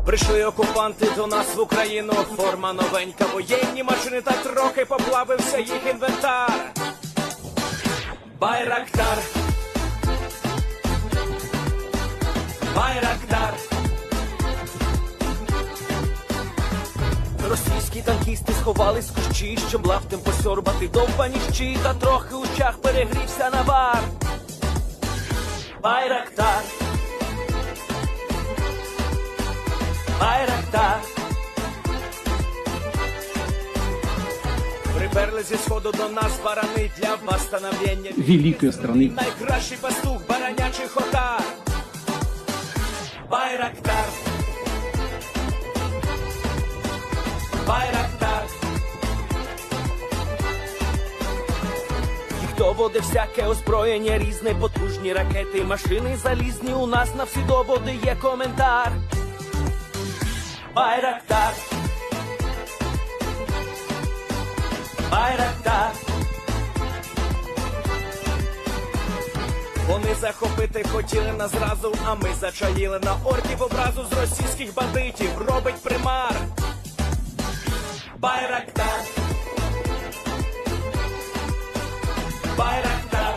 Прийшли окупанти до нас в Україну, форма новенька, воєнні машини, та трохи поплавився їх інвентар. Байрактар, Байрактар. Російські танкісти сховались в кущі, щоб лаптем посьорбати довбані щі, та трохи у чах перегрівся навар. Байрактар, Байрактар. Приперли зі сходу до нас барани для восстановлення великої страни. Найкращий пастух баранячих отар. Байрактар, Байрактар. Їх доводи всяке озброєння різне, потужні ракети, машини залізні, у нас на всі доводи є коментар. Байрактар, Байрактар. Вони захопити хотіли нас зразу, а ми зачаїли на орків образу з російських бандитів, робить примар. Байрактар, Байрактар.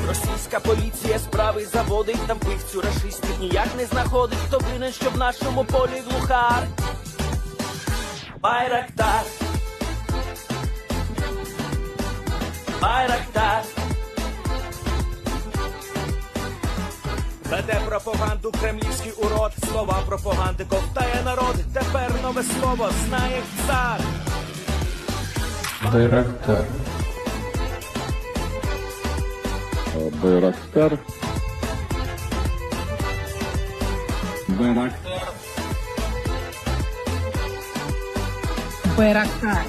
Російська поліція справи заводить, там вбивцю рашистів ніяк не знаходить, хто винен, що в нашому полі глухар. Байрактар, Байрактар. Веде пропаганду кремлівський урод, слова пропаганди ковтає народ, тепер нове слово знає цар. Байрактар. Байрактар. Байрактар. Байрактар.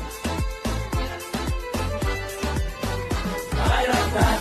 Байрактар.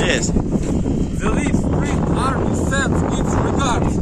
Yes. The Leaf Spring Army sends its regards.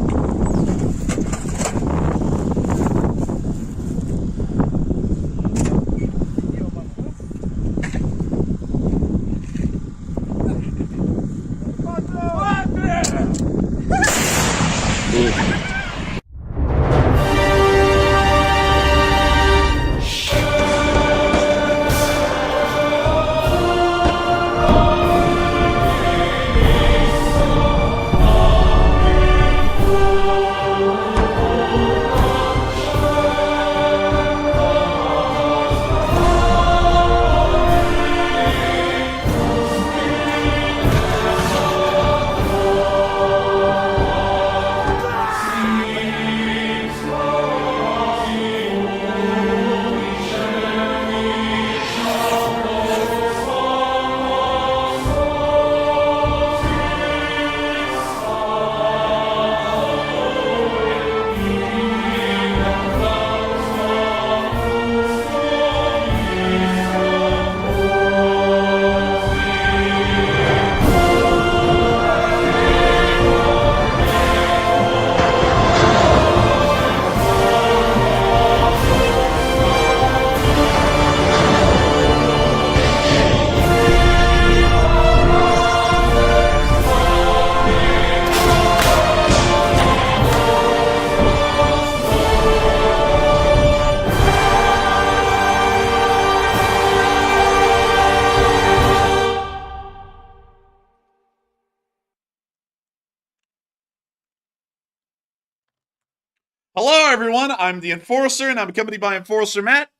Hello, everyone. I'm the Enforcer, and I'm accompanied by Enforcer Matt.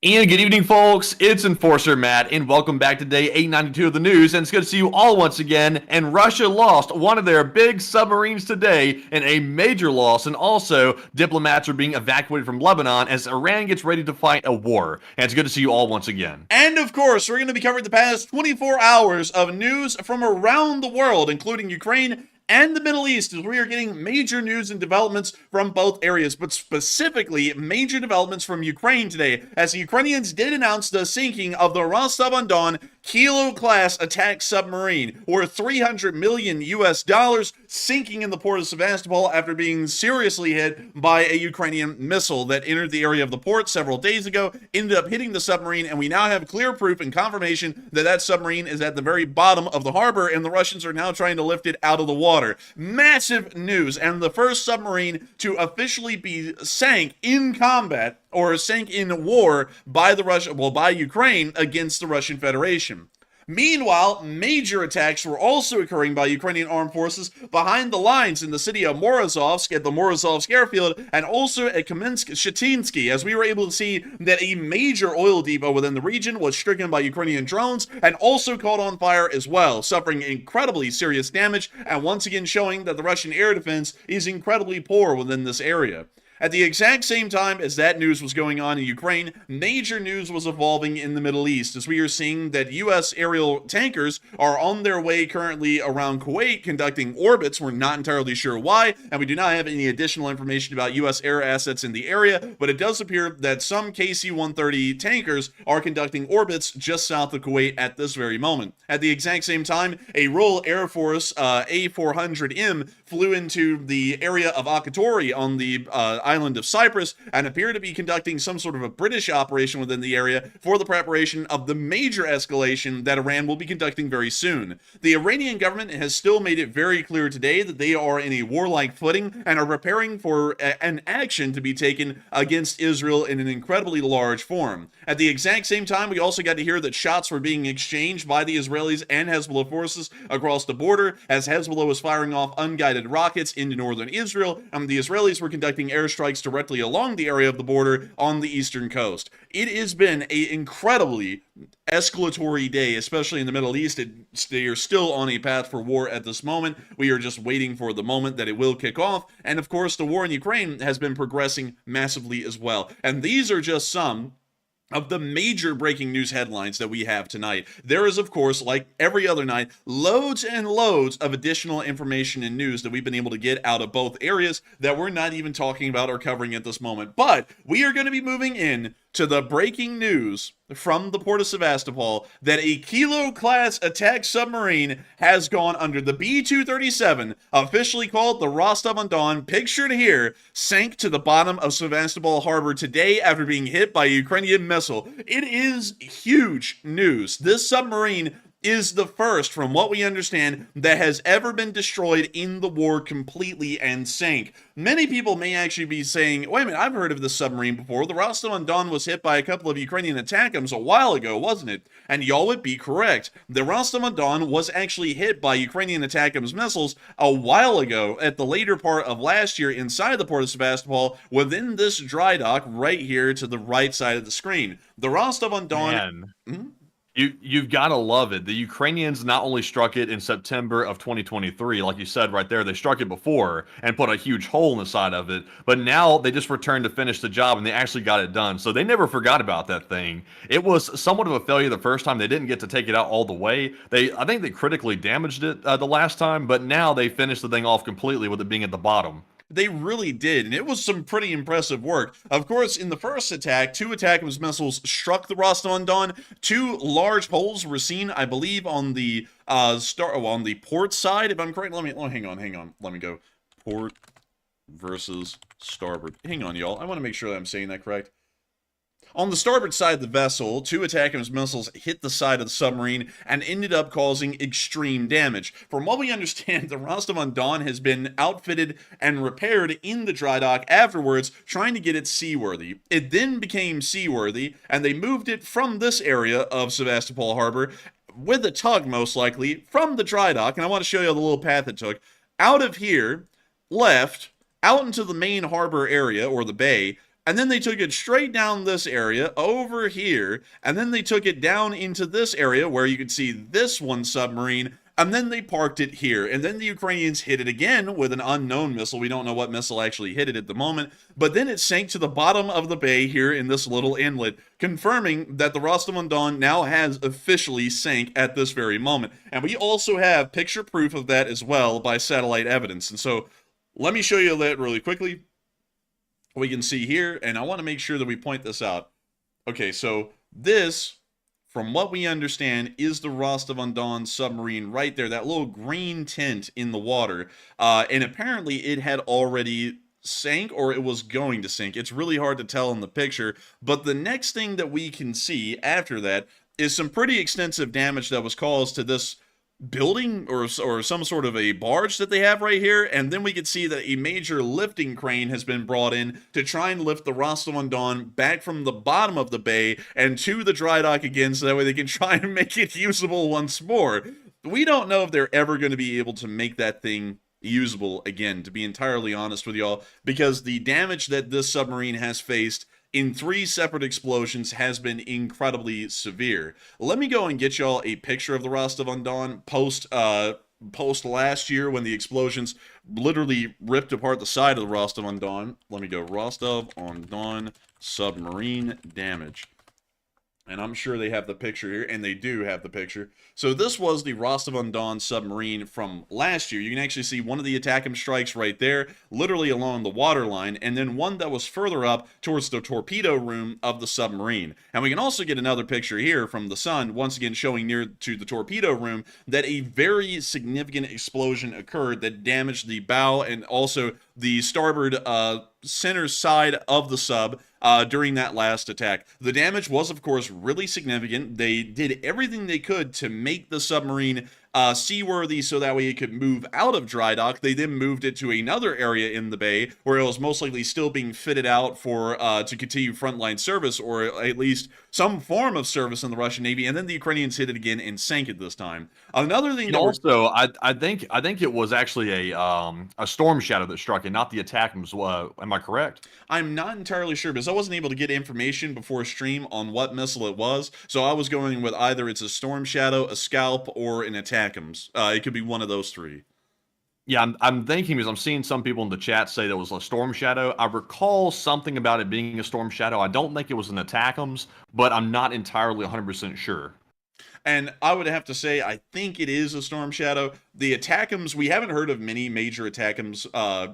And good evening, folks. It's Enforcer Matt, and welcome back to day 892 of the news. And it's good to see you all once again. And Russia lost one of their big submarines today in a major loss. And also, diplomats are being evacuated from Lebanon as Iran gets ready to fight a war. And it's good to see you all once again. And of course, we're going to be covering the past 24 hours of news from around the world, including Ukraine and the Middle East, as we are getting major news and developments from both areas, but specifically major developments from Ukraine today, as the Ukrainians did announce the sinking of the Rostov-on-Don Kilo-class attack submarine, worth $300 million US, sinking in the port of Sevastapol after being seriously hit by a Ukrainian missile that entered the area of the port several days ago, ended up hitting the submarine, and we now have clear proof and confirmation that that submarine is at the very bottom of the harbor, and the Russians are now trying to lift it out of the water. Massive news, and the first submarine to officially be sank in combat or sank in war by by Ukraine against the Russian Federation. Meanwhile, major attacks were also occurring by Ukrainian armed forces behind the lines in the city of Morozovsk at the Morozovsk airfield, and also at Kamensk-Shetinsky, as we were able to see that a major oil depot within the region was stricken by Ukrainian drones and also caught on fire as well, suffering incredibly serious damage, and once again showing that the Russian air defense is incredibly poor within this area. At the exact same time as that news was going on in Ukraine, major news was evolving in the Middle East, as we are seeing that U.S. aerial tankers are on their way currently around Kuwait conducting orbits. We're not entirely sure why, and we do not have any additional information about U.S. air assets in the area, but it does appear that some KC-130 tankers are conducting orbits just south of Kuwait at this very moment. At the exact same time, a Royal Air Force A400M flew into the area of Akatori on the island of Cyprus and appear to be conducting some sort of a British operation within the area for the preparation of the major escalation that Iran will be conducting very soon. The Iranian government has still made it very clear today that they are in a warlike footing and are preparing for an action to be taken against Israel in an incredibly large form. At the exact same time, we also got to hear that shots were being exchanged by the Israelis and Hezbollah forces across the border as Hezbollah was firing off unguided rockets into northern Israel, and the Israelis were conducting airstrikes directly along the area of the border on the eastern coast. It has been an incredibly escalatory day, especially in the Middle East. They are still on a path for war at this moment. We are just waiting for the moment that it will kick off. And of course, the war in Ukraine has been progressing massively as well. And these are just some of the major breaking news headlines that we have tonight. There is, of course, like every other night, loads and loads of additional information and news that we've been able to get out of both areas that we're not even talking about or covering at this moment. But we are going to be moving in to the breaking news from the port of Sevastopol that a Kilo-class attack submarine has gone under. The B-237, officially called the Rostov-on-Don, pictured here, sank to the bottom of Sevastopol harbor today after being hit by a Ukrainian missile. It is huge news. This submarine is the first, from what we understand, that has ever been destroyed in the war completely and sank. Many people may actually be saying, wait a minute, I've heard of this submarine before. The Rostov-on-Don was hit by a couple of Ukrainian attackums a while ago, wasn't it? And y'all would be correct. The Rostov-on-Don was actually hit by Ukrainian attackums missiles a while ago at the later part of last year inside the port of Sevastopol within this dry dock right here to the right side of the screen. The Rostov-on-Don... You've got to love it. The Ukrainians not only struck it in September of 2023, like you said right there, they struck it before and put a huge hole in the side of it, but now they just returned to finish the job and they actually got it done. So they never forgot about that thing. It was somewhat of a failure the first time. They didn't get to take it out all the way. I think they critically damaged it the last time, but now they finished the thing off completely with it being at the bottom. They really did, and it was some pretty impressive work. Of course, in the first attack, 2 ATACMS missiles struck the Rostov-on-Don. 2 large holes were seen, I believe, on the on the port side, if I'm correct. Hang on. Let me go. Port versus starboard. Hang on, y'all. I want to make sure that I'm saying that correct. On the starboard side of the vessel, 2 ATACMS missiles hit the side of the submarine and ended up causing extreme damage. From what we understand, the Rostov-on-Don has been outfitted and repaired in the dry dock afterwards, trying to get it seaworthy. It then became seaworthy, and they moved it from this area of Sevastopol Harbor, with a tug most likely, from the dry dock, and I want to show you the little path it took, out of here, left, out into the main harbor area, or the bay, and then they took it straight down this area, over here, and then they took it down into this area where you can see this one submarine, and then they parked it here. And then the Ukrainians hit it again with an unknown missile. We don't know what missile actually hit it at the moment, but then it sank to the bottom of the bay here in this little inlet, confirming that the Rostov-on-Don now has officially sank at this very moment. And we also have picture proof of that as well by satellite evidence. And so let me show you that really quickly. We can see here, and I want to make sure that we point this out. Okay, so this, from what we understand, is the Rostov-on-Don submarine right there, that little green tint in the water, and apparently it had already sank, or it was going to sink. It's really hard to tell in the picture, but the next thing that we can see after that is some pretty extensive damage that was caused to this building or some sort of a barge that they have right here, and then we can see that a major lifting crane has been brought in to try and lift the Rostov-on-Don back from the bottom of the bay and to the dry dock again, so that way they can try and make it usable once more. We don't know if they're ever going to be able to make that thing usable again, to be entirely honest with y'all, because the damage that this submarine has faced in 3 separate explosions has been incredibly severe. Let me go and get y'all a picture of the Rostov-on-Don post last year when the explosions literally ripped apart the side of the Rostov-on-Don. Let me go Rostov-on-Don submarine damage. And I'm sure they have the picture here, and they do have the picture. So this was the Rostov-on-Don submarine from last year. You can actually see one of the ATACMS strikes right there, literally along the waterline, and then one that was further up towards the torpedo room of the submarine. And we can also get another picture here from the sun, once again showing near to the torpedo room, that a very significant explosion occurred that damaged the bow and also the starboard center side of the sub during that last attack. The damage was, of course, really significant. They did everything they could to make the submarine seaworthy so that way it could move out of dry dock. They then moved it to another area in the bay where it was most likely still being fitted out for to continue frontline service, or at least some form of service in the Russian Navy. And then the Ukrainians hit it again and sank it this time. Another thing And that also, I think it was actually a storm shadow that struck it, not the attack. Am I correct? I'm not entirely sure because I wasn't able to get information before stream on what missile it was, so I was going with either it's a storm shadow, a scalp, or an attackums. It could be one of those three. Yeah, I'm thinking because I'm seeing some people in the chat say that was a storm shadow. I recall something about it being a storm shadow. I don't think it was an attackums, but I'm not entirely 100% sure. And I would have to say, I think it is a Storm Shadow. The attackums, we haven't heard of many major attackums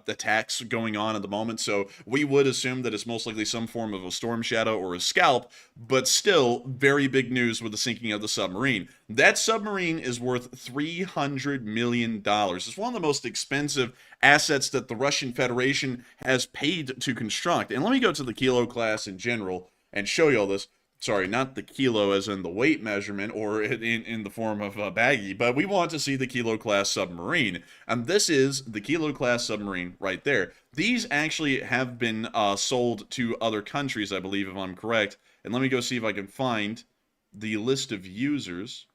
attacks going on at the moment, so we would assume that it's most likely some form of a Storm Shadow or a scalp, but still, very big news with the sinking of the submarine. That submarine is worth $300 million. It's one of the most expensive assets that the Russian Federation has paid to construct. And let me go to the Kilo class in general and show you all this. Sorry, not the kilo as in the weight measurement or in the form of a baggie, but we want to see the Kilo class submarine. And this is the Kilo class submarine right there. These actually have been sold to other countries, I believe, if I'm correct. And let me go see if I can find the list of users.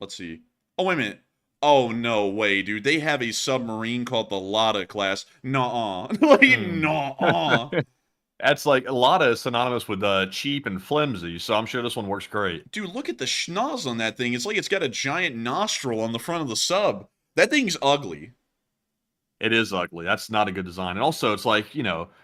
Let's see. Oh, wait a minute. Oh, no way, dude. They have a submarine called the Lada class. Nuh-uh. Like, nuh-uh. That's like a lot of synonymous with cheap and flimsy, so I'm sure this one works great. Dude, look at the schnoz on that thing. It's like it's got a giant nostril on the front of the sub. That thing's ugly. It is ugly. That's not a good design. And also, it's like,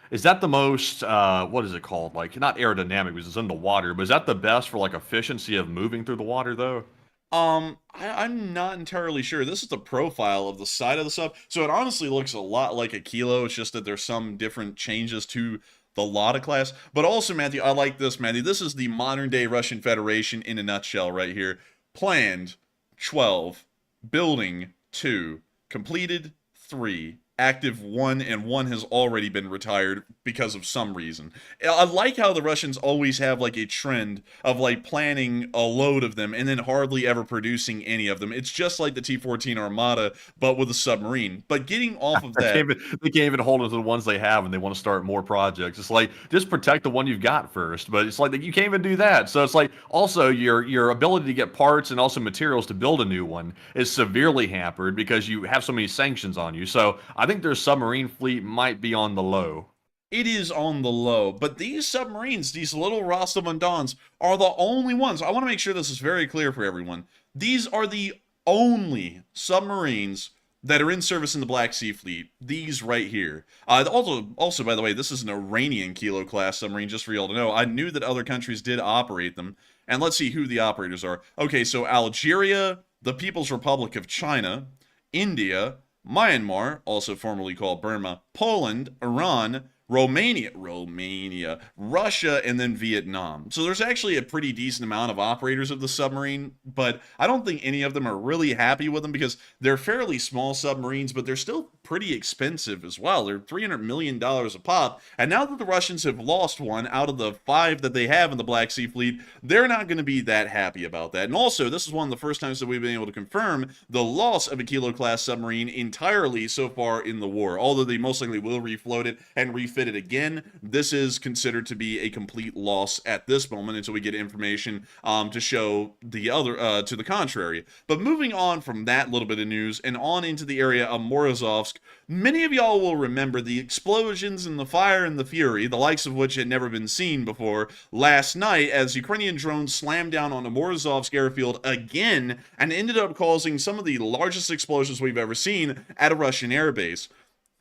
is that the most, what is it called? Like, not aerodynamic because it's in the water, but is that the best for, like, efficiency of moving through the water, though? I'm not entirely sure. This is the profile of the side of the sub. So it honestly looks a lot like a Kilo. It's just that there's some different changes to the Lada class. But also, Matthew, I like this, Matthew. This is the modern-day Russian Federation in a nutshell right here. Planned, 12. Building, 2. Completed, 3. Active, 1, and 1 has already been retired because of some reason. I like how the Russians always have, like, a trend of, like, planning a load of them and then hardly ever producing any of them. It's just like the T-14 Armada, but with a submarine. But getting off of that... They can't even hold on to the ones they have, and they want to start more projects. It's like, just protect the one you've got first. But it's like, you can't even do that. So it's like, also, your ability to get parts and also materials to build a new one is severely hampered because you have so many sanctions on you. So I think their submarine fleet might be on the low. It is on the low, but these submarines, these little Rostov-on-Dons, are the only ones. I want to make sure this is very clear for everyone. These are the only submarines that are in service in the Black Sea Fleet. These right here. Also, by the way, this is an Iranian Kilo class submarine, just for y'all to know. I knew that other countries did operate them. And let's see who the operators are. Okay, so Algeria, the People's Republic of China, India, Myanmar, also formerly called Burma, Poland, Iran, Romania, Russia, and then Vietnam. So there's actually a pretty decent amount of operators of the submarine, but I don't think any of them are really happy with them because they're fairly small submarines, but they're still pretty expensive as well. They're $300 million a pop, and now that the Russians have lost one out of the 5 that they have in the Black Sea Fleet, they're not going to be that happy about that. And also, this is one of the first times that we've been able to confirm the loss of a Kilo-class submarine entirely so far in the war. Although they most likely will refloat it and refit it again, this is considered to be a complete loss at this moment until we get information to show the other to the contrary. But moving on from that little bit of news and on into the area of Morozovsk, many of y'all will remember the explosions and the fire and the fury, the likes of which had never been seen before, last night as Ukrainian drones slammed down on the Morozovsk airfield again and ended up causing some of the largest explosions we've ever seen at a Russian airbase.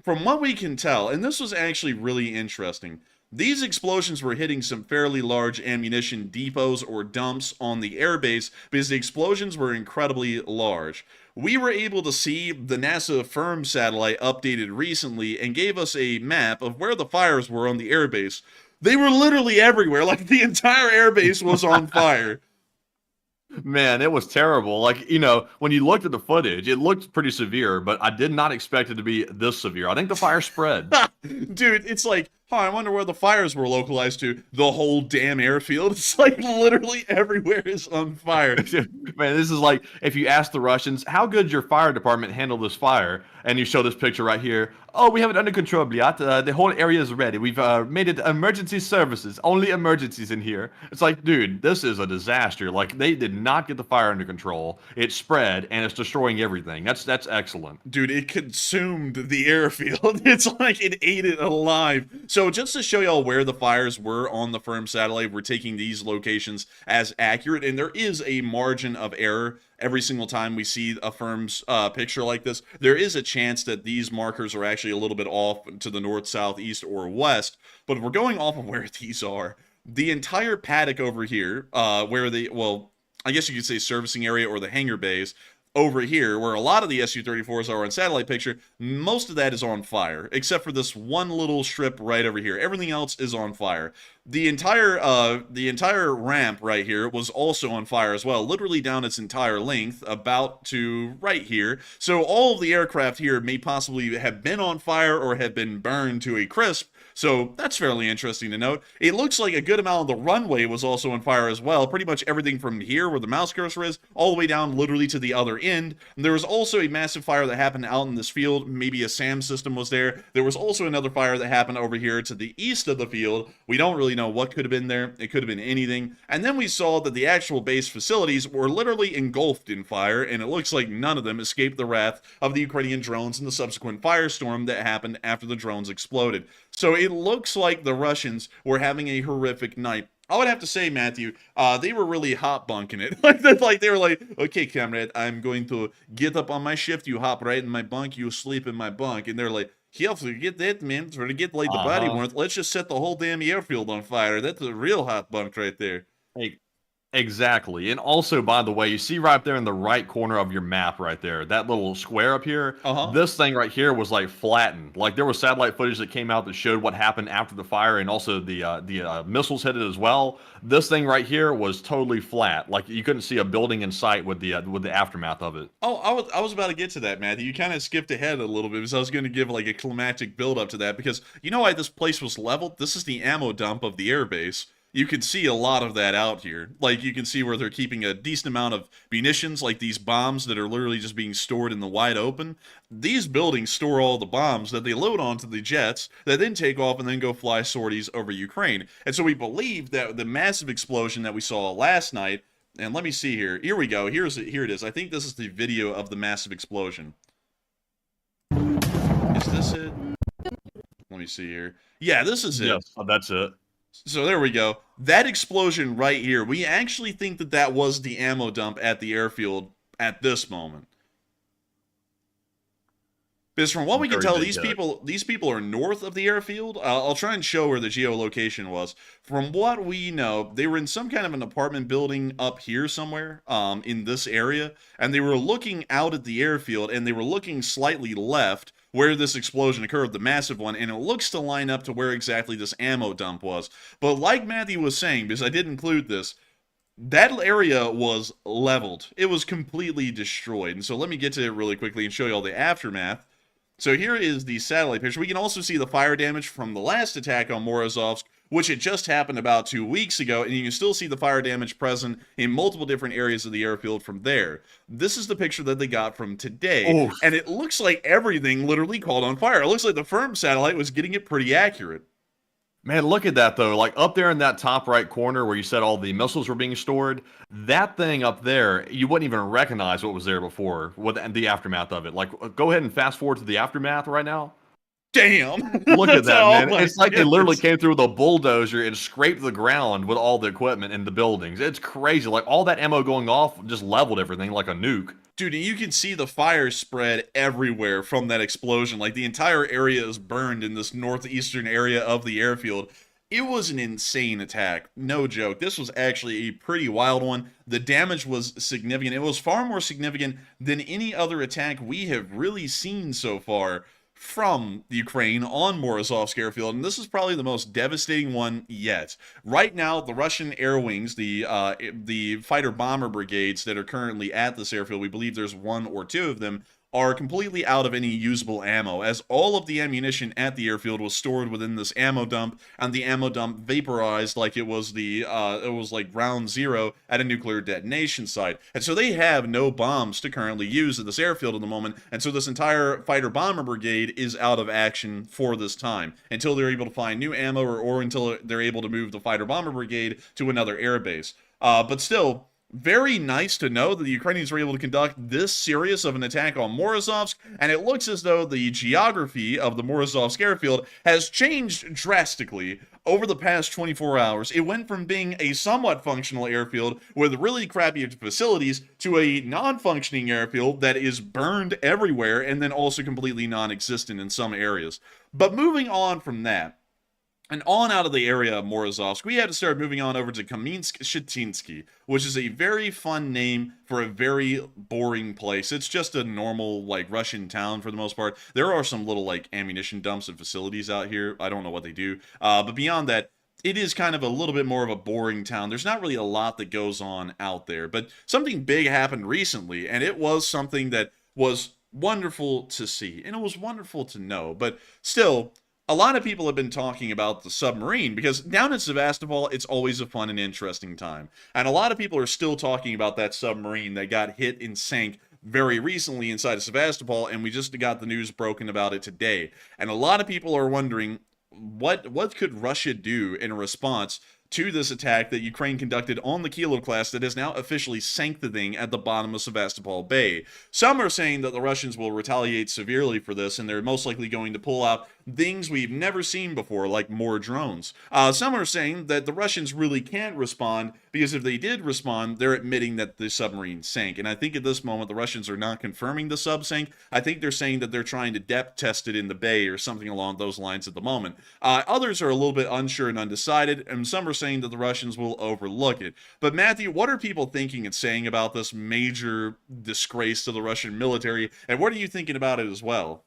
From what we can tell, and this was actually really interesting, these explosions were hitting some fairly large ammunition depots or dumps on the airbase because the explosions were incredibly large. We were able to see the NASA Firm satellite updated recently and gave us a map of where the fires were on the airbase. They were literally everywhere, like the entire airbase was on fire. Man, it was terrible. Like, when you looked at the footage, it looked pretty severe, but I did not expect it to be this severe. I think the fire spread. Dude, it's like, I wonder where the fires were localized to. The whole damn airfield. It's like literally everywhere is on fire. Man, this is like if you ask the Russians, how good your fire department handle this fire? And you show this picture right here. Oh, we have it under control, Bliat. The whole area is ready. We've made it emergency services. Only emergencies in here. It's like, dude, this is a disaster. Like, they did not get the fire under control. It spread, and it's destroying everything. That's excellent. Dude, it consumed the airfield. It's like it ate it alive. So just to show y'all where the fires were on the firm satellite, we're taking these locations as accurate, and there is a margin of error. Every single time we see a firm's picture like this, there is a chance that these markers are actually a little bit off to the north, south, east, or west. But we're going off of where these are. The entire paddock over here, where well, I guess you could say servicing area or the hangar bays, over here, where a lot of the Su-34s are on satellite picture, most of that is on fire, except for this one little strip right over here. Everything else is on fire. The entire ramp right here was also on fire as well, literally down its entire length, about to right here. So all of the aircraft here may possibly have been on fire or have been burned to a crisp. So that's fairly interesting to note. It looks like a good amount of the runway was also on fire as well. Pretty much everything from here where the mouse cursor is all the way down literally to the other end. And there was also a massive fire that happened out in this field. Maybe a SAM system was there. There was also another fire that happened over here to the east of the field. We don't really know what could have been there. It could have been anything. And then we saw that the actual base facilities were literally engulfed in fire, and it looks like none of them escaped the wrath of the Ukrainian drones and the subsequent firestorm that happened after the drones exploded. So it looks like the Russians were having a horrific night. I would have to say, Matthew, they were really hot bunking it. like they were like, okay, comrade, I'm going to get up on my shift. You hop right in my bunk. You sleep in my bunk. And they're like, yeah, forget that, man. For to get like the body warmth, let's just set the whole damn airfield on fire. That's a real hot bunk right there. Hey, exactly. And also, by the way, you see right there in the right corner of your map right there, that little square up here, this thing right here was like flattened. Like there was satellite footage that came out that showed what happened after the fire, and also the missiles hit it as well. This thing right here was totally flat. Like you couldn't see a building in sight with the aftermath of it. Oh, I was about to get to that, Matthew. You kind of skipped ahead a little bit because I was going to give like a climactic build up to that, because you know why this place was leveled? This is the ammo dump of the airbase. You can see a lot of that out here. Like, you can see where they're keeping a decent amount of munitions, like these bombs that are literally just being stored in the wide open. These buildings store all the bombs that they load onto the jets that then take off and then go fly sorties over Ukraine. And so we believe that the massive explosion that we saw last night, and let me see here. Here we go. Here it is. I think this is the video of the massive explosion. Is this it? Let me see here. Yeah, this is it. Yes, that's it. So there we go. That explosion right here, we actually think that that was the ammo dump at the airfield at this moment. Because from what we can tell, these people are north of the airfield. I'll try and show where the geolocation was. From what we know, they were in some kind of an apartment building up here somewhere, in this area, and they were looking out at the airfield, and they were looking slightly left where this explosion occurred, the massive one, and it looks to line up to where exactly this ammo dump was. But like Matthew was saying, because I did include this, that area was leveled. It was completely destroyed. And so let me get to it really quickly and show you all the aftermath. So here is the satellite picture. We can also see the fire damage from the last attack on Morozovsk, which had just happened about 2 weeks ago, and you can still see the fire damage present in multiple different areas of the airfield from there. This is the picture that they got from today, and it looks like everything literally caught on fire. It looks like the firm satellite was getting it pretty accurate. Man, look at that, though. Like, up there in that top right corner where you said all the missiles were being stored, that thing up there, you wouldn't even recognize what was there before, with the aftermath of it. Like, go ahead and fast forward to the aftermath right now. Damn. Look at that, man. It's like they literally came through with a bulldozer and scraped the ground with all the equipment in the buildings. It's crazy. Like, all that ammo going off just leveled everything like a nuke. Dude, you can see the fire spread everywhere from that explosion. Like, the entire area is burned in this northeastern area of the airfield. It was an insane attack. No joke. This was actually a pretty wild one. The damage was significant. It was far more significant than any other attack we have really seen so far from Ukraine on Morozovsk airfield, and this is probably the most devastating one yet. Right now, the Russian air wings, the fighter bomber brigades that are currently at this airfield, we believe there's one or two of them, are completely out of any usable ammo, as all of the ammunition at the airfield was stored within this ammo dump, and the ammo dump vaporized like it was like ground zero at a nuclear detonation site. And so they have no bombs to currently use at this airfield at the moment, and so this entire fighter bomber brigade is out of action for this time, until they're able to find new ammo or until they're able to move the fighter bomber brigade to another airbase. But still, very nice to know that the Ukrainians were able to conduct this serious of an attack on Morozovsk, and it looks as though the geography of the Morozovsk airfield has changed drastically over the past 24 hours. It went from being a somewhat functional airfield with really crappy facilities to a non-functioning airfield that is burned everywhere and then also completely non-existent in some areas. But moving on from that, and on out of the area of Morozovsk, we had to start moving on over to Kamynsk-Shchetinsky, which is a very fun name for a very boring place. It's just a normal, like, Russian town for the most part. There are some little, like, ammunition dumps and facilities out here. I don't know what they do. But beyond that, it is kind of a little bit more of a boring town. There's not really a lot that goes on out there. But something big happened recently, and it was something that was wonderful to see. And it was wonderful to know. But still, a lot of people have been talking about the submarine, because down in Sevastapol, it's always a fun and interesting time. And a lot of people are still talking about that submarine that got hit and sank very recently inside of Sevastopol, and we just got the news broken about it today. And a lot of people are wondering, what could Russia do in response to this attack that Ukraine conducted on the Kilo class that has now officially sank the thing at the bottom of Sevastopol Bay. Some are saying that the Russians will retaliate severely for this, and they're most likely going to pull out things we've never seen before, like more drones. Some are saying that the Russians really can't respond, because if they did respond, they're admitting that the submarine sank. And I think at this moment, the Russians are not confirming the sub sank. I think they're saying that they're trying to depth test it in the bay or something along those lines at the moment. Others are a little bit unsure and undecided, and some are saying that the Russians will overlook it. But Matthew, what are people thinking and saying about this major disgrace to the Russian military, and what are you thinking about it as well?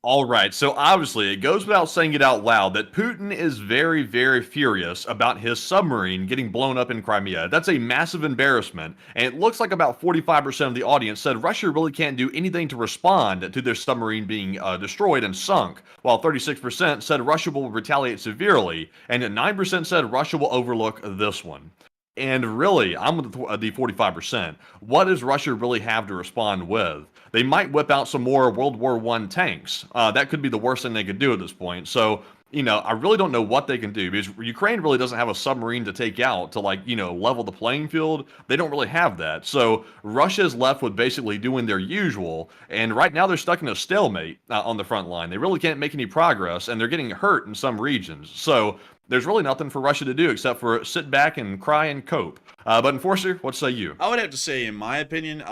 All right, so obviously it goes without saying it out loud that Putin is very, very furious about his submarine getting blown up in Crimea. That's a massive embarrassment, and it looks like about 45% of the audience said Russia really can't do anything to respond to their submarine being destroyed and sunk, while 36% said Russia will retaliate severely, and 9% said Russia will overlook this one. And really, I'm with the 45%. What does Russia really have to respond with? They might whip out some more World War I tanks. That could be the worst thing they could do at this point. So, I really don't know what they can do, because Ukraine really doesn't have a submarine to take out to, level the playing field. They don't really have that. So Russia is left with basically doing their usual. And right now they're stuck in a stalemate on the front line. They really can't make any progress, and they're getting hurt in some regions. So there's really nothing for Russia to do except for sit back and cry and cope. But Enforcer, what say you? I would have to say, in my opinion,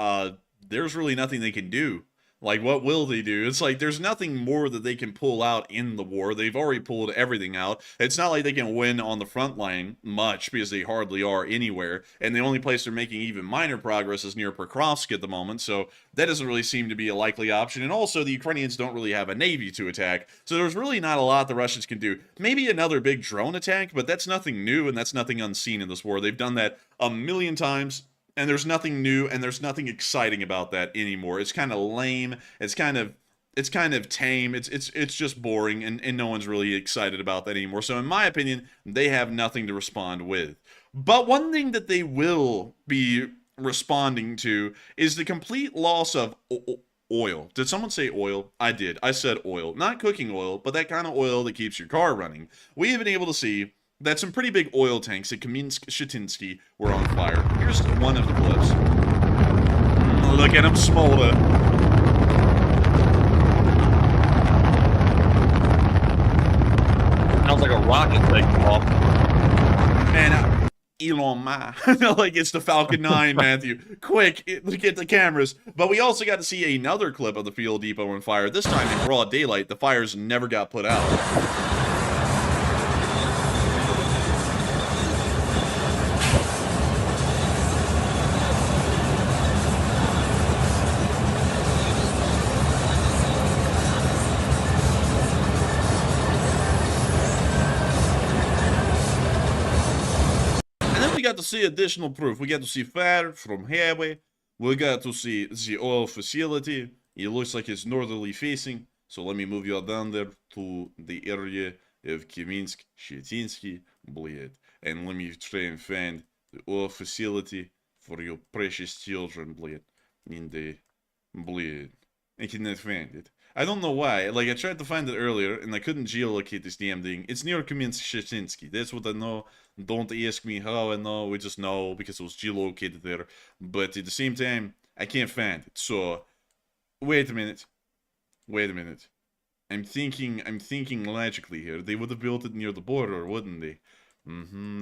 there's really nothing they can do. Like, what will they do? It's like there's nothing more that they can pull out in the war. They've already pulled everything out. It's not like they can win on the front line much, because they hardly are anywhere. And the only place they're making even minor progress is near Pokrovsk at the moment. So that doesn't really seem to be a likely option. And also, the Ukrainians don't really have a navy to attack. So there's really not a lot the Russians can do. Maybe another big drone attack, but that's nothing new and that's nothing unseen in this war. They've done that a million times. And there's nothing new, and there's nothing exciting about that anymore. It's kind of lame. It's kind of tame. It's just boring, and no one's really excited about that anymore. So in my opinion, they have nothing to respond with. But one thing that they will be responding to is the complete loss of oil. Did someone say oil? I did. I said oil. Not cooking oil, but that kind of oil that keeps your car running. We have been able to see that some pretty big oil tanks at Kamynsk-Shchetinsky were on fire. Here's one of the clips. Look at them smolder. Sounds like a rocket taking off. Man, Elon Musk. Like, it's the Falcon 9, Matthew. Quick, get the cameras. But we also got to see another clip of the fuel depot on fire. This time in broad daylight. The fires never got put out. we got to see additional proof. We got to see fire from highway. We got to see the oil facility. It looks like it's northerly facing. So let me move you all down there to the area of Kaminsk, Shetinsky, bled. And let me try and find the oil facility for your precious children, bled. In the bled. I cannot find it. I don't know why. Like, I tried to find it earlier, and I couldn't geolocate this damn thing. It's near Kaminsk, Shetinsky. That's what I know. Don't ask me how I know. We just know because it was geolocated there. But at the same time, I can't find it. So, wait a minute. Wait a minute. I'm thinking logically here. They would have built it near the border, wouldn't they?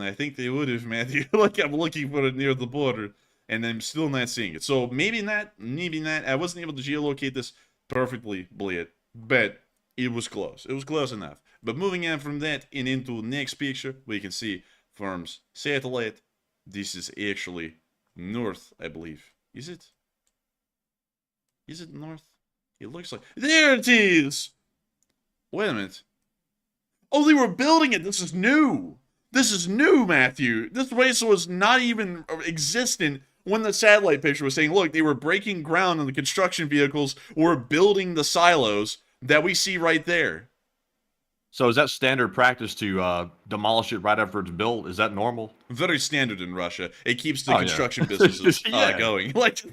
I think they would have, Matthew. Like, I'm looking for it near the border, and I'm still not seeing it. So, maybe not, maybe not. I wasn't able to geolocate this perfectly, bled, but it was close. It was close enough. But moving on from that and into the next picture, we can see Farm's satellite. This is actually north, I believe. Is it? Is it north? It looks like... There it is! Wait a minute. Oh, they were building it. This is new. This is new, Matthew. This race was not even existent when the satellite picture was saying, look, they were breaking ground and the construction vehicles were building the silos that we see right there. So is that standard practice to demolish it right after it's built? Is that normal? Very standard in Russia. It keeps the construction businesses going. Like,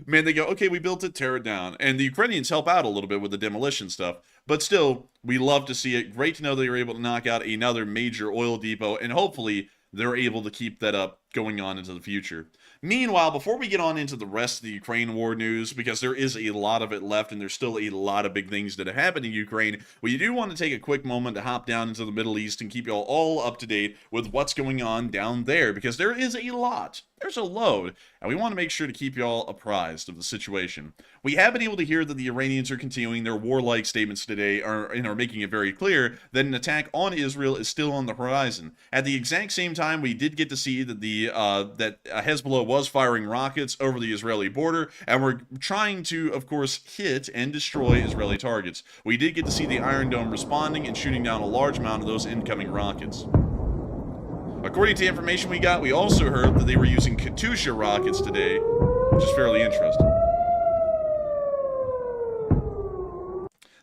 man, they go, okay, we built it, tear it down. And the Ukrainians help out a little bit with the demolition stuff. But still, we love to see it. Great to know they were able to knock out another major oil depot. And hopefully they're able to keep that up going on into the future. Meanwhile, before we get on into the rest of the Ukraine war news, because there is a lot of it left and there's still a lot of big things that have happened in Ukraine, we do want to take a quick moment to hop down into the Middle East and keep y'all all up to date with what's going on down there, because there is a lot. There's a load, and we want to make sure to keep y'all apprised of the situation. We have been able to hear that the Iranians are continuing their warlike statements today, and are making it very clear that an attack on Israel is still on the horizon. At the exact same time, we did get to see that that Hezbollah was firing rockets over the Israeli border, and we're trying to, of course, hit and destroy Israeli targets. We did get to see the Iron Dome responding and shooting down a large amount of those incoming rockets. According to information we got, we also heard that they were using Katyusha rockets today, which is fairly interesting.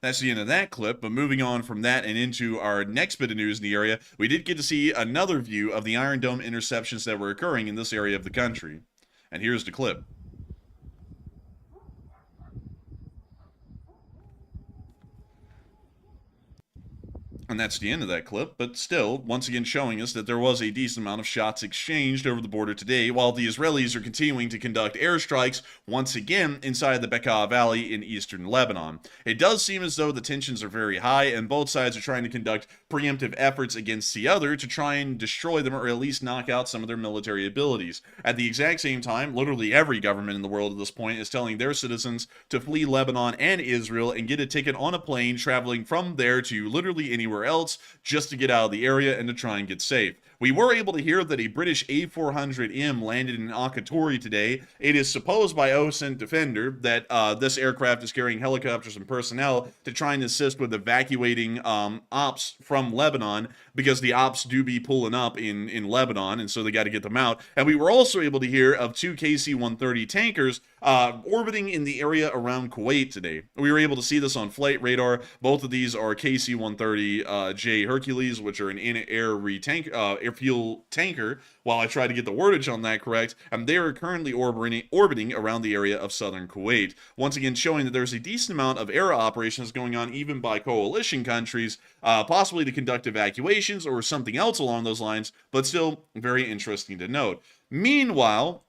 That's the end of that clip, but moving on from that and into our next bit of news in the area, we did get to see another view of the Iron Dome interceptions that were occurring in this area of the country. And here's the clip. And that's the end of that clip, but still, once again showing us that there was a decent amount of shots exchanged over the border today, while the Israelis are continuing to conduct airstrikes once again inside the Bekaa Valley in eastern Lebanon. It does seem as though the tensions are very high, and both sides are trying to conduct preemptive efforts against the other to try and destroy them or at least knock out some of their military abilities. At the exact same time, literally every government in the world at this point is telling their citizens to flee Lebanon and Israel and get a ticket on a plane traveling from there to literally anywhere else just to get out of the area and to try and get safe. We were able to hear that a British A400M landed in Akatori today. It is supposed by OSINT Defender that this aircraft is carrying helicopters and personnel to try and assist with evacuating ops from Lebanon, because the ops do be pulling up in Lebanon, and so they got to get them out. And we were also able to hear of two KC-130 tankers orbiting in the area around Kuwait today. We were able to see this on flight radar. Both of these are KC-130J Hercules, which are an in-air air-fuel tanker, while I try to get the wordage on that correct, and they are currently orbiting around the area of southern Kuwait. Once again, showing that there's a decent amount of air operations going on even by coalition countries, possibly to conduct evacuations or something else along those lines, but still very interesting to note. Meanwhile,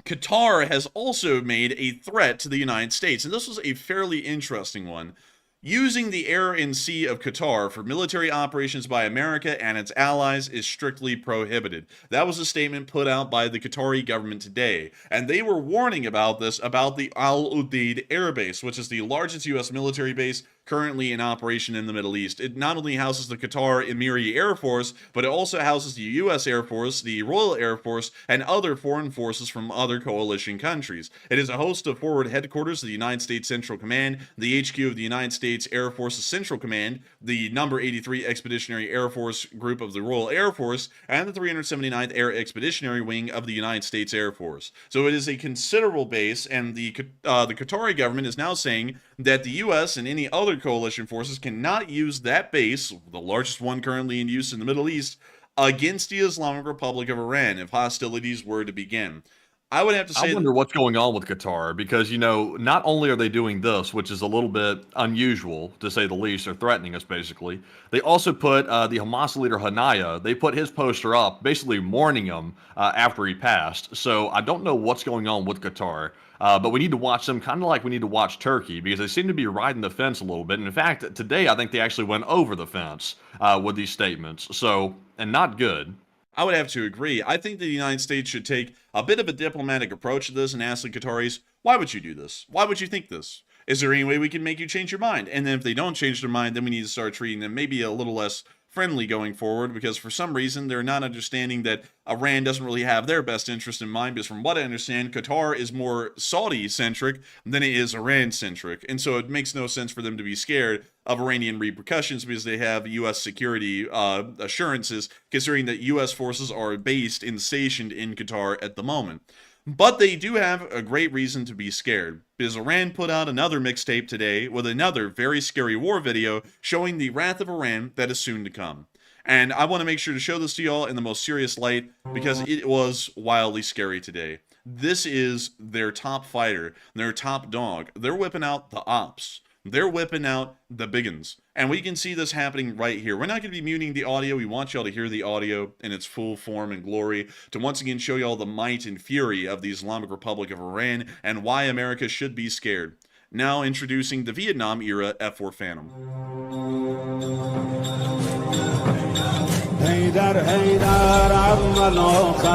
Qatar has also made a threat to the United States, and this was a fairly interesting one. Using the air and sea of Qatar for military operations by America and its allies is strictly prohibited. That was a statement put out by the Qatari government today, and they were warning about this, about the Al Udeid Air Base, which is the largest U.S. military base currently in operation in the Middle East. It not only houses the Qatar Emiri Air Force, but it also houses the U.S. Air Force, the Royal Air Force, and other foreign forces from other coalition countries. It is a host of forward headquarters of the United States Central Command, the HQ of the United States Air Force's Central Command, the number 83 Expeditionary Air Force Group of the Royal Air Force, and the 379th Air Expeditionary Wing of the United States Air Force. So it is a considerable base, and the Qatari government is now saying that the U.S. and any other coalition forces cannot use that base, the largest one currently in use in the Middle East, against the Islamic Republic of Iran if hostilities were to begin. I would have to say, I wonder what's going on with Qatar because, not only are they doing this, which is a little bit unusual to say the least, they're threatening us basically. They also put the Hamas leader Hanaya, they put his poster up basically mourning him after he passed. So I don't know what's going on with Qatar. But we need to watch them kind of like we need to watch Turkey because they seem to be riding the fence a little bit. And in fact, today I think they actually went over the fence with these statements. So, and not good. I would have to agree. I think the United States should take a bit of a diplomatic approach to this and ask the Qataris, why would you do this? Why would you think this? Is there any way we can make you change your mind? And then if they don't change their mind, then we need to start treating them maybe a little less friendly going forward, because for some reason they're not understanding that Iran doesn't really have their best interest in mind, because from what I understand, Qatar is more Saudi-centric than it is Iran-centric, and so it makes no sense for them to be scared of Iranian repercussions because they have U.S. security assurances, considering that U.S. forces are based and stationed in Qatar at the moment. But they do have a great reason to be scared, because Iran put out another mixtape today with another very scary war video showing the wrath of Iran that is soon to come. And I want to make sure to show this to y'all in the most serious light, because it was wildly scary today. This is their top fighter, their top dog. They're whipping out the ops. They're whipping out the biggins. And we can see this happening right here. We're not going to be muting the audio. We want y'all to hear the audio in its full form and glory to once again show y'all the might and fury of the Islamic Republic of Iran and why America should be scared. Now introducing the Vietnam-era F-4 Phantom.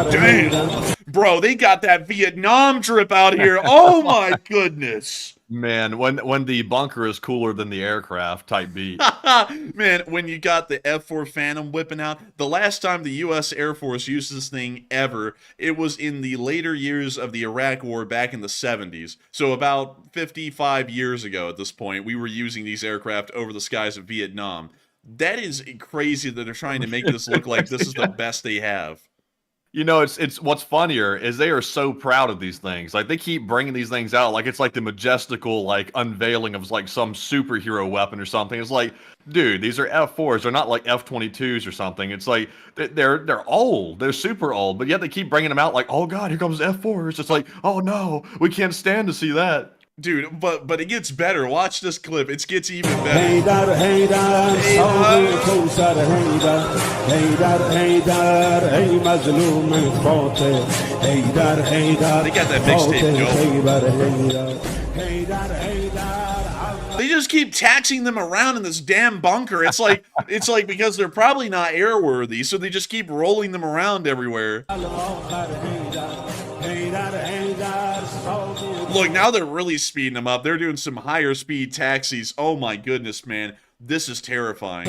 Damn! Bro, they got that Vietnam trip out here. Oh my goodness. Man, when the bunker is cooler than the aircraft type beat. Man, when you got the F-4 Phantom whipping out, the last time the U.S. Air Force used this thing ever, it was in the later years of the Iraq War back in the 70s. So about 55 years ago at this point, we were using these aircraft over the skies of Vietnam. That is crazy that they're trying to make this look like this is the best they have. It's what's funnier is they are so proud of these things. Like they keep bringing these things out like it's like the majestical like unveiling of like some superhero weapon or something. It's like, dude, these are F4s. They're not like F22s or something. It's like they're old. They're super old, but yet they keep bringing them out like, oh god, here comes F4s. It's like, oh no, we can't stand to see that. Dude, but it gets better. Watch this clip. It gets even better. They got that mixtape, Joe. They just keep taxiing them around in this damn bunker. It's like because they're probably not airworthy, so they just keep rolling them around everywhere. Look, now they're really speeding them up. They're doing some higher speed taxis. Oh my goodness, man. This is terrifying.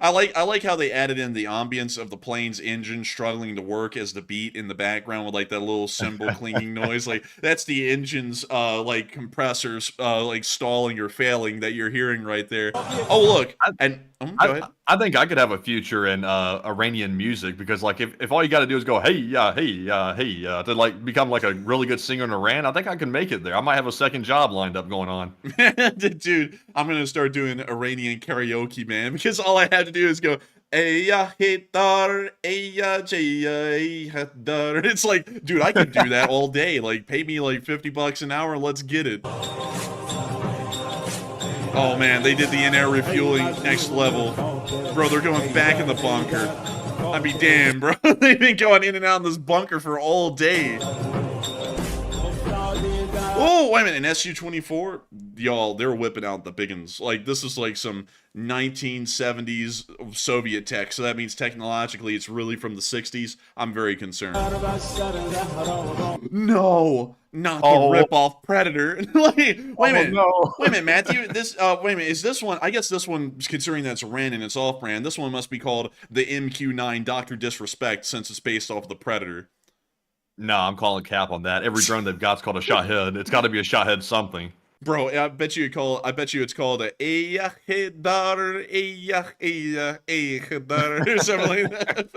I like how they added in the ambience of the plane's engine struggling to work as the beat in the background with like that little cymbal clinking noise. Like that's the engine's like compressors like stalling or failing that you're hearing right there. Oh look, and go ahead. I think I could have a future in Iranian music because like if all you got to do is go hey to like become like a really good singer in Iran, I think I can make it there. I might have a second job lined up going on. Dude, I'm gonna start doing Iranian karaoke, man, because all I had to do is go it's like, dude, I could do that all day. Like pay me like $50 an hour and let's get it. Oh man, they did the in-air refueling next level. Bro, they're going back in the bunker. I'd be damned, bro. They've been going in and out in this bunker for all day. Oh, wait a minute, an Su-24? Y'all, they're whipping out the big uns. Like, this is like some 1970s Soviet tech, so that means technologically it's really from the 60s. I'm very concerned. No, not the rip-off Predator. Like, wait a minute. No. Wait a minute, Matthew. Wait a minute. Is this one? I guess this one, considering that's Ren and it's off-brand, this one must be called the MQ-9 Dr. Disrespect since it's based off the Predator. No, I'm calling cap on that. Every drone they've got's called a Shahed. It's got to be a Shahed something. Bro, I bet you it's called a Eyahedar or something like that.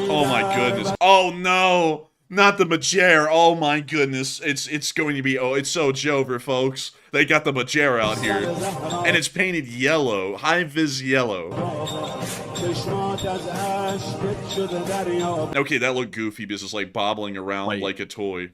Oh my goodness. Oh no. Not the Majere. Oh my goodness. It's going to be it's so Jover, folks. They got the Majere out here. And it's painted yellow. High vis yellow. Okay, that looked goofy because it's like bobbling around like a toy.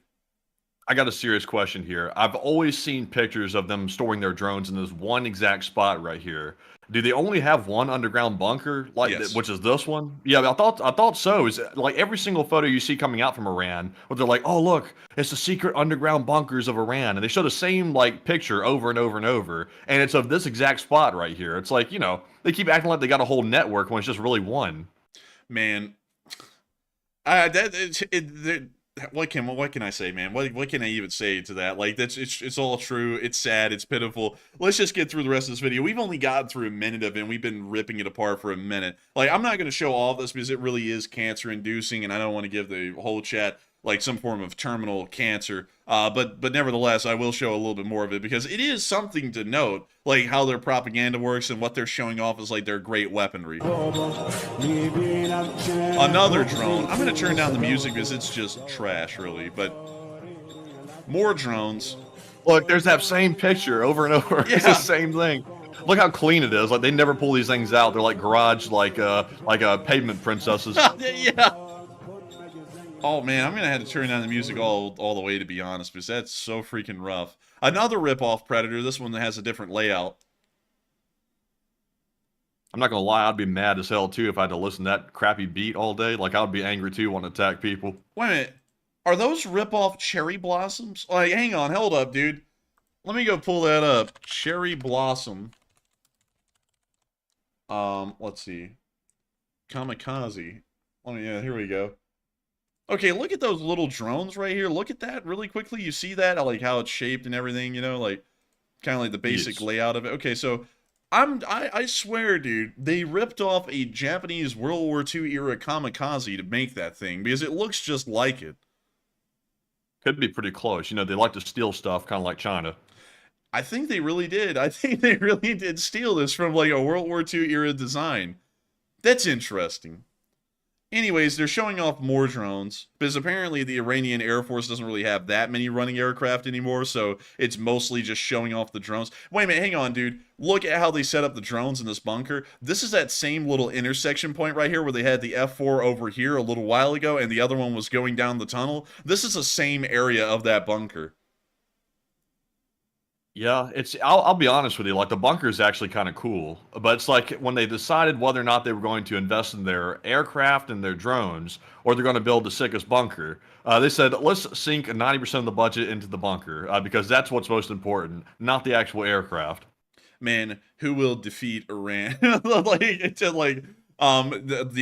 I got a serious question here. I've always seen pictures of them storing their drones in this one exact spot right here. Do they only have one underground bunker, like yes. Which is this one? Yeah, I thought so. Is like every single photo you see coming out from Iran, where they're like, "Oh, look, it's the secret underground bunkers of Iran," and they show the same like picture over and over and over, and it's of this exact spot right here. It's like, you know, they keep acting like they got a whole network when it's just really one. Man, what can I say, man? What can I even say to that? Like, it's all true. It's sad. It's pitiful. Let's just get through the rest of this video. We've only gotten through a minute of it, and we've been ripping it apart for a minute. Like, I'm not going to show all of this because it really is cancer-inducing, and I don't want to give the whole chat like some form of terminal cancer. But nevertheless, I will show a little bit more of it because it is something to note, like how their propaganda works and what they're showing off as like their great weaponry. Another drone. I'm going to turn down the music because it's just trash, really. But more drones. Look, there's that same picture over and over. Yeah. It's the same thing. Look how clean it is. Like, they never pull these things out. They're like garage, like pavement princesses. Yeah. Oh man, I'm gonna have to turn down the music all the way, to be honest, because that's so freaking rough. Another rip-off Predator. This one has a different layout. I'm not gonna lie, I'd be mad as hell too if I had to listen to that crappy beat all day. Like, I would be angry too, want to attack people. Wait a minute, are those rip-off cherry blossoms? Like, hang on, hold up, dude. Let me go pull that up. Cherry blossom. Let's see. Kamikaze. Yeah, here we go. Okay, look at those little drones right here. Look at that really quickly. You see that? Like how it's shaped and everything, you know, like kind of like the basic layout of it. Okay, so I swear, dude, they ripped off a Japanese World War II era kamikaze to make that thing because it looks just like it. Could be pretty close. You know, they like to steal stuff, kind of like China. I think they really did. I think they really did steal this from like a World War II era design. That's interesting. Anyways, they're showing off more drones, because apparently the Iranian Air Force doesn't really have that many running aircraft anymore, so it's mostly just showing off the drones. Wait a minute, hang on, dude. Look at how they set up the drones in this bunker. This is that same little intersection point right here where they had the F4 over here a little while ago, and the other one was going down the tunnel. This is the same area of that bunker. Yeah, I'll be honest with you, like, the bunker is actually kind of cool, but it's like when they decided whether or not they were going to invest in their aircraft and their drones, or they're going to build the sickest bunker, they said, let's sink 90% of the budget into the bunker, because that's what's most important, not the actual aircraft. Man, who will defeat Iran? the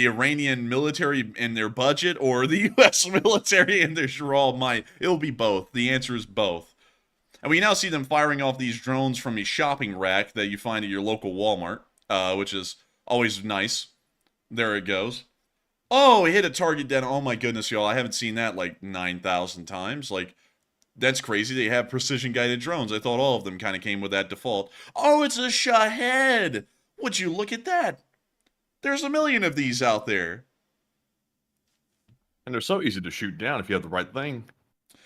Iranian military and their budget, or the U.S. military and their raw might? It'll be both. The answer is both. And we now see them firing off these drones from a shopping rack that you find at your local Walmart, which is always nice. There it goes. Oh, it hit a target dead. Oh my goodness, y'all. I haven't seen that like 9,000 times. Like, that's crazy. They have precision-guided drones. I thought all of them kind of came with that default. Oh, it's a Shahed. Would you look at that? There's a million of these out there. And they're so easy to shoot down if you have the right thing.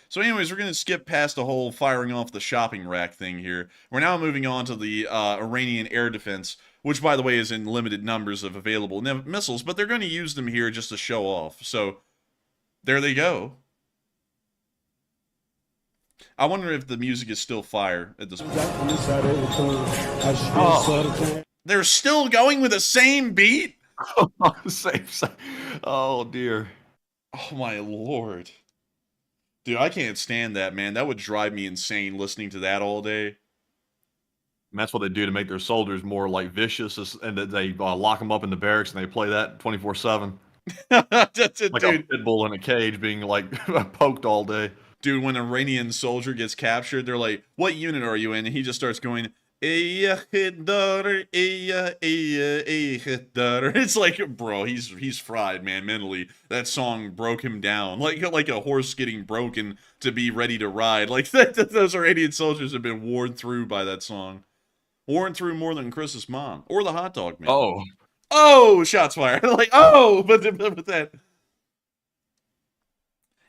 So anyways, we're going to skip past the whole firing off the shopping rack thing here. We're now moving on to the Iranian air defense, which, by the way, is in limited numbers of available missiles, but they're going to use them here just to show off. So there they go. I wonder if the music is still fire at this point. Oh. They're still going with the same beat? Same. Oh, dear. Oh, my Lord. Dude, I can't stand that, man. That would drive me insane listening to that all day. And that's what they do to make their soldiers more like vicious, and that they lock them up in the barracks and they play that 24/7, That's it, like a dude. pit bull in a cage being like poked all day. Dude, when an Iranian soldier gets captured, they're like, "What unit are you in?" And he just starts going, "Eyah, daughter, eyah, eyah, daughter." It's like, bro, he's fried, man. Mentally, that song broke him down, like a horse getting broken to be ready to ride. Like those Iranian soldiers have been worn through by that song, worn through more than Chris's mom or the hot dog man. Oh, Oh, shots fired! Like, oh, but that.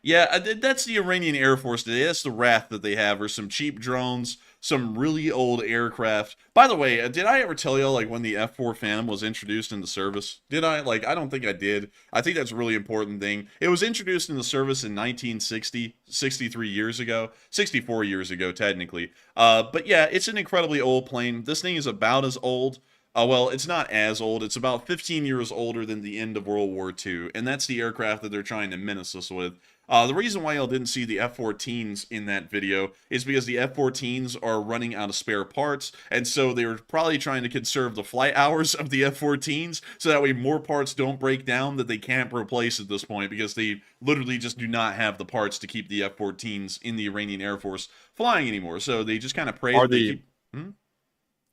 Yeah, that's the Iranian Air Force today. That's the wrath that they have, or some cheap drones, some really old aircraft. By the way, did I ever tell y'all, like, when the F-4 Phantom was introduced into service? Did I? Like, I don't think I did. I think that's a really important thing. It was introduced into service in 1960, 63 years ago, 64 years ago, technically. But yeah, it's an incredibly old plane. This thing is about as old. Well, it's not as old. It's about 15 years older than the end of World War II, and that's the aircraft that they're trying to menace us with. The reason why y'all didn't see the F-14s in that video is because the F-14s are running out of spare parts, and so they were probably trying to conserve the flight hours of the F-14s, so that way more parts don't break down that they can't replace at this point, because they literally just do not have the parts to keep the F-14s in the Iranian Air Force flying anymore. So they just kind of pray that they keep...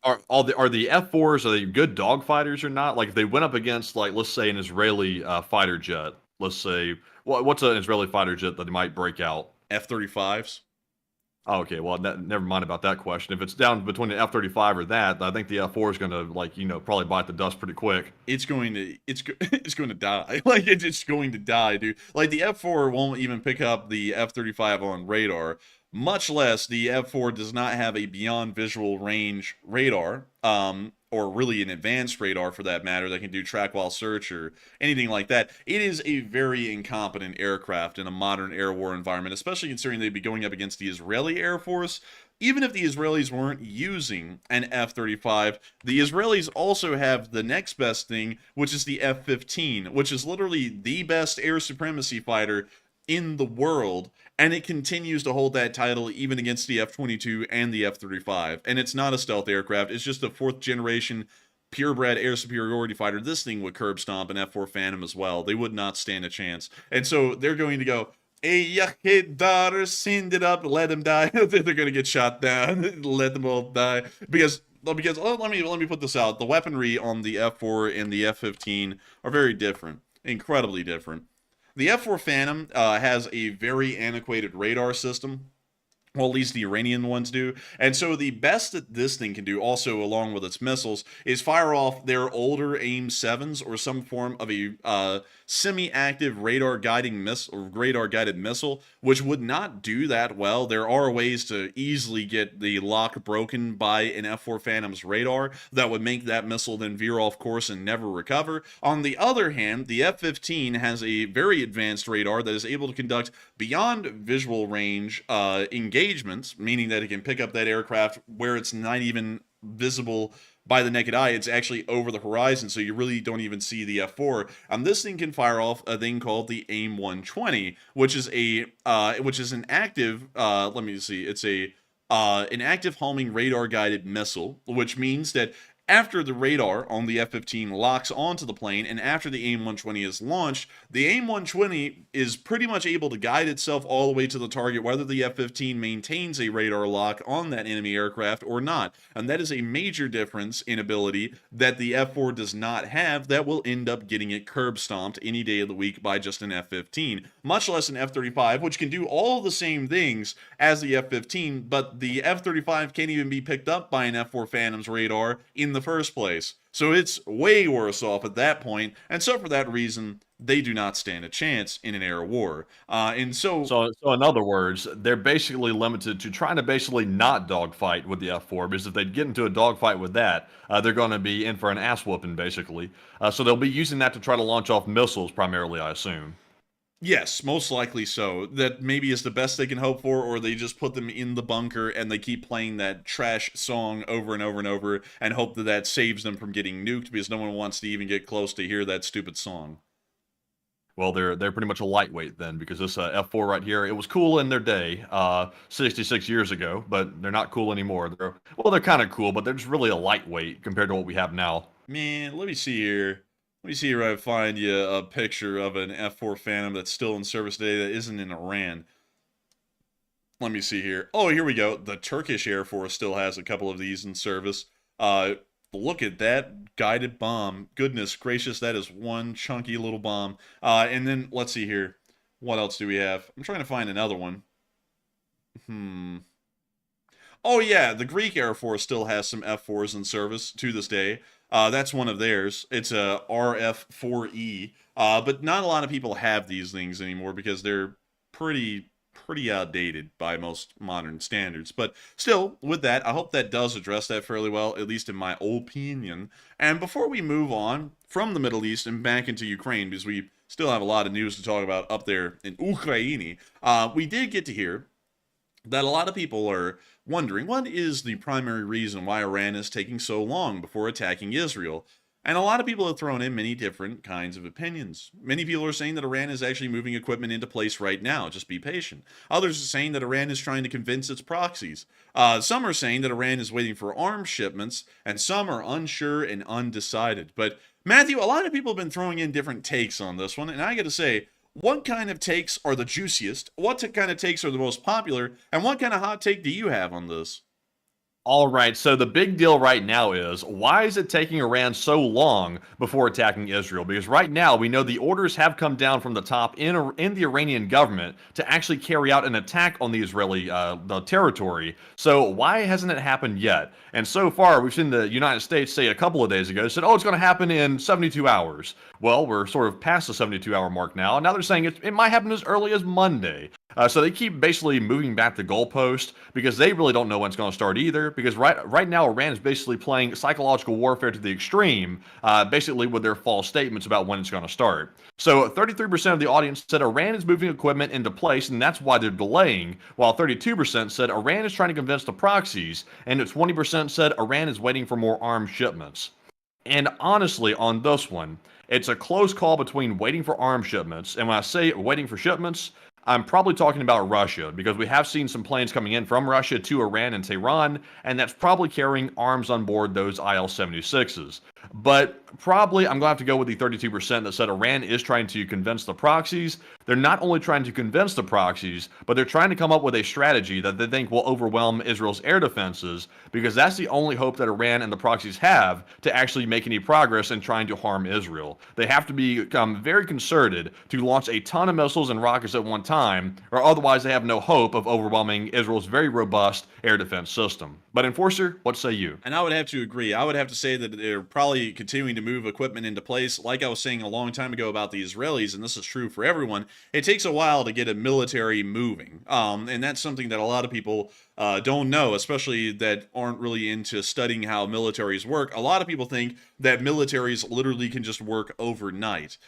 Are the F4s, are they good dogfighters or not? Like if they went up against, like, let's say an Israeli fighter jet. Let's say what's an Israeli fighter jet that might break out? F-35s? Oh, okay, well, never mind about that question. If it's down between the F-35 or that, I think the F4 is going to, like, probably bite the dust pretty quick. It's going to die. Like, it's going to die, dude. Like, the F4 won't even pick up the F-35 on radar. Much less, the F-4 does not have a beyond visual range radar, or really an advanced radar for that matter, that can do track while search or anything like that. It is a very incompetent aircraft in a modern air war environment, especially considering they'd be going up against the Israeli Air Force. Even if the Israelis weren't using an F-35, the Israelis also have the next best thing, which is the F-15, which is literally the best air supremacy fighter in the world, and it continues to hold that title even against the F-22 and the F-35. And it's not a stealth aircraft, it's just a fourth generation purebred air superiority fighter. This thing would curb stomp an F-4 Phantom as well. They would not stand a chance. And so they're going to go, "Hey, yuck, daughter, send it up, let them die." They're going to get shot down, let them all die. Because let me put this out. The weaponry on the F-4 and the F-15 are very different, incredibly different. The F-4 Phantom has a very antiquated radar system. Well, at least the Iranian ones do. And so the best that this thing can do, also along with its missiles, is fire off their older AIM-7s or some form of a semi-active radar-guided missile, which would not do that well. There are ways to easily get the lock broken by an F-4 Phantom's radar that would make that missile then veer off course and never recover. On the other hand, the F-15 has a very advanced radar that is able to conduct beyond visual range engagements, meaning that it can pick up that aircraft where it's not even visible by the naked eye. It's actually over the horizon, so you really don't even see the F-4. And this thing can fire off a thing called the AIM-120, which is an active an active homing radar guided missile, which means that after the radar on the F-15 locks onto the plane and after the AIM-120 is launched, the AIM-120 is pretty much able to guide itself all the way to the target, whether the F-15 maintains a radar lock on that enemy aircraft or not. And that is a major difference in ability that the F-4 does not have, that will end up getting it curb stomped any day of the week by just an F-15. Much less an F-35, which can do all the same things as the F-15, but the F-35 can't even be picked up by an F-4 Phantom's radar in the first place. So it's way worse off at that point, and so for that reason, they do not stand a chance in an air war. So in other words, they're basically limited to trying to basically not dogfight with the F-4, because if they get into a dogfight with that, they're going to be in for an ass whooping, basically. So they'll be using that to try to launch off missiles primarily, I assume. yes, most likely so. That maybe is the best they can hope for, or they just put them in the bunker and they keep playing that trash song over and over and over and hope that that saves them from getting nuked, because no one wants to even get close to hear that stupid song. Well, they're pretty much a lightweight then, because this F4 right here, it was cool in their day, 66 years ago, but they're not cool anymore. They're kind of cool, but they're just really a lightweight compared to what we have now. Man, let me see here. Let me see here. I find you a picture of an F4 Phantom that's still in service today that isn't in Iran. Let me see here. Oh, here we go. The Turkish Air Force still has a couple of these in service. Look at that guided bomb. Goodness gracious, that is one chunky little bomb. And then let's see here. What else do we have? I'm trying to find another one. Oh yeah, the Greek Air Force still has some F4s in service to this day. That's one of theirs. It's a RF-4E. But not a lot of people have these things anymore because they're pretty outdated by most modern standards. But still, with that, I hope that does address that fairly well, at least in my opinion. And before we move on from the Middle East and back into Ukraine, because we still have a lot of news to talk about up there in Ukraine, we did get to hear that a lot of people are wondering what is the primary reason why Iran is taking so long before attacking Israel. And a lot of people have thrown in many different kinds of opinions. Many people are saying that Iran is actually moving equipment into place right now. Just be patient. Others are saying that Iran is trying to convince its proxies. Some are saying that Iran is waiting for arms shipments, and some are unsure and undecided. But Matthew, a lot of people have been throwing in different takes on this one, and I got to say, what kind of takes are the juiciest? What kind of takes are the most popular? And what kind of hot take do you have on this? All right, so the big deal right now is, why is it taking Iran so long before attacking Israel? Because right now we know the orders have come down from the top in the Iranian government to actually carry out an attack on the Israeli the territory. So why hasn't it happened yet? And so far we've seen the United States say a couple of days ago, said, oh, it's going to happen in 72 hours. Well, we're sort of past the 72-hour mark now, and now they're saying it might happen as early as Monday. So they keep basically moving back the goalpost because they really don't know when it's going to start either. Because right now Iran is basically playing psychological warfare to the extreme, basically with their false statements about when it's going to start. So 33% of the audience said Iran is moving equipment into place, and that's why they're delaying, while 32% said Iran is trying to convince the proxies, and 20% said Iran is waiting for more arms shipments. And honestly, on this one, it's a close call between waiting for arms shipments, and when I say waiting for shipments, I'm probably talking about Russia, because we have seen some planes coming in from Russia to Iran and Tehran, and that's probably carrying arms on board those IL-76s. But probably I'm going to have to go with the 32% that said Iran is trying to convince the proxies. They're not only trying to convince the proxies, but they're trying to come up with a strategy that they think will overwhelm Israel's air defenses, because that's the only hope that Iran and the proxies have to actually make any progress in trying to harm Israel. They have to become very concerted to launch a ton of missiles and rockets at one time, or otherwise they have no hope of overwhelming Israel's very robust air defense system. But Enforcer, what say you? And I would have to agree. I would have to say that they're probably continuing to move equipment into place. Like I was saying a long time ago about the Israelis, and this is true for everyone, it takes a while to get a military moving. And that's something that a lot of people don't know, especially that aren't really into studying how militaries work. A lot of people think that militaries literally can just work overnight,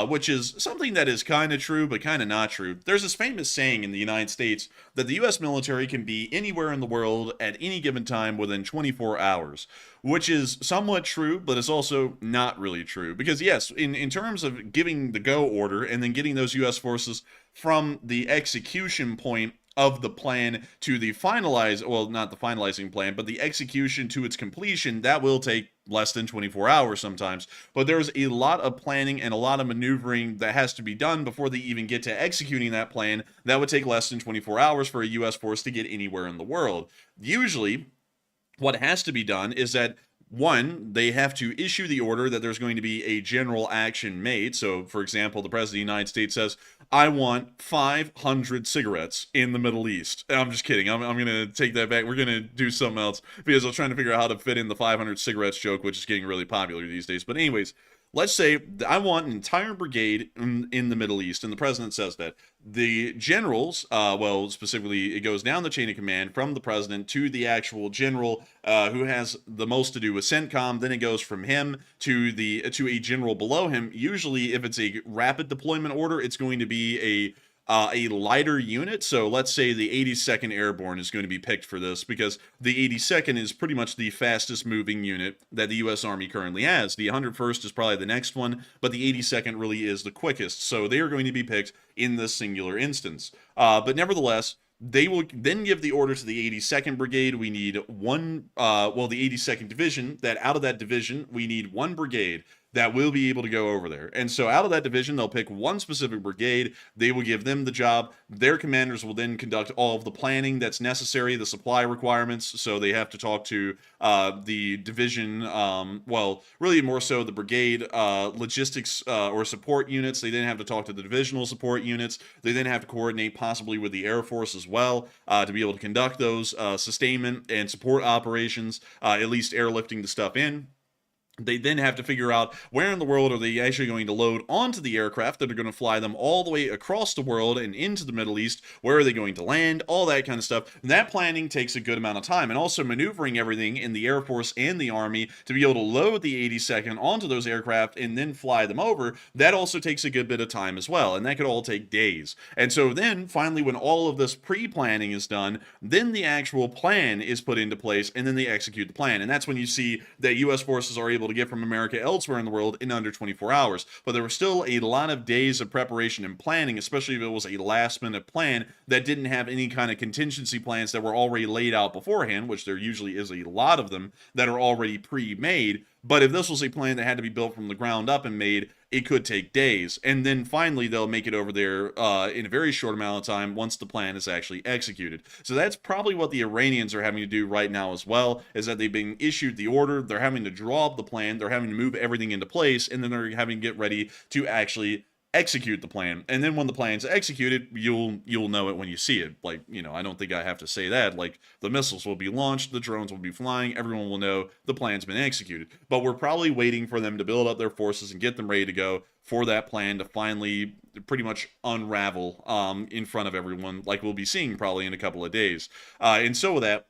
which is something that is kind of true, but kind of not true. There's this famous saying in the United States that the U.S. military can be anywhere in the world at any given time within 24 hours, which is somewhat true, but it's also not really true. Because yes, in terms of giving the go order and then getting those U.S. forces from the execution point of the plan to the not the finalizing plan, but the execution to its completion, that will take less than 24 hours sometimes. But there's a lot of planning and a lot of maneuvering that has to be done before they even get to executing that plan. That would take less than 24 hours for a U.S. force to get anywhere in the world. Usually, what has to be done is that, one, they have to issue the order that there's going to be a general action made. So, for example, the President of the United States says, I want 500 cigarettes in the Middle East. I'm just kidding. I'm going to take that back. We're going to do something else because I was trying to figure out how to fit in the 500 cigarettes joke, which is getting really popular these days. But anyways, let's say I want an entire brigade in the Middle East, and the president says that. The generals, well, specifically, it goes down the chain of command from the president to the actual general who has the most to do with CENTCOM. Then it goes from him to a general below him. Usually, if it's a rapid deployment order, it's going to be a lighter unit. So let's say the 82nd Airborne is going to be picked for this because the 82nd is pretty much the fastest moving unit that the U.S. Army currently has. The 101st is probably the next one, but the 82nd really is the quickest. So they are going to be picked in this singular instance. But nevertheless, they will then give the order to the 82nd Brigade. We need one, the 82nd Division, that out of that division, we need one brigade that will be able to go over there. And so out of that division, they'll pick one specific brigade. They will give them the job. Their commanders will then conduct all of the planning that's necessary, the supply requirements. So they have to talk to the division, really more so the brigade logistics or support units. They then have to talk to the divisional support units. They then have to coordinate possibly with the Air Force as well to be able to conduct those sustainment and support operations, at least airlifting the stuff in. They then have to figure out where in the world are they actually going to load onto the aircraft that are going to fly them all the way across the world and into the Middle East. Where are they going to land? All that kind of stuff. And that planning takes a good amount of time. And also maneuvering everything in the Air Force and the Army to be able to load the 82nd onto those aircraft and then fly them over, that also takes a good bit of time as well. And that could all take days. And so then finally, when all of this pre-planning is done, then the actual plan is put into place and then they execute the plan. And that's when you see that U.S. forces are able to get from America elsewhere in the world in under 24 hours. But there were still a lot of days of preparation and planning, especially if it was a last-minute plan that didn't have any kind of contingency plans that were already laid out beforehand, which there usually is a lot of them that are already pre-made. But if this was a plan that had to be built from the ground up and made, it could take days. And then finally, they'll make it over there in a very short amount of time once the plan is actually executed. So that's probably what the Iranians are having to do right now as well, is that they've been issued the order, they're having to draw up the plan, they're having to move everything into place, and then they're having to get ready to actually execute the plan. And then when the plan's executed, you'll know it when you see it. Like, I don't think I have to say that. Like, the missiles will be launched, the drones will be flying, everyone will know the plan's been executed. But we're probably waiting for them to build up their forces and get them ready to go for that plan to finally pretty much unravel in front of everyone, like we'll be seeing probably in a couple of days. And so with that,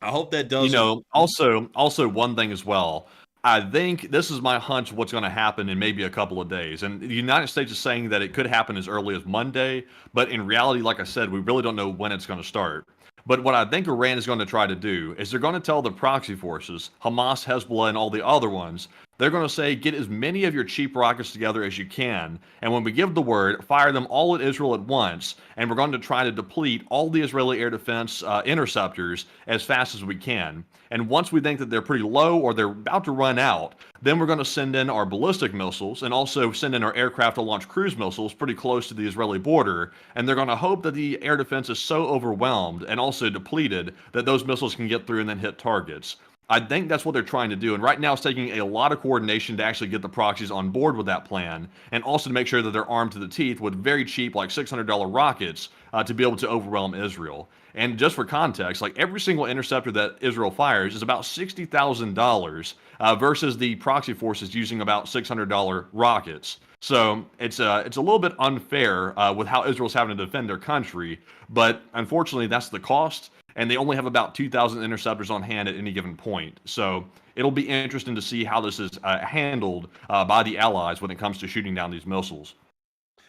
I hope that does. Also one thing as well. I think this is my hunch of what's going to happen in maybe a couple of days. And the United States is saying that it could happen as early as Monday, but in reality, like I said, we really don't know when it's going to start. But what I think Iran is going to try to do is they're going to tell the proxy forces, Hamas, Hezbollah, and all the other ones, they're going to say, get as many of your cheap rockets together as you can. And when we give the word, fire them all at Israel at once. And we're going to try to deplete all the Israeli air defense interceptors as fast as we can. And once we think that they're pretty low or they're about to run out, then we're going to send in our ballistic missiles and also send in our aircraft to launch cruise missiles pretty close to the Israeli border. And they're going to hope that the air defense is so overwhelmed and also depleted that those missiles can get through and then hit targets. I think that's what they're trying to do. And right now it's taking a lot of coordination to actually get the proxies on board with that plan, and also to make sure that they're armed to the teeth with very cheap, like $600 rockets to be able to overwhelm Israel. And just for context, like every single interceptor that Israel fires is about $60,000 versus the proxy forces using about $600 rockets. So it's a little bit unfair with how Israel's having to defend their country, but unfortunately that's the cost. And they only have about 2,000 interceptors on hand at any given point. So it'll be interesting to see how this is handled by the Allies when it comes to shooting down these missiles.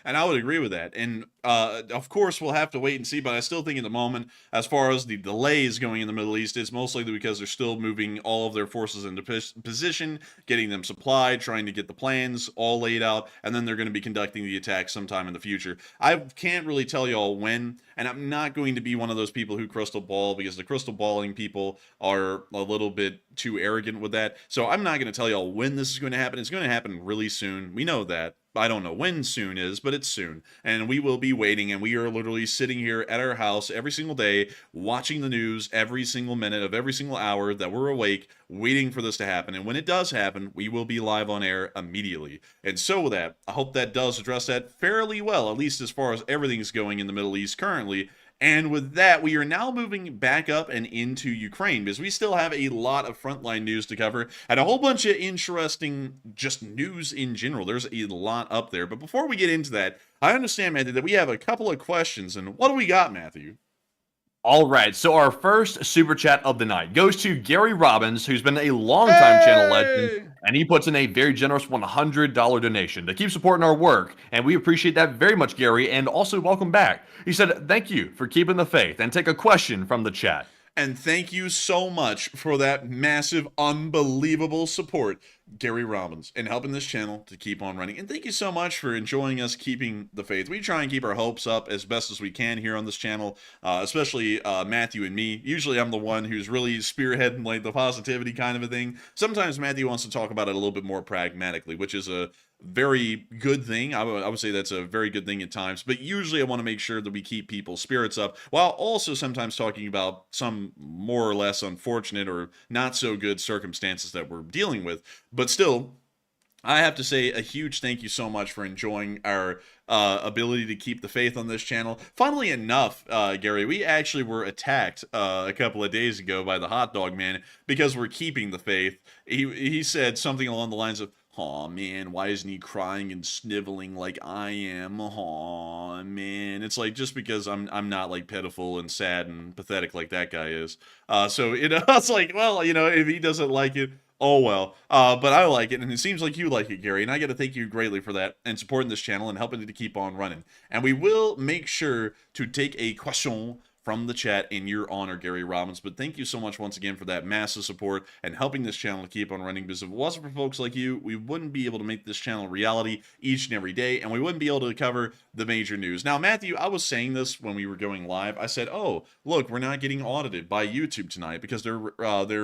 And I would agree with that. And of course, we'll have to wait and see. But I still think at the moment, as far as the delays going in the Middle East, it's mostly because they're still moving all of their forces into position, getting them supplied, trying to get the plans all laid out, and then they're going to be conducting the attack sometime in the future. I can't really tell y'all when, and I'm not going to be one of those people who crystal ball, because the crystal balling people are a little bit too arrogant with that. So I'm not going to tell y'all when this is going to happen. It's going to happen really soon. We know that. I don't know when soon is, but it's soon. And we will be waiting, and we are literally sitting here at our house every single day, watching the news every single minute of every single hour that we're awake, waiting for this to happen. And when it does happen, we will be live on air immediately. And so with that, I hope that does address that fairly well, at least as far as everything's going in the Middle East currently. And with that, we are now moving back up and into Ukraine, because we still have a lot of frontline news to cover and a whole bunch of interesting just news in general. There's a lot up there. But before we get into that, I understand, Matthew, that we have a couple of questions. And what do we got, Matthew? All right, so our first super chat of the night goes to Gary Robbins, who's been a longtime channel legend, Hey! and he puts in a very generous $100 donation to keep supporting our work, and we appreciate that very much, Gary, and also welcome back. He said, thank you for keeping the faith, and take a question from the chat. And thank you so much for that massive, unbelievable support, Gary Robbins, and helping this channel to keep on running. And thank you so much for enjoying us keeping the faith. We try and keep our hopes up as best as we can here on this channel, especially Matthew and me. Usually I'm the one who's really spearheading like the positivity kind of a thing. Sometimes Matthew wants to talk about it a little bit more pragmatically, which is a very good thing. I would say that's a very good thing at times, but usually I want to make sure that we keep people's spirits up while also sometimes talking about some more or less unfortunate or not so good circumstances that we're dealing with. But still, I have to say a huge thank you so much for enjoying our ability to keep the faith on this channel. Funnily enough, Gary, we actually were attacked a couple of days ago by the hot dog man because we're keeping the faith. He said something along the lines of, "Aw, man, why isn't he crying and sniveling like I am? Aw, man." It's like, just because I'm not like pitiful and sad and pathetic like that guy is. So, it's like, well, if he doesn't like it, oh well. But I like it, and it seems like you like it, Gary, and I got to thank you greatly for that and supporting this channel and helping it to keep on running. And we will make sure to take a question from the chat in your honor, Gary Robbins. But thank you so much once again for that massive support and helping this channel to keep on running, because if it wasn't for folks like you, we wouldn't be able to make this channel a reality each and every day, and we wouldn't be able to cover the major news. Now, Matthew, I was saying this when we were going live. I said, oh, look, we're not getting audited by YouTube tonight because they're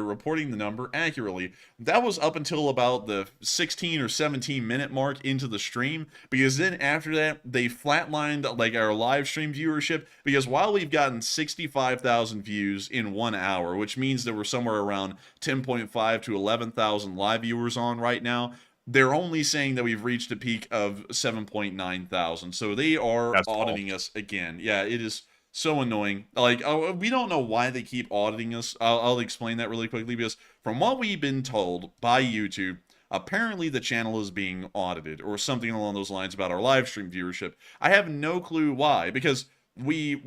reporting the number accurately. That was up until about the 16 or 17 minute mark into the stream, because then after that, they flatlined like our live stream viewership, because while we've gotten 65,000 views in 1 hour, which means there were somewhere around 10.5 to 11,000 live viewers on right now, they're only saying that we've reached a peak of 7.9 thousand. So they are auditing us again. Yeah, it is so annoying. Like, we don't know why they keep auditing us. I'll explain that really quickly, because from what we've been told by YouTube, apparently the channel is being audited or something along those lines about our live stream viewership. I have no clue why, because we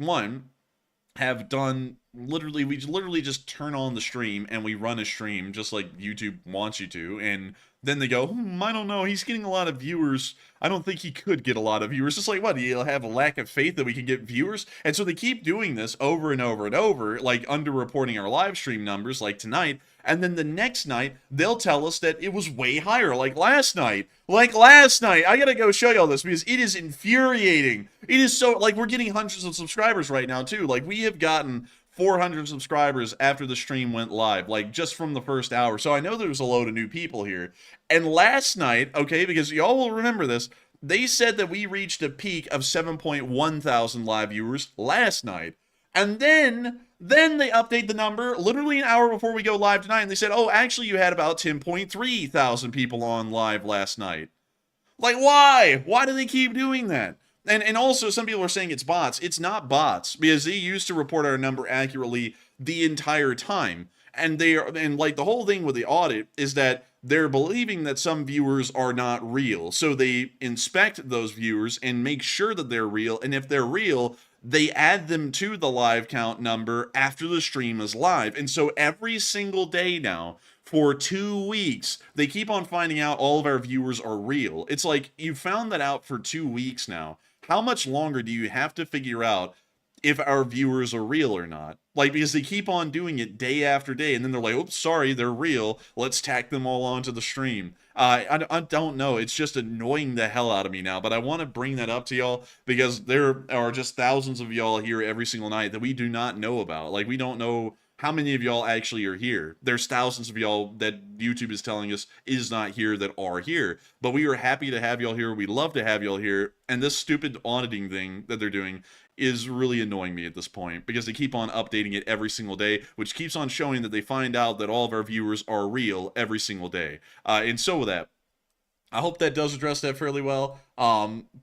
have done we literally just turn on the stream and we run a stream just like YouTube wants you to, and then they go, I don't know, he's getting a lot of viewers. I don't think he could get a lot of viewers. It's like, what, do you have a lack of faith that we can get viewers? And so they keep doing this over and over and over, like underreporting our live stream numbers like tonight. And then the next night, they'll tell us that it was way higher, like last night. Like last night. I gotta go show y'all this because it is infuriating. It is so, like, we're getting hundreds of subscribers right now, too. Like, we have gotten 400 subscribers after the stream went live, like just from the first hour. So I know there's a load of new people here. And last night, okay, because y'all will remember this, they said that we reached a peak of 7.1 thousand live viewers last night. And then they update the number literally an hour before we go live tonight, and they said, oh, actually you had about 10.3 thousand people on live last night. Like, why? Why do they keep doing that? And also, some people are saying it's bots. It's not bots, because they used to report our number accurately the entire time. And like the whole thing with the audit is that they're believing that some viewers are not real. So they inspect those viewers and make sure that they're real. And if they're real, they add them to the live count number after the stream is live. And so every single day now, for 2 weeks, they keep on finding out all of our viewers are real. It's like, you found that out for 2 weeks now. How much longer do you have to figure out if our viewers are real or not? Like, because they keep on doing it day after day, and then they're like, oops, sorry, they're real. Let's tack them all onto the stream. I don't know. It's just annoying the hell out of me now, but I want to bring that up to y'all because there are just thousands of y'all here every single night that we do not know about. Like, we don't know how many of y'all actually are here. There's thousands of y'all that YouTube is telling us is not here that are here. But we are happy to have y'all here. We love to have y'all here. And this stupid auditing thing that they're doing is really annoying me at this point, because they keep on updating it every single day, which keeps on showing that they find out that all of our viewers are real every single day. And so with that, I hope that does address that fairly well.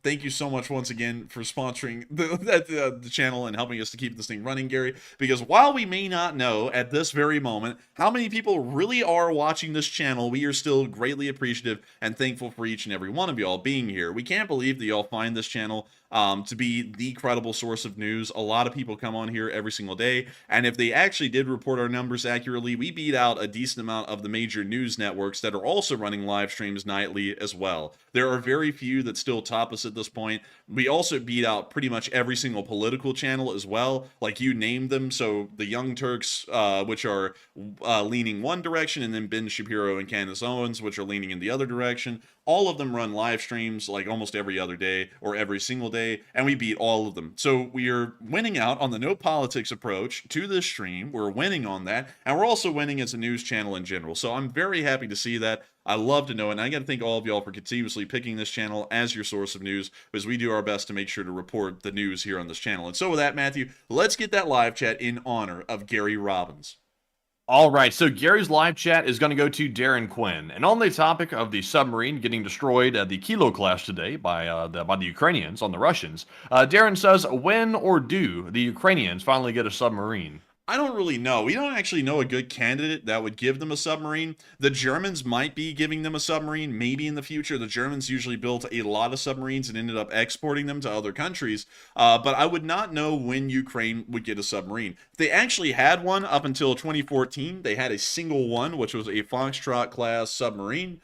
Thank you so much once again for sponsoring the channel and helping us to keep this thing running, Gary. Because while we may not know at this very moment how many people really are watching this channel, we are still greatly appreciative and thankful for each and every one of y'all being here. We can't believe that y'all find this channel to be the credible source of news. A lot of people come on here every single day, and if they actually did report our numbers accurately, we beat out a decent amount of the major news networks that are also running live streams nightly as well. There are very few that still top us at this point. We also beat out pretty much every single political channel as well, like you named them. So the Young Turks, which are leaning one direction, and then Ben Shapiro and Candace Owens, which are leaning in the other direction. All of them run live streams like almost every other day or every single day, and we beat all of them. So we are winning out on the no politics approach to this stream. We're winning on that, and we're also winning as a news channel in general. So I'm very happy to see that. I love to know it, and I got to thank all of y'all for continuously picking this channel as your source of news, because we do our best to make sure to report the news here on this channel. And so with that, Matthew, let's get that live chat in honor of Gary Robbins. All right, so Gary's live chat is going to go to Darren Quinn, and on the topic of the submarine getting destroyed at the Kilo class today by the Ukrainians on the Russians, Darren says, when or do the Ukrainians finally get a submarine? I don't really know. We don't actually know a good candidate that would give them a submarine. The Germans might be giving them a submarine, maybe in the future. The Germans usually built a lot of submarines and ended up exporting them to other countries. But I would not know when Ukraine would get a submarine. They actually had one up until 2014. They had a single one, which was a Foxtrot class submarine,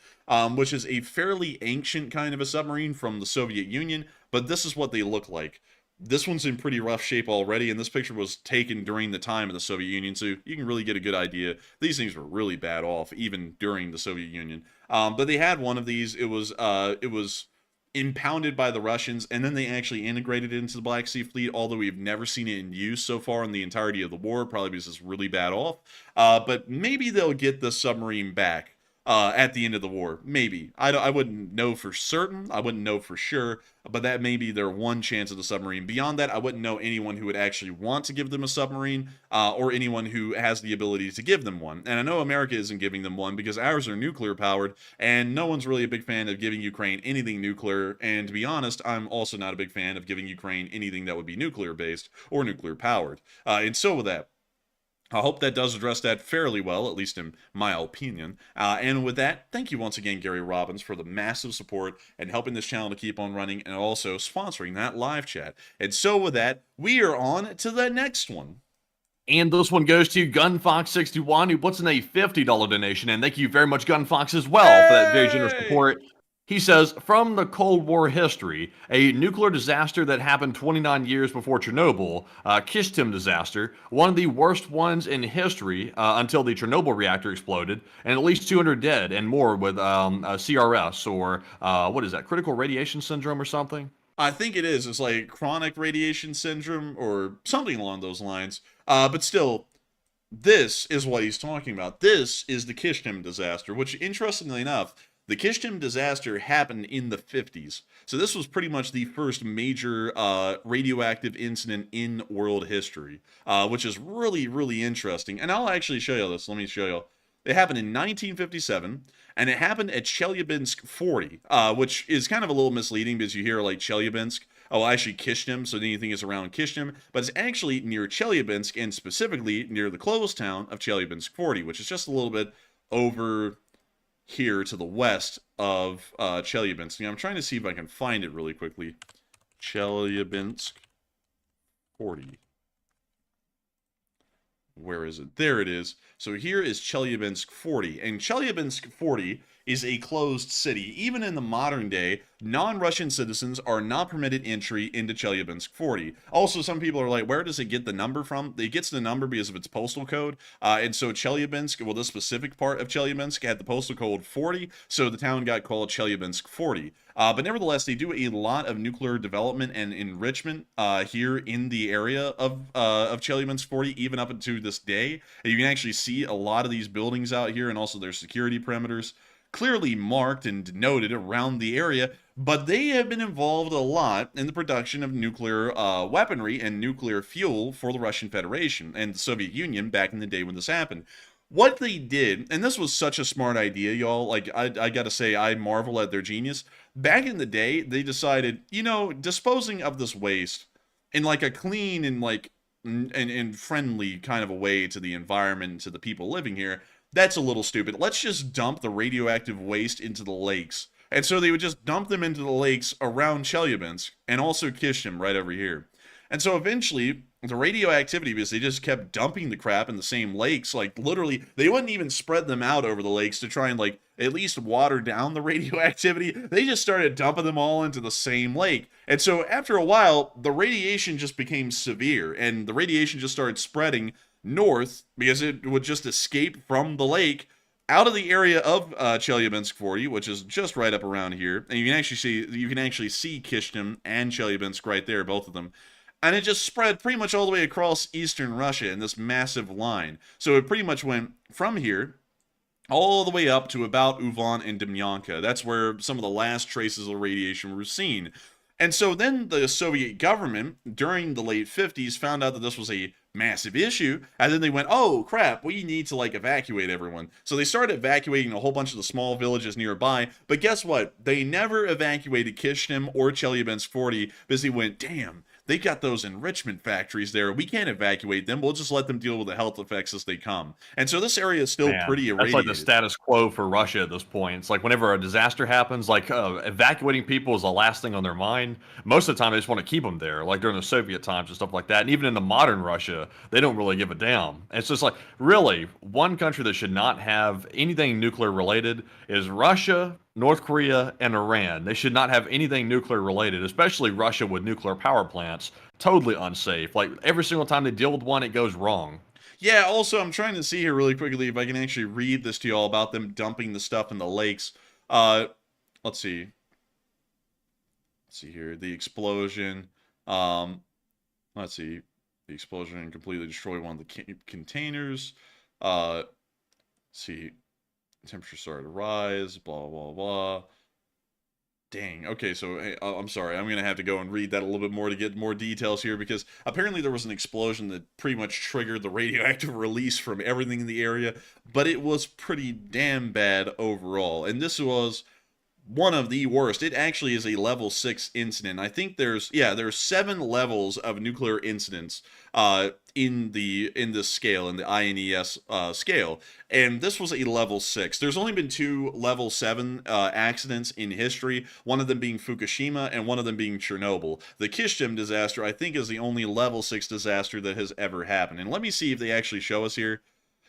which is a fairly ancient kind of a submarine from the Soviet Union. But this is what they look like. This one's in pretty rough shape already, and this picture was taken during the time of the Soviet Union, so you can really get a good idea. These things were really bad off, even during the Soviet Union. But they had one of these. It was impounded by the Russians, and then they actually integrated it into the Black Sea Fleet, although we've never seen it in use so far in the entirety of the war, probably because it's really bad off. But maybe they'll get the submarine back at the end of the war. Maybe. I wouldn't know for certain. I wouldn't know for sure, but that may be their one chance of the submarine. Beyond that, I wouldn't know anyone who would actually want to give them a submarine, or anyone who has the ability to give them one. And I know America isn't giving them one because ours are nuclear powered, and no one's really a big fan of giving Ukraine anything nuclear. And to be honest, I'm also not a big fan of giving Ukraine anything that would be nuclear based or nuclear powered. And so with that, I hope that does address that fairly well, at least in my opinion. And with that, thank you once again, Gary Robbins, for the massive support and helping this channel to keep on running, and also sponsoring that live chat. And so with that, we are on to the next one. And this one goes to GunFox61, who puts in a $50 donation. And thank you very much, GunFox, as well, for that very generous support. He says, from the Cold War history, a nuclear disaster that happened 29 years before Chernobyl, Kishtim disaster, one of the worst ones in history until the Chernobyl reactor exploded, and at least 200 dead and more with CRS, or what is that, critical radiation syndrome or something? I think it is. It's like chronic radiation syndrome or something along those lines. But still, this is what he's talking about. This is the Kishtim disaster, which, interestingly enough, the Kishtim disaster happened in the 50s. So this was pretty much the first major radioactive incident in world history, which is really, really interesting. And I'll actually show you this. Let me show you. It happened in 1957, and it happened at Chelyabinsk 40, which is kind of a little misleading because you hear like Chelyabinsk. Oh, actually Kishtim, so then you think it's around Kishtim, but it's actually near Chelyabinsk, and specifically near the closed town of Chelyabinsk 40, which is just a little bit over here to the west of Chelyabinsk. Now, I'm trying to see if I can find it really quickly. Chelyabinsk 40. Where is it? There it is. So here is Chelyabinsk 40. And Chelyabinsk 40 is a closed city. Even in the modern day, non-Russian citizens are not permitted entry into Chelyabinsk 40. Also, some people are like, where does it get the number from? It gets the number because of its postal code. And so Chelyabinsk, well, this specific part of Chelyabinsk had the postal code 40, so the town got called Chelyabinsk 40. But nevertheless, they do a lot of nuclear development and enrichment here in the area of Chelyabinsk 40, even up into this day. And you can actually see a lot of these buildings out here, and also their security perimeters clearly marked and denoted around the area, but they have been involved a lot in the production of nuclear weaponry and nuclear fuel for the Russian Federation and the Soviet Union back in the day when this happened. what they did, and this was such a smart idea, y'all. Like, I gotta say, I marvel at their genius. Back in the day, they decided, disposing of this waste in like a clean and like and friendly kind of a way to the environment and to the people living here, that's a little stupid. Let's just dump the radioactive waste into the lakes. And so they would just dump them into the lakes around Chelyabinsk and also Kishim right over here. And so eventually, the radioactivity, because they just kept dumping the crap in the same lakes, like literally, they wouldn't even spread them out over the lakes to try and like at least water down the radioactivity. They just started dumping them all into the same lake. And so after a while, the radiation just became severe, and the radiation just started spreading north because it would just escape from the lake out of the area of Chelyabinsk 40, which is just right up around here. And you can actually see Kishim and Chelyabinsk right there, both of them. And it just spread pretty much all the way across eastern Russia in this massive line. So it pretty much went from here all the way up to about Uvan and Demyanka. That's where some of the last traces of radiation were seen. And so then the Soviet government, during the late 50s, found out that this was a massive issue, and then they went, oh crap, we need to like evacuate everyone. So they started evacuating a whole bunch of the small villages nearby, but guess what? They never evacuated Kishim or Chelyabinsk 40 because they went, damn, they got those enrichment factories there. We can't evacuate them. We'll just let them deal with the health effects as they come. And so this area is still pretty irradiated. That's like the status quo for Russia at this point. It's like whenever a disaster happens, like evacuating people is the last thing on their mind. Most of the time, they just want to keep them there, like during the Soviet times and stuff like that. And even in the modern Russia, they don't really give a damn. It's just like, really, one country that should not have anything nuclear related is Russia, North Korea, and Iran. They should not have anything nuclear related, especially Russia with nuclear power plants. Totally unsafe. Like, every single time they deal with one, it goes wrong. Yeah, also, I'm trying to see here really quickly if I can actually read this to y'all about them dumping the stuff in the lakes. Let's see. Let's see here. The explosion. Let's see. The explosion completely destroyed one of the containers. Let's see. Temperature started to rise, blah, blah, blah. Dang. Okay, so I'm sorry. I'm going to have to go and read that a little bit more to get more details here, because apparently there was an explosion that pretty much triggered the radioactive release from everything in the area, but it was pretty damn bad overall. And this was one of the worst. It actually is a level 6 incident. I think there's 7 levels of nuclear incidents in this scale, in the INES scale, and this was a level 6. There's only been 2 level 7 accidents in history, one of them being Fukushima and one of them being Chernobyl. The Kishim disaster, I think, is the only level 6 disaster that has ever happened. And let me see if they actually show us here.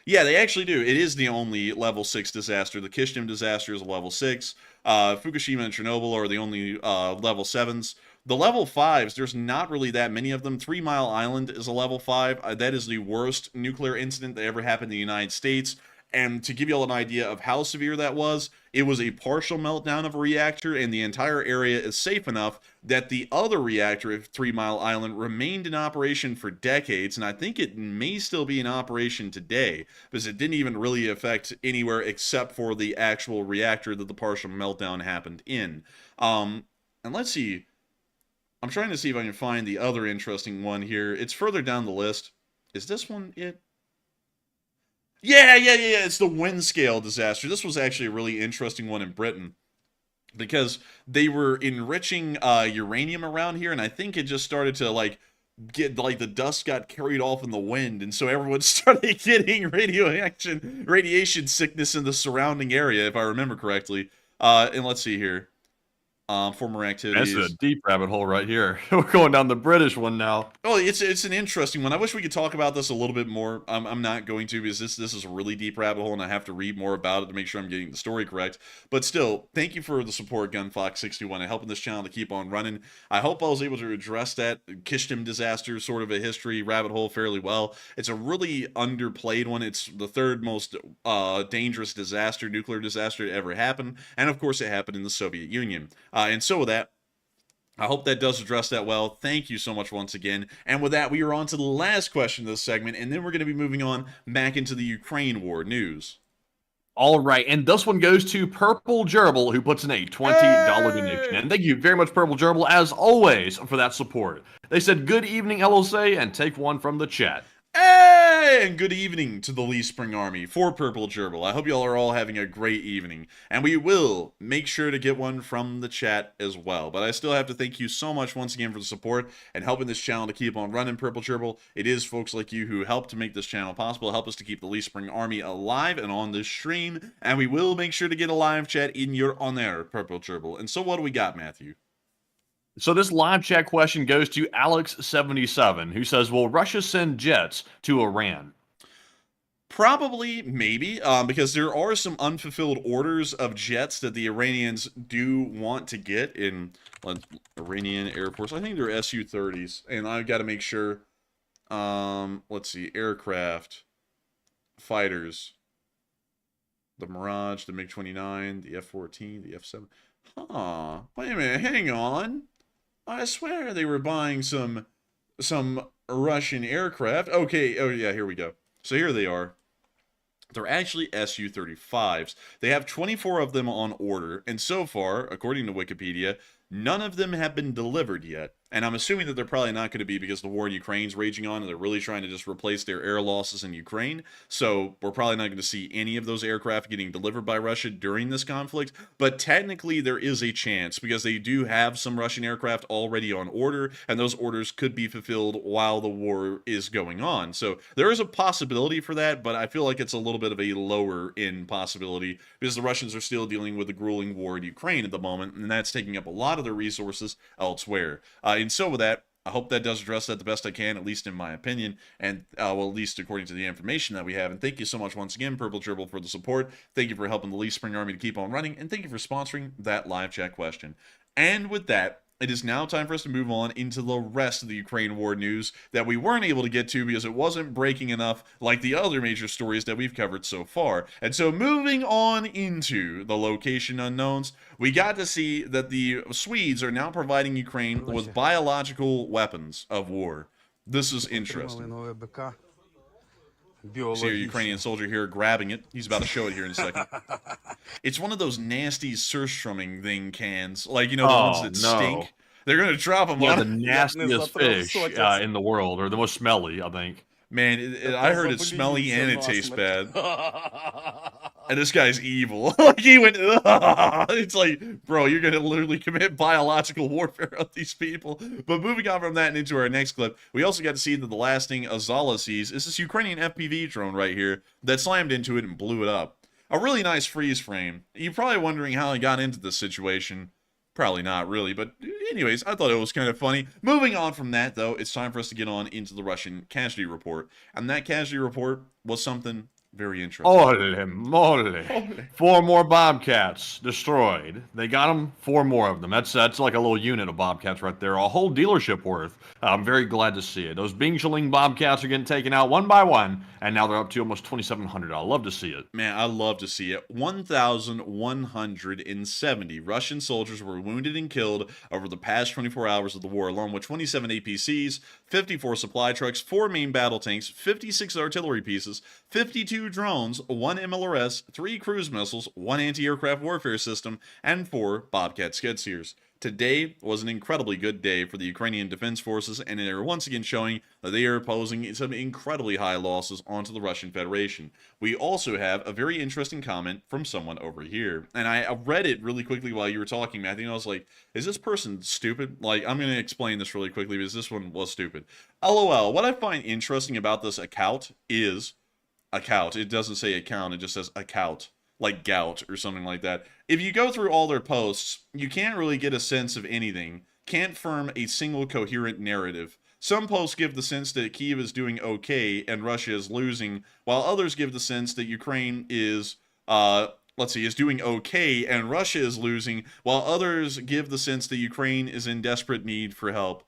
Yeah, they actually do. It is the only level 6 disaster. The Kishim disaster is a level 6. Fukushima and Chernobyl are the only level 7s. The level 5s, there's not really that many of them. 3 Mile Island is a level 5. That is the worst nuclear incident that ever happened in the United States. And to give you all an idea of how severe that was, it was a partial meltdown of a reactor, and the entire area is safe enough that the other reactor at 3 Mile Island remained in operation for decades, and I think it may still be in operation today, because it didn't even really affect anywhere except for the actual reactor that the partial meltdown happened in. And let's see. I'm trying to see if I can find the other interesting one here. It's further down the list. Is this one it? Yeah, it's the Windscale disaster. This was actually a really interesting one in Britain, because they were enriching uranium around here, and I think it just started to the dust got carried off in the wind, and so everyone started getting radiation sickness in the surrounding area, if I remember correctly. And let's see here. Former activities. That's a deep rabbit hole right here. We're going down the British one now. Oh, it's an interesting one. I wish we could talk about this a little bit more. I'm not going to, because this is a really deep rabbit hole, and I have to read more about it to make sure I'm getting the story correct. But still, thank you for the support, Gunfox61, and helping this channel to keep on running. I hope I was able to address that Kishtim disaster, sort of a history rabbit hole, fairly well. It's a really underplayed one. It's the 3rd most dangerous nuclear disaster to ever happen, and of course it happened in the Soviet Union. And so with that, I hope that does address that well. Thank you so much once again. And with that, we are on to the last question of this segment, and then we're going to be moving on back into the Ukraine war news. All right, and this one goes to Purple Gerbil, who puts in a $20 donation. And thank you very much, Purple Gerbil, as always, for that support. They said, good evening, LOC, and take one from the chat. Hey! And good evening to the Lee Spring Army for Purple Gerbil. I hope y'all are all having a great evening, and we will make sure to get one from the chat as well. But I still have to thank you so much once again for the support and helping this channel to keep on running, Purple Gerbil. It is folks like you who help to make this channel possible, help us to keep the Lee Spring Army alive and on this stream, and we will make sure to get a live chat in your honor, Purple Gerbil. And so what do we got, Matthew? So this live chat question goes to Alex77, who says, will Russia send jets to Iran? Probably, maybe, because there are some unfulfilled orders of jets that the Iranians do want to get in Iranian Air Force. I think they're Su-30s, and I've got to make sure. Let's see, aircraft, fighters, the Mirage, the MiG-29, the F-14, the F-7. Huh, wait a minute, hang on. I swear they were buying some Russian aircraft. Okay, oh yeah, here we go. So here they are. They're actually Su-35s. They have 24 of them on order, and so far, according to Wikipedia, none of them have been delivered yet. And I'm assuming that they're probably not going to be because the war in Ukraine's raging on and they're really trying to just replace their air losses in Ukraine. So we're probably not going to see any of those aircraft getting delivered by Russia during this conflict. But technically there is a chance because they do have some Russian aircraft already on order, and those orders could be fulfilled while the war is going on. So there is a possibility for that, but I feel like it's a little bit of a lower end possibility because the Russians are still dealing with the grueling war in Ukraine at the moment, and that's taking up a lot of their resources elsewhere. And so with that, I hope that does address that the best I can, at least in my opinion, and well, at least according to the information that we have. And thank you so much once again, Purple Gerbil, for the support. Thank you for helping the Lee Spring Army to keep on running, and thank you for sponsoring that live chat question. And with that, it is now time for us to move on into the rest of the Ukraine war news that we weren't able to get to because it wasn't breaking enough like the other major stories that we've covered so far. And so moving on into the location unknowns, we got to see that the Swedes are now providing Ukraine with biological weapons of war. This is interesting. See a Ukrainian soldier here grabbing it. He's about to show it here in a second. It's one of those nasty surströmming thing cans, like, you know, the ones that stink. They're going to drop them on the nastiest fish in the world, or the most smelly, I think. Man, I heard it's smelly and it tastes bad. And this guy's evil. Like, he went, ugh. It's like, bro, you're going to literally commit biological warfare on these people. But moving on from that and into our next clip, we also got to see that the last thing Azala sees is this Ukrainian FPV drone right here that slammed into it and blew it up. A really nice freeze frame. You're probably wondering how he got into this situation. Probably not really, but anyways, I thought it was kind of funny. Moving on from that, though, it's time for us to get on into the Russian casualty report. And that casualty report was something very interesting. Holy moly. 4 more Bobcats destroyed. They got them, 4 more of them. That's like a little unit of Bobcats right there. A whole dealership worth. I'm very glad to see it. Those Bieng Bobcats are getting taken out one by one, and now they're up to almost 2,700. I love to see it. Man, I love to see it. 1,170 Russian soldiers were wounded and killed over the past 24 hours of the war, along with 27 APCs, 54 supply trucks, 4 main battle tanks, 56 artillery pieces, 52 drones, 1 MLRS, 3 cruise missiles, 1 anti-aircraft warfare system, and 4 Bobcat skid steers. Today was an incredibly good day for the Ukrainian Defense Forces, and they are once again showing that they are posing some incredibly high losses onto the Russian Federation. We also have a very interesting comment from someone over here, and I read it really quickly while you were talking, Matthew, and I was like, is this person stupid? Like, I'm going to explain this really quickly because this one was stupid. LOL, what I find interesting about this account is account. It doesn't say account, it just says account, like gout or something like that. If you go through all their posts, you can't really get a sense of anything. Can't form a single coherent narrative. Some posts give the sense that Kyiv is doing okay and Russia is losing, while others give the sense that Ukraine is, is doing okay and Russia is losing, while others give the sense that Ukraine is in desperate need for help.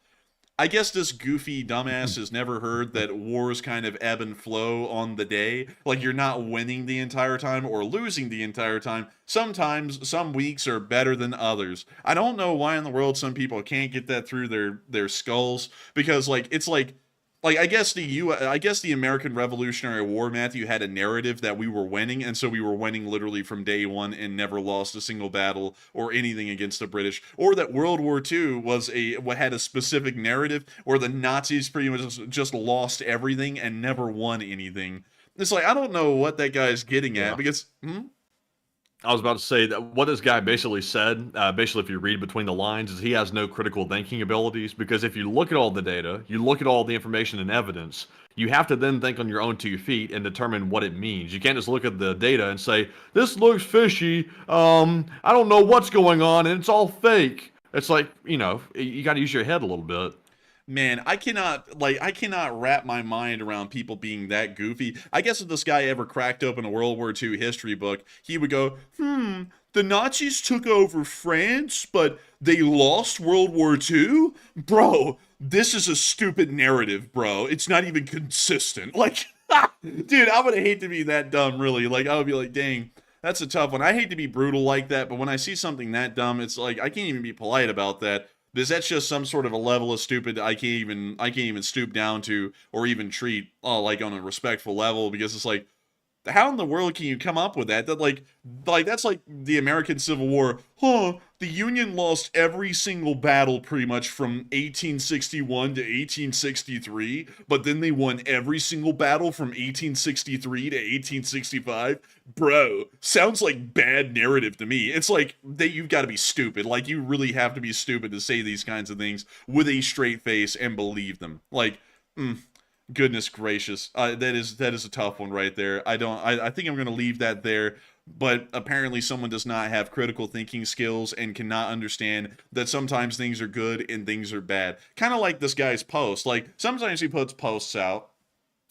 I guess this goofy dumbass has never heard that wars kind of ebb and flow on the day. Like, you're not winning the entire time or losing the entire time. Sometimes, some weeks are better than others. I don't know why in the world some people can't get that through their skulls. Because, like, it's like, like I guess the American Revolutionary War, Matthew, had a narrative that we were winning, and so we were winning literally from day one and never lost a single battle or anything against the British, or that World War II had a specific narrative where the Nazis pretty much just lost everything and never won anything. It's like I don't know what that guy's getting at because. I was about to say that what this guy basically said, basically if you read between the lines, is he has no critical thinking abilities, because if you look at all the data, you look at all the information and evidence, you have to then think on your own 2 feet and determine what it means. You can't just look at the data and say, this looks fishy, I don't know what's going on, and it's all fake. It's like, you got to use your head a little bit. Man, I cannot wrap my mind around people being that goofy. I guess if this guy ever cracked open a World War II history book, he would go, the Nazis took over France, but they lost World War II? Bro, this is a stupid narrative, bro. It's not even consistent. Like, dude, I would hate to be that dumb, really. Like, I would be like, dang, that's a tough one. I hate to be brutal like that, but when I see something that dumb, it's like, I can't even be polite about that. Because that's just some sort of a level of stupid I can't even stoop down to or even treat like on a respectful level, because it's like, how in the world can you come up with that? That like that's like the American Civil War. The Union lost every single battle pretty much from 1861 to 1863, but then they won every single battle from 1863 to 1865. Bro, sounds like bad narrative to me. It's like that you've got to be stupid. Like you really have to be stupid to say these kinds of things with a straight face and believe them. Like, goodness gracious, that is a tough one right there. I think I'm going to leave that there. But apparently someone does not have critical thinking skills and cannot understand that sometimes things are good and things are bad. Kind of like this guy's post. Like, sometimes he puts posts out,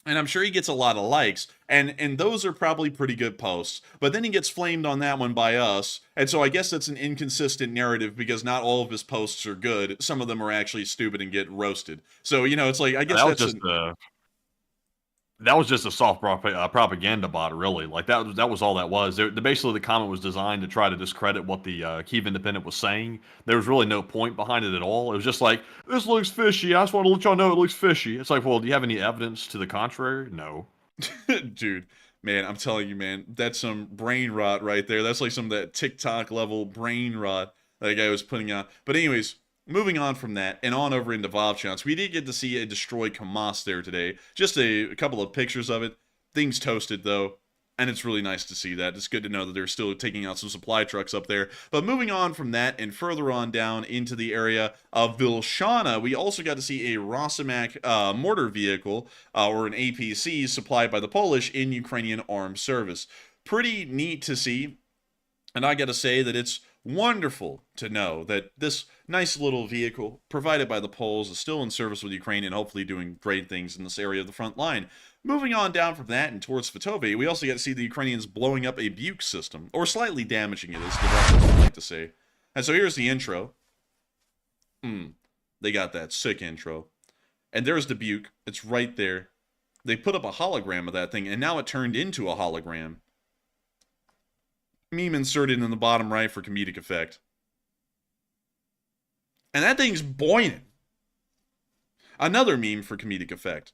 and I'm sure he gets a lot of likes, and those are probably pretty good posts. But then he gets flamed on that one by us, and so I guess that's an inconsistent narrative, because not all of his posts are good. Some of them are actually stupid and get roasted. So, it's like, I guess that was just a soft propaganda bot, really. Like, that was all that was. Basically, the comment was designed to try to discredit what the Kyiv Independent was saying. There was really no point behind it at all. It was just like, this looks fishy. I just want to let y'all know it looks fishy. It's like, well, do you have any evidence to the contrary? No. Dude, man, I'm telling you, man, that's some brain rot right there. That's like some of that TikTok level brain rot that guy was putting out. But anyways, moving on from that and on over into Vovchansk, we did get to see a destroyed KAMAZ there today. Just a couple of pictures of it. Things toasted, though, and it's really nice to see that. It's good to know that they're still taking out some supply trucks up there. But moving on from that and further on down into the area of Vilshana, we also got to see a Rosomach mortar vehicle, or an APC, supplied by the Polish in Ukrainian armed service. Pretty neat to see, and I got to say that it's wonderful to know that this nice little vehicle provided by the Poles is still in service with Ukraine and hopefully doing great things in this area of the front line. Moving on down from that and towards Svitove, we also get to see the Ukrainians blowing up a Buk system, or slightly damaging it, as the Russians like to say. And so here's the intro. They got that sick intro. And there's the Buk. It's right there. They put up a hologram of that thing, and now it turned into a hologram. Meme inserted in the bottom right for comedic effect. And that thing's boining. Another meme for comedic effect.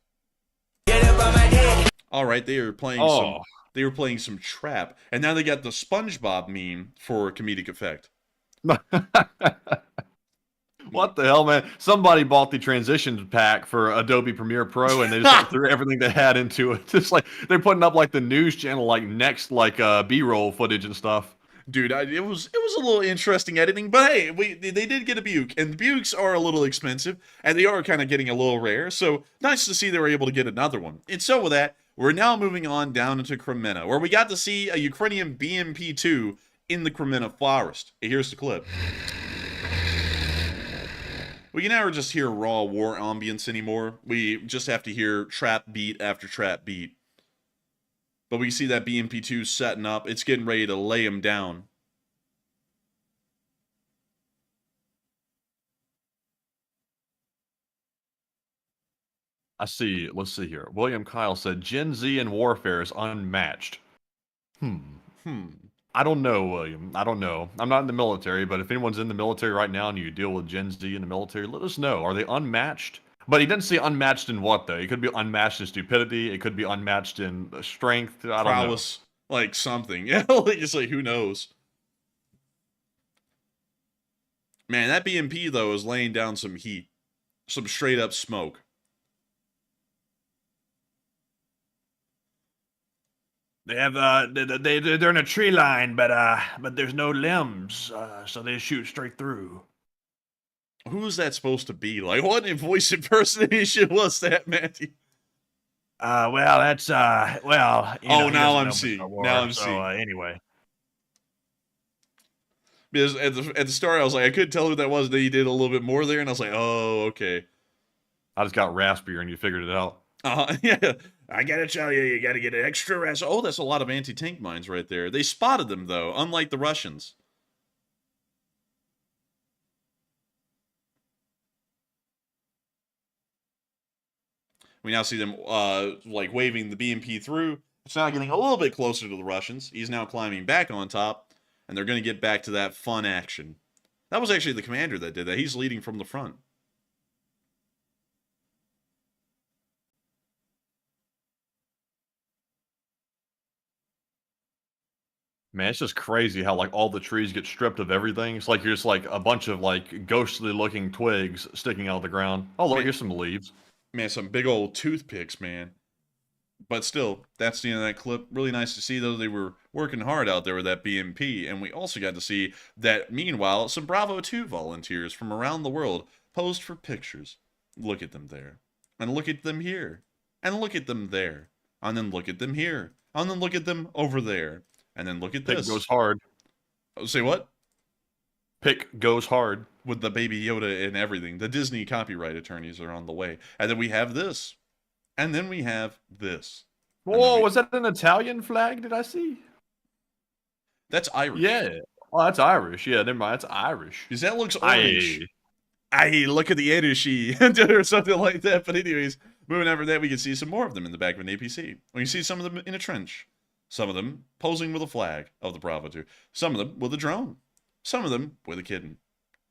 All right, they were playing some trap, and now they got the SpongeBob meme for comedic effect. What the hell, man? Somebody bought the transitions pack for Adobe Premiere Pro, and they just threw everything they had into it. Just like they're putting up like the news channel, like next, like B-roll footage and stuff. Dude, it was a little interesting editing, but hey, they did get a Buk, and the Bukes are a little expensive, and they are kind of getting a little rare. So nice to see they were able to get another one. And so with that, we're now moving on down into Kremenna, where we got to see a Ukrainian BMP-2 in the Kremenna forest. Here's the clip. We can never just hear raw war ambience anymore. We just have to hear trap beat after trap beat. But we see that BMP-2 setting up. It's getting ready to lay him down. I see. Let's see here. William Kyle said, Gen Z in warfare is unmatched. I don't know, William. I don't know. I'm not in the military, but if anyone's in the military right now and you deal with Gen Z in the military, let us know. Are they unmatched? But he didn't say unmatched in what, though? It could be unmatched in stupidity. It could be unmatched in strength. I don't know. Prowess, like something. Yeah, like, just like, who knows? Man, that BMP, though, is laying down some heat. Some straight up smoke. They have they're in a tree line, but there's no limbs, so they shoot straight through. Who's that supposed to be? Like, what voice impersonation was that, Matthew? Well, that's well. Oh, now I'm seeing. Now I'm seeing. Anyway, because at the start I was like, I couldn't tell who that was. Then you did a little bit more there, and I was like, oh, okay. I just got raspier, and you figured it out. Yeah. I gotta tell you, you gotta get an extra rest. Oh, that's a lot of anti-tank mines right there. They spotted them, though, unlike the Russians. We now see them, like, waving the BMP through. It's now getting a little bit closer to the Russians. He's now climbing back on top, and they're going to get back to that fun action. That was actually the commander that did that. He's leading from the front. Man, it's just crazy how, like, all the trees get stripped of everything. It's like you're just, like, a bunch of, like, ghostly-looking twigs sticking out of the ground. Oh, look, here's some leaves. Man, some big old toothpicks, man. But still, that's the end of that clip. Really nice to see, though, they were working hard out there with that BMP. And we also got to see that, meanwhile, some Bravo 2 volunteers from around the world posed for pictures. Look at them there. And look at them here. And look at them there. And then look at them here. And then look at them over there. And then look at this. Pick goes hard. Oh, say what? Pick goes hard. With the Baby Yoda and everything. The Disney copyright attorneys are on the way. And then we have this. And then we have this. Whoa, was that an Italian flag, did I see? That's Irish. Yeah. Oh, that's Irish. Yeah, never mind. That's Irish. Because that looks orange. Aye, look at the Irishy. Or something like that. But anyways, moving over that, we can see some more of them in the back of an APC. We can see some of them in a trench. Some of them posing with a flag of the Bravo 2. Some of them with a drone. Some of them with a kitten.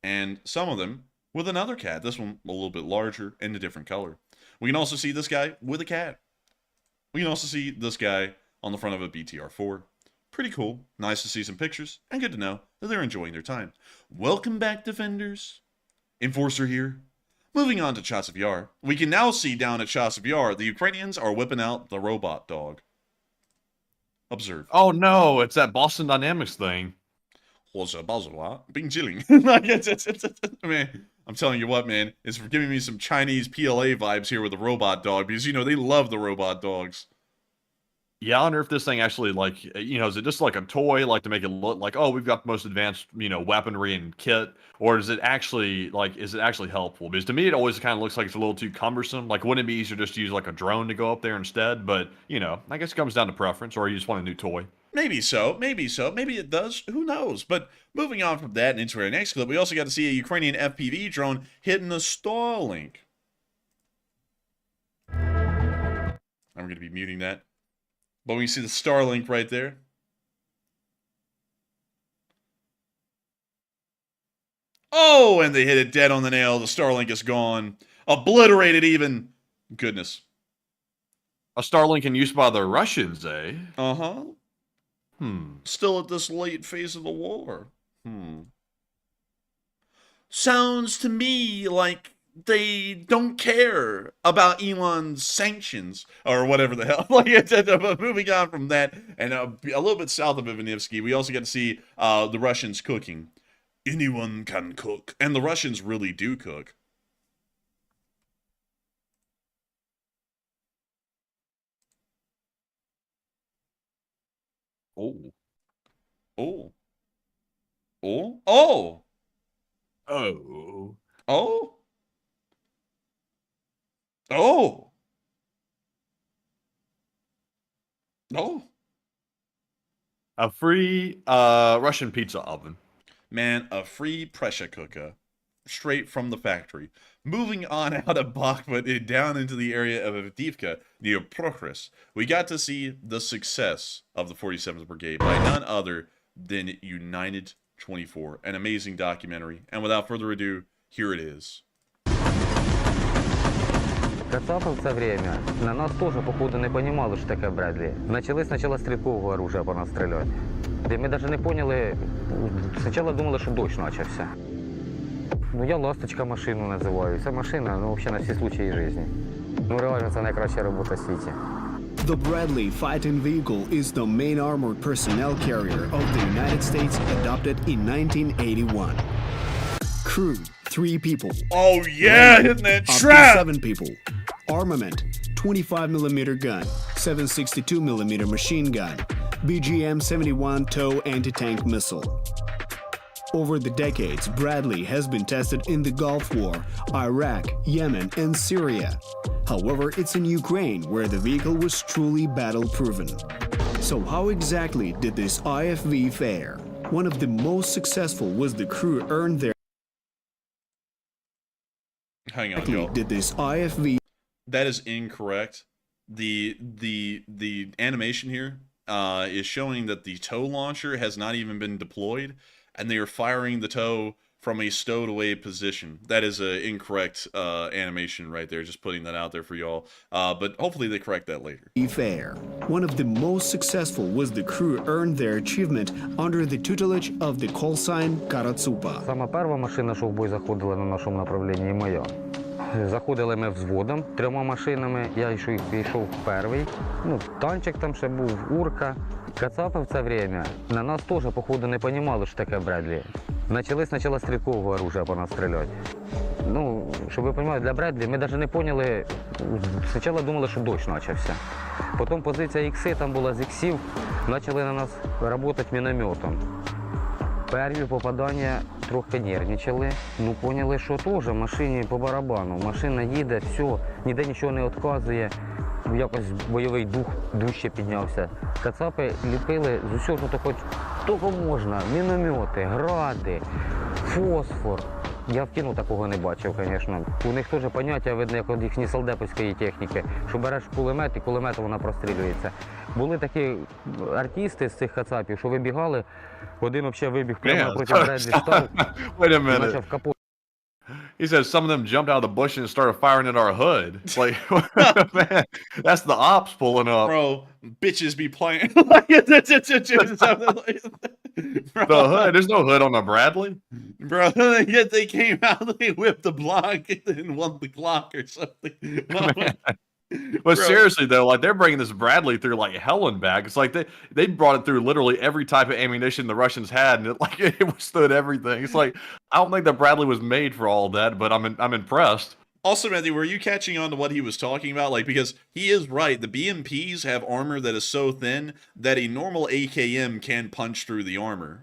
And some of them with another cat. This one a little bit larger and a different color. We can also see this guy with a cat. We can also see this guy on the front of a BTR-4. Pretty cool. Nice to see some pictures. And good to know that they're enjoying their time. Welcome back, Defenders. Enforcer here. Moving on to Chasiv Yar. We can now see down at Chasiv Yar, the Ukrainians are whipping out the robot dog. Observe. Oh no, it's that Boston Dynamics thing. What's a buzzle? Bing chilling. Man, I'm telling you what, man, it's giving me some Chinese PLA vibes here with the robot dog because, you know, they love the robot dogs. Yeah, I wonder if this thing actually, like, you know, is it just like a toy, like to make it look like, oh, we've got the most advanced, you know, weaponry and kit, or is it actually, like, is it actually helpful? Because to me, it always kind of looks like it's a little too cumbersome. Like, wouldn't it be easier just to use, like, a drone to go up there instead? But, you know, I guess it comes down to preference, or you just want a new toy. Maybe so. Maybe so. Maybe it does. Who knows? But moving on from that and into our next clip, we also got to see a Ukrainian FPV drone hitting a Starlink. I'm going to be muting that. But we see the Starlink right there. Oh, and they hit it dead on the nail. The Starlink is gone. Obliterated even. Goodness. A Starlink in use by the Russians, eh? Uh-huh. Still at this late phase of the war. Sounds to me like they don't care about Elon's sanctions or whatever the hell. Like, moving on from that, and a little bit south of Ivanivsky, we also get to see the Russians cooking. Anyone can cook, and the Russians really do cook. Oh. Oh. Oh. Oh. Oh. Oh. Oh. Oh. A free Russian pizza oven. Man, a free pressure cooker. Straight from the factory. Moving on out of Bakhmut and down into the area of Avdiivka near Pokrovsk, we got to see the success of the 47th Brigade by none other than United 24. An amazing documentary. And without further ado, here it is. Кацапи в це время на нас теж, походу, не розуміли, що таке Бредлі. Почали спочатку стрілкового оружия по нас стріляти. Ми навіть не поняли, спочатку думали, що дощ почався. Ну, я «Ласточка» машину називаю. Ця машина, ну, взагалі, на всі случаї життя. Ну, реально, це найкраща робота в світі. The Bradley fighting vehicle is the main armored personnel carrier of the United States, adopted in 1981. Crew, 3 people. Oh yeah, hitting that Up to trap. 7 people. Armament, 25mm gun, 7.62mm machine gun, BGM-71 TOW anti-tank missile. Over the decades, Bradley has been tested in the Gulf War, Iraq, Yemen, and Syria. However, it's in Ukraine where the vehicle was truly battle-proven. So how exactly did this IFV fare? One of the most successful was the crew earned their... Hang on, y'all. Did this IFV... That is incorrect. The animation here is showing that the tow launcher has not even been deployed, and they are firing the tow from a stowed away position. That is an incorrect animation right there, just putting that out there for y'all. But hopefully they correct that later. Fair. One of the most successful was the crew earned their achievement under the tutelage of the call sign Karatsupa. Сама перша машина, що в бой заходила на нашому направлінні, моя. Заходили ми взводом 3 машинами, я йшов перший. Ну, танчик там ще був, урка. Кацапи в це время на нас теж, походу, не розуміли, що таке Бредлі. Почали спочатку стрілкового оружия по нас стріляти. Ну, щоб ви розуміли, для Бредлі ми навіть не поняли, спочатку думали, що дощ почався. Потім позиція ікси, там була з іксів, почали на нас працювати мінометом. Перші попадання трохи нервничали, ну поняли, що теж машині по барабану. Машина їде, все, ніде нічого не відказує. Якось бойовий дух дужче піднявся. Кацапи ліпили з усього, що хоч тільки можна. Міномети, гради, фосфор. Я в кіно такого не бачив, звісно. У них теж поняття, видно, як від їхньої солдатської техніки, що береш кулемет і кулеметом вона прострілюється. Були такі артисти з цих кацапів, що вибігали, один взагалі вибіг прямо напроти Бредлі, став, Wait a minute. почав капот. He said some of them jumped out of the bush and started firing at our hood. It's like, man, that's the ops pulling up. Bro, bitches be playing. The hood, there's no hood on the Bradley. Bro, yet they came out, they whipped the block and won the clock or something. But Bro. seriously though, like they're bringing this Bradley through like hell and back. It's like they brought it through literally every type of ammunition the Russians had, and it withstood everything. It's like I don't think the Bradley was made for all that, but I'm impressed. Also, Matthew, were you catching on to what he was talking about? Like, because he is right, the BMPs have armor that is so thin that a normal AKM can punch through the armor.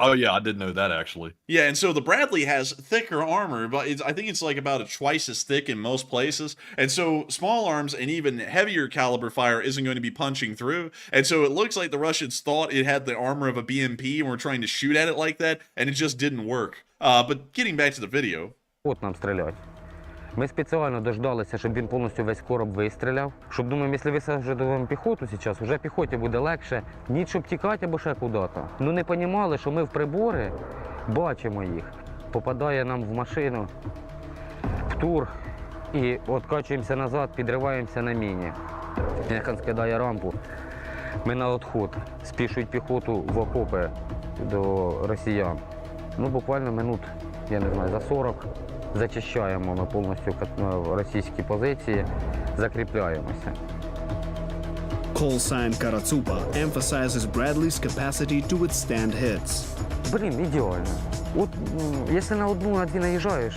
Oh yeah, I did know that actually. Yeah, and so the Bradley has thicker armor, but I think it's like about twice as thick in most places. And so small arms and even heavier caliber fire isn't going to be punching through. And so it looks like the Russians thought it had the armor of a BMP and were trying to shoot at it like that, and it just didn't work. But getting back to the video. От нам стрілять. Ми спеціально дождалися, щоб він повністю весь короб вистріляв. Щоб, думаємо, якщо висаджуємо піхоту зараз, вже піхоті буде легше. Ні, щоб тікати або ще куди-то. Ну не розуміли, що ми в прибори бачимо їх. Попадає нам в машину, в тур, і откачуємося назад, підриваємося на міні. Як він скидає рампу, ми на відход. Спішують піхоту в окопи до росіян. Ну буквально минут, я не знаю, за 40. Зачищаємо ми повністю російські позиції, закріпляємося. Call sign Karatsupa emphasizes Bradley's capacity to withstand hits. Блін, ідеально. От, якщо на одну, на дві наїжджаєш,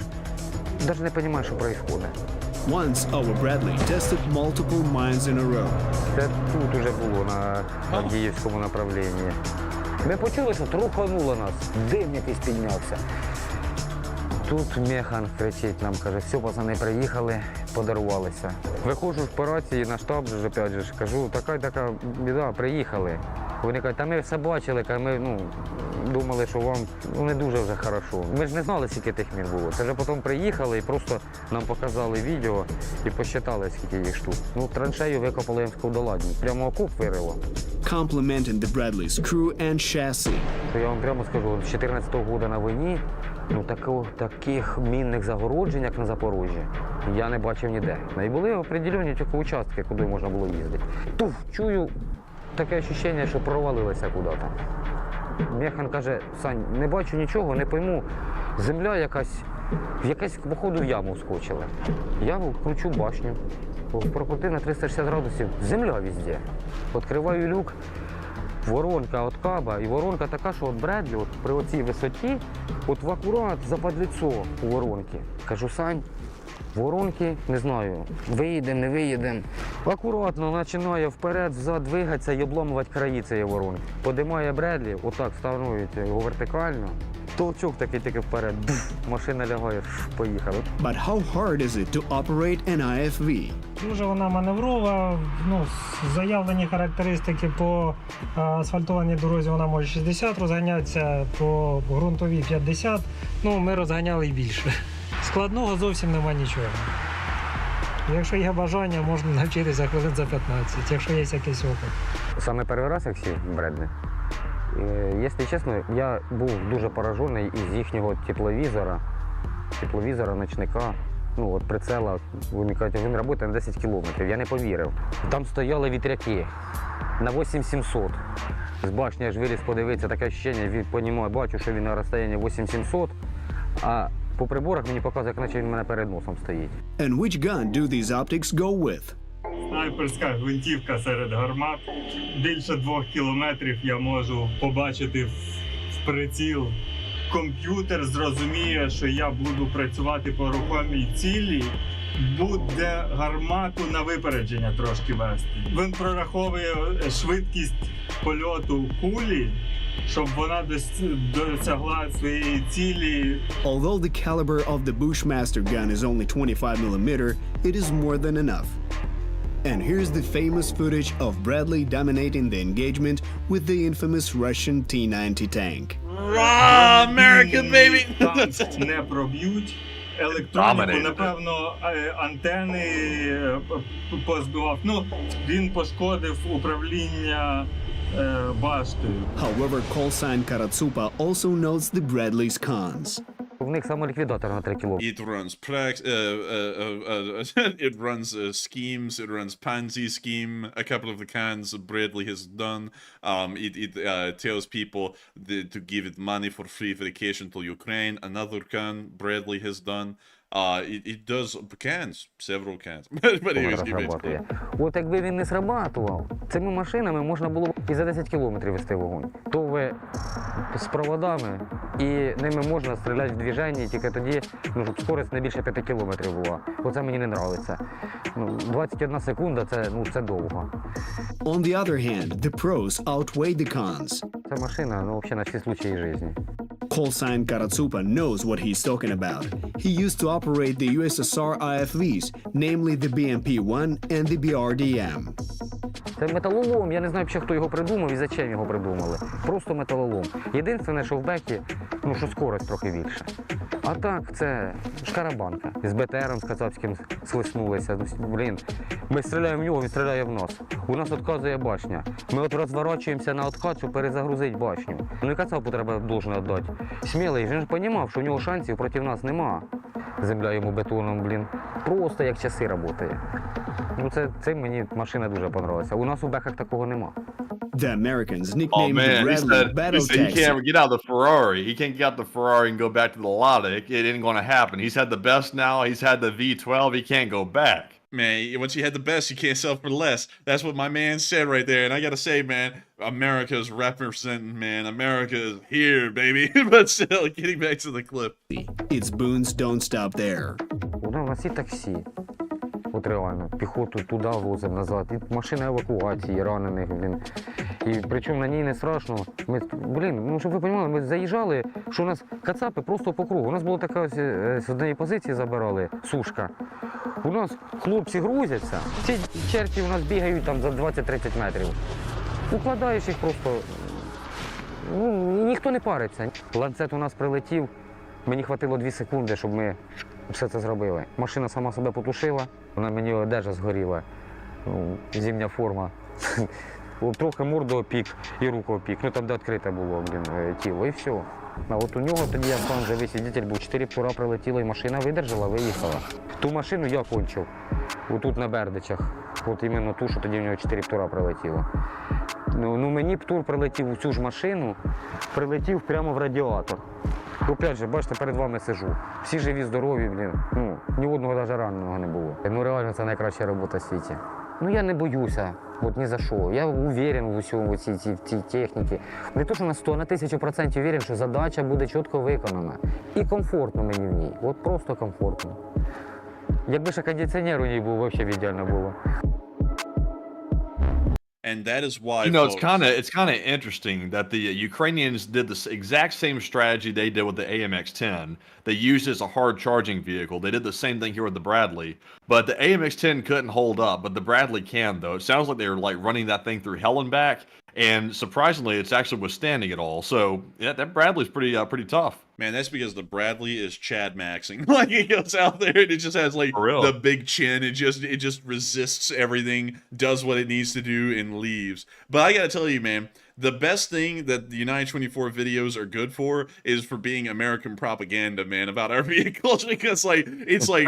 навіть не розумієш, що відбувається. Once our Bradley tested multiple mines in a row. Це тут уже було на Авдіївському направлінні. Ми почули, що трухануло нас, дим якийсь піднявся. Тут механ кричить нам, каже, все, пацани приїхали, подарувалися. Виходжу з операції на штаб, опять же, кажу, така біда, приїхали. Вони кажуть, та ми все бачили, ми думали, що вам не дуже вже хорошо. Ми ж не знали, скільки тих мін було. Це вже потім приїхали і просто нам показали відео і посчитали, скільки їх штук. Ну, траншею викопали їм складоладні, прямо окоп вирило. Complimenting the Bradley's crew and chassis. Я вам прямо скажу, з 14-го року на війні Ну, таких мінних загороджень, як на Запоріжжі, я не бачив ніде. І були определені тільки участки, куди можна було їздити. Туф, чую таке відчуття, що провалилися куди-то. Механ каже: Сань, не бачу нічого, не пойму, земля якась походу, в яму вскочила. Я кручу башню, прокрутив на 360 градусів, земля везде. Відкриваю люк, воронка від каба, і воронка така, що от Бредлі при оцій висоті, от в акурат западліцо у воронки. Кажу: Сань, воронки, не знаю, виїдемо, не виїдемо. Акуратно починає вперед-взад двигатися і обламувати краї цієї воронки. Подимає Бредлі, отак становить його вертикально. Толчок такий тільки вперед, машина лягає, поїхали. But how hard is it to operate an IFV? Дуже вона маневрова, заявлені характеристики по асфальтованій дорозі вона може 60 розганятися, по ґрунтовій 50, ми розганяли і більше. Складного зовсім нема нічого. Якщо є бажання, можна навчитися хвилин за 15, якщо є якийсь опит. Саме перший раз, як сів Бредлі, якщо чесно, я був дуже поражений із їхнього тепловізора, ночника, прицела. Він працює на 10 кілометрів, я не повірив. Там стояли вітряки на 8700. З башні аж виліз подивитися, таке відчуття, бачу, що він на розстоянні 8700, а по приборах мені показує, як наче він у мене перед носом стоїть. And which gun do these optics go with? Снайперська гвинтівка серед гармат. Більше 2 кілометрів я можу побачити в приціл. Комп'ютер зрозуміє, що я буду працювати по рухомій цілі, буде гармату на випередження трошки вести. Він прораховує швидкість польоту кулі, щоб вона досягла своєї цілі. Although the caliber of the Bushmaster gun is only 25mm, it is more than enough. And here's the famous footage of Bradley dominating the engagement with the infamous Russian T-90 tank. Rah, America, baby! Танк не проб'ють. Електроніку, напевно, антени позбивав. Він пошкодив управління баштою. However, callsign Karatsupa also notes the Bradley's cons. В них самоліквідатор на 3 кілометри. It runs it runs schemes. It runs Pansy scheme. A couple of the cans Bradley has done. It tells people to give it money for free vacation to Ukraine. Another can Bradley has done. It does cans, several cans. But anyways, От якби він не срабатував, цими машинами можна було і за 10 кілометрів вести вогонь. То ви з проводами, і ними можна стріляти в движенні тільки тоді, щоб скорість не більше 5 кілометрів була. Оце мені не подобається. 21 секунда – це довго. On the other hand, the pros outweigh the cons. Ця машина, взагалі, на всі случаї життя. Callsign Karatsupa knows what he's talking about. He used to operate the USSR IFVs, namely the BMP-1 and the BRDM. Це металолом, я не знаю, хто його придумав і зачем його придумали. Просто металолом. Єдине, що в бекі, що скорость трохи більша. А так, це шкарабанка. З БТРом, з кацапським свиснулися. Ми стріляємо в нього, він стріляє в нас. У нас відказує башня. Ми розворачуємося на відкат, щоб перезагрузити башню. І кацапу треба должен віддати. Смілий, він ж розумів, що в нього шансів проти нас нема. Земля йому бетоном, просто як часи працює. Це мені машина дуже подобалася. У нас у беках такого нема. The Americans nicknamed the Bradley Battle he Taxi. can't get out of the Ferrari. He can't get out the Ferrari and go back to the Lada. It ain't going to happen. He's had the best now. He's had the V12. He can't go back. Man, once you had the best, you can't sell for less. That's what my man said right there. And I gotta say, man, America's representing, man. America is here, baby. But still, getting back to the clip. Its boons don't stop there. У нас і таксі. От реально, піхоту туди возимо, назад. І машина евакуації, ранених, І причому на ній не страшно. Ми, щоб ви розуміли, ми заїжджали, що у нас кацапи просто по кругу. У нас була така з однієї позиції забирали, сушка. У нас хлопці грузяться, ці черті у нас бігають там за 20-30 метрів. Укладаєш їх просто, ніхто не париться. Ланцет у нас прилетів, мені хватило 2 секунди, щоб ми все це зробили. Машина сама себе потушила, мені одежа згоріла, зимня форма. Трохи морду опік і руку опік, там де відкрите було тіло, і все. А от у нього тоді, я сам живий свідетель, був 4 птура прилетіло, і машина видержала, виїхала. Ту машину я кончив, отут на Бердичах. От іменно ту, що тоді в нього 4 птура прилетіло. Ну мені птур прилетів у цю ж машину, прилетів прямо в радіатор. Опять же, бачите, перед вами сижу. Всі живі, здорові, блін. Ну, ні одного навіть раненого не було. Ну реально це найкраща робота в світі. Ну я не боюся, от ні за що. Я уверен в усьому, в цій техніці. Не то, що на 100, а на 1000% уверен, що задача буде чітко виконана. І комфортно мені в ній. От просто комфортно. Якби ще кондиціонер у ній був, взагалі ідеально було. And that is why, You know, folks, it's kind of interesting that the Ukrainians did the exact same strategy they did with the AMX-10. They used it as a hard charging vehicle. They did the same thing here with the Bradley, but the AMX-10 couldn't hold up, but the Bradley can, though. It sounds like they were like running that thing through hell and back, and surprisingly, it's actually withstanding it all. So yeah, that Bradley's pretty tough. man, that's because the Bradley is Chad Maxing. Like, it goes out there and it just has like For real. the big chin. It just resists everything, does what it needs to do, and leaves. But I gotta tell you, man, the best thing that the United 24 videos are good for is for being American propaganda, man, about our vehicles. Because it's like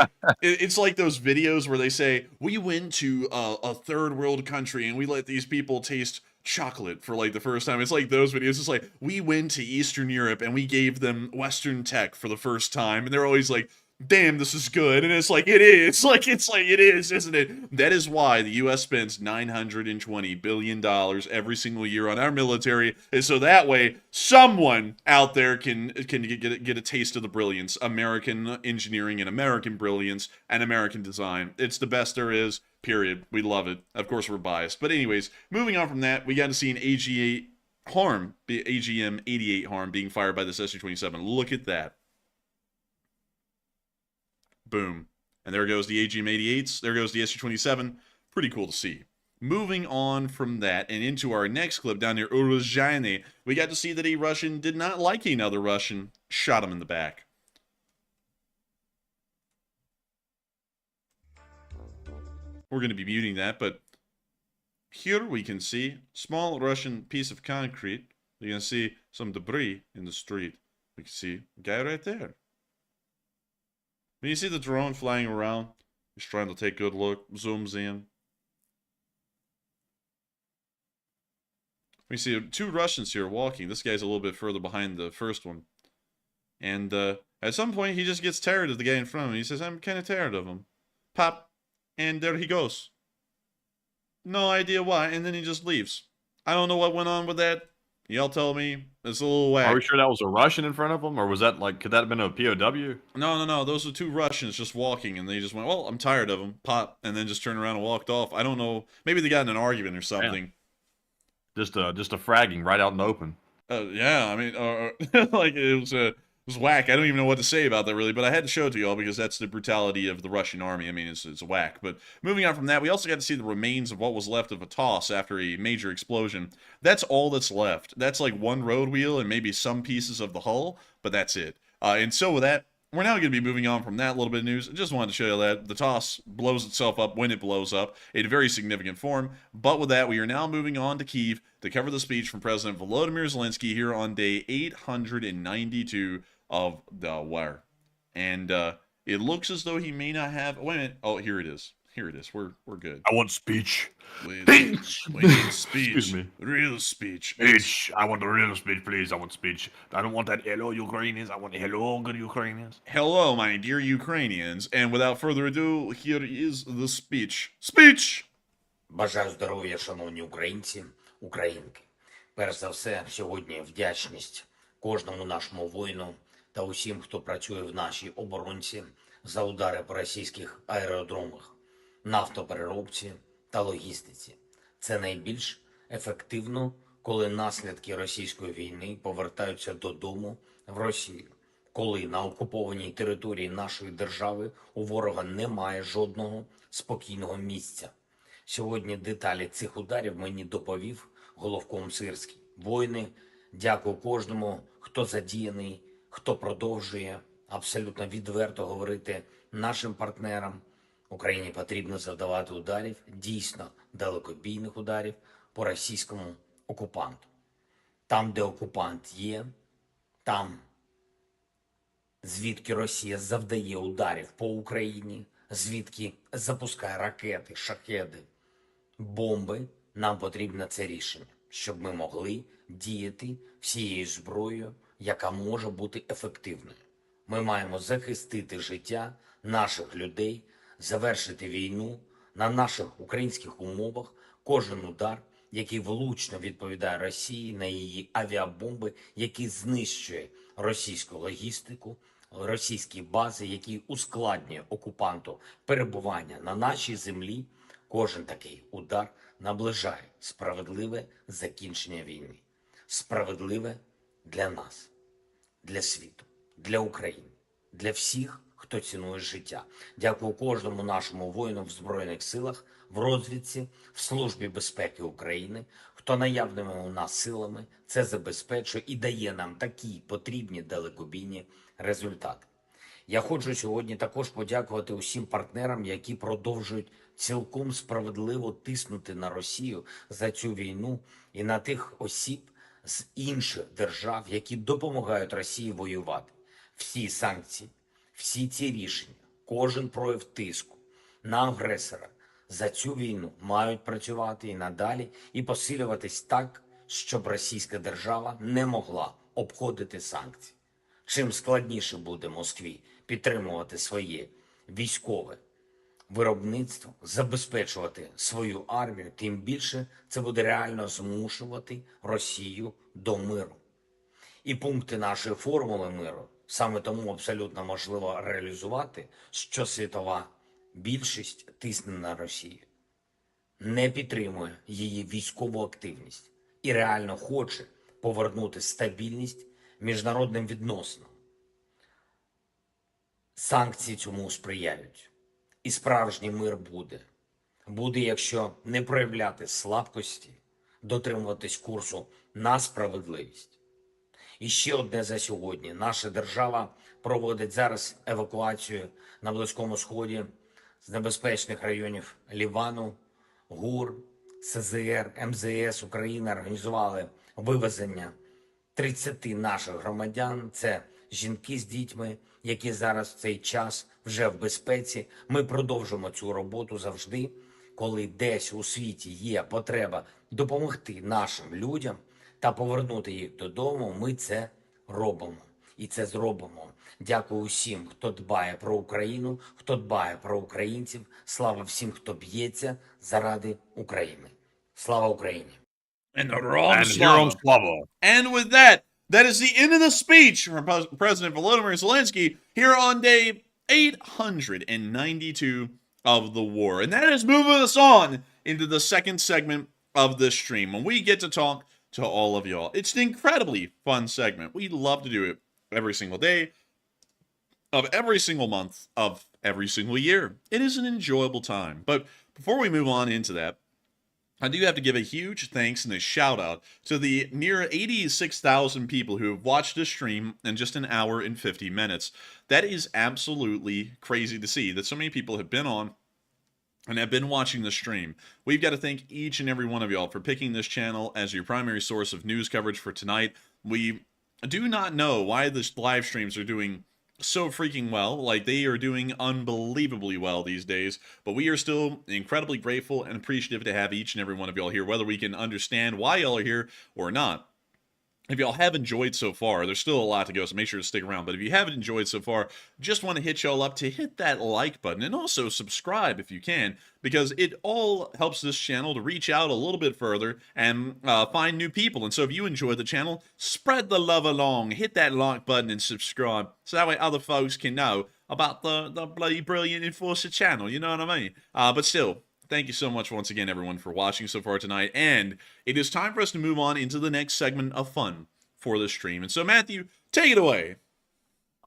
those videos where they say we went to a third world country and we let these people taste chocolate for like the first time. It's like those videos. It's like we went to Eastern Europe and we gave them Western tech for the first time, and they're always like, damn, this is good. And it's like, it is. It's like it is, isn't it? That is why the U.S. spends $920 billion every single year on our military, and so that way someone out there can get a taste of the brilliance, American engineering and American brilliance and American design. It's the best there is, period. We love it. Of course, we're biased. But anyways, moving on from that, we got to see an AGM-88 harm being fired by this Su-27. Look at that. Boom. And there goes the AGM-88s. There goes the Su-27. Pretty cool to see. Moving on from that and into our next clip down near Uruzhane, we got to see that a Russian did not like another Russian, shot him in the back. We're going to be muting that, but here we can see small Russian piece of concrete. You can see some debris in the street. We can see a guy right there. When you see the drone flying around, he's trying to take a good look, zooms in. We see two Russians here walking. This guy's a little bit further behind the first one. And at some point, he just gets tired of the guy in front of him. He says, I'm kind of tired of him. Pop. And there he goes. No idea why. And then he just leaves. I don't know what went on with that. Y'all tell me. It's a little whack. Are we sure that was a Russian in front of him, or was that like, could that have been a POW? No. Those are two Russians just walking, and they just went, well, I'm tired of them. Pop. And then just turned around and walked off. I don't know. Maybe they got in an argument or something. Yeah. Just a fragging right out in the open. Yeah, I mean, like it was whack. I don't even know what to say about that really, but I had to show it to y'all because that's the brutality of the Russian army. I mean, it's whack. But moving on from that, we also got to see the remains of what was left of a toss after a major explosion. That's all that's left. That's like one road wheel and maybe some pieces of the hull, but that's it. And so with that, we're now going to be moving on from that little bit of news. I just wanted to show you that the toss blows itself up when it blows up in very significant form. But with that, we are now moving on to Kyiv to cover the speech from President Volodymyr Zelensky here on day 892 of the war. And it looks as though he may not have... Wait a minute. Oh, here it is. Here it is. We're good. I want speech. We need speech. Excuse me. Real speech. Speech. I want the real speech, please. I want speech. I don't want that hello Ukrainians. I want hello good Ukrainians. Hello, my dear Ukrainians. And without further ado, here is the speech. Speech! Бажаю здоров'я, шановні українці, українки. Перш за все, сьогодні вдячність кожному нашому воїну та усім, хто працює в нашій оборонці за удари по російських аеродромах, нафтопереробці та логістиці. Це найбільш ефективно, коли наслідки російської війни повертаються додому в Росію. Коли на окупованій території нашої держави у ворога немає жодного спокійного місця. Сьогодні деталі цих ударів мені доповів головком Сирський. Воїни, дякую кожному, хто задіяний, хто продовжує абсолютно відверто говорити нашим партнерам. Україні потрібно завдавати ударів, дійсно далекобійних ударів по російському окупанту. Там, де окупант є, там, звідки Росія завдає ударів по Україні, звідки запускає ракети, шахеди, бомби, нам потрібно це рішення, щоб ми могли діяти всією зброєю, яка може бути ефективною. Ми маємо захистити життя наших людей, завершити війну на наших українських умовах. Кожен удар, який влучно відповідає Росії на її авіабомби, який знищує російську логістику, російські бази, який ускладнює окупанту перебування на нашій землі, кожен такий удар наближає справедливе закінчення війни. Справедливе для нас, для світу, для України, для всіх, хто цінує життя. Дякую кожному нашому воїну в Збройних силах, в розвідці, в Службі безпеки України, хто наявними у нас силами це забезпечує і дає нам такі потрібні далекобійні результати. Я хочу сьогодні також подякувати усім партнерам, які продовжують цілком справедливо тиснути на Росію за цю війну, і на тих осіб з інших держав, які допомагають Росії воювати. Всі санкції, всі ці рішення, кожен прояв тиску на агресора за цю війну мають працювати і надалі, і посилюватись так, щоб російська держава не могла обходити санкції. Чим складніше буде Москві підтримувати своє військове виробництво, забезпечувати свою армію, тим більше це буде реально змушувати Росію до миру. І пункти нашої формули миру саме тому абсолютно можливо реалізувати, що світова більшість тисне на Росію, не підтримує її військову активність і реально хоче повернути стабільність міжнародним відносинам. Санкції цьому сприяють. І справжній мир буде. Буде, якщо не проявляти слабкості, дотримуватись курсу на справедливість. І ще одне за сьогодні. Наша держава проводить зараз евакуацію на Близькому Сході з небезпечних районів Лівану, ГУР, СЗР, МЗС України організували вивезення 30 наших громадян. Це жінки з дітьми, які зараз в цей час вже в безпеці. Ми продовжимо цю роботу завжди, коли десь у світі є потреба допомогти нашим людям та повернути їх додому, ми це робимо. І це зробимо. Дякую усім, хто дбає про Україну, хто дбає про українців. Слава всім, хто б'ється заради України. Слава Україні! And Herom Slava. And with that, that is the end of the speech from President Volodymyr Zelensky here on day 892 of the war. And that is moving us on into the second segment of this stream, when we get to talk to all of y'all. It's an incredibly fun segment. We love to do it every single day of every single month of every single year. It is an enjoyable time. But before we move on into that, I do have to give a huge thanks and a shout out to the near 86,000 people who have watched this stream in just an hour and 50 minutes. That is absolutely crazy to see that so many people have been on and have been watching the stream. We've got to thank each and every one of y'all for picking this channel as your primary source of news coverage for tonight. We do not know why the live streams are doing so freaking well. Like, they are doing unbelievably well these days, but we are still incredibly grateful and appreciative to have each and every one of y'all here, whether we can understand why y'all are here or not. If y'all have enjoyed so far, there's still a lot to go, so make sure to stick around. But if you haven't enjoyed so far, just want to hit y'all up to hit that like button and also subscribe if you can, because it all helps this channel to reach out a little bit further and find new people. And so if you enjoy the channel, spread the love along, hit that like button and subscribe, so that way other folks can know about the bloody brilliant Enforcer channel, you know what I mean? But still, thank you so much once again, everyone, for watching so far tonight. And it is time for us to move on into the next segment of fun for the stream. And so, Matthew, take it away.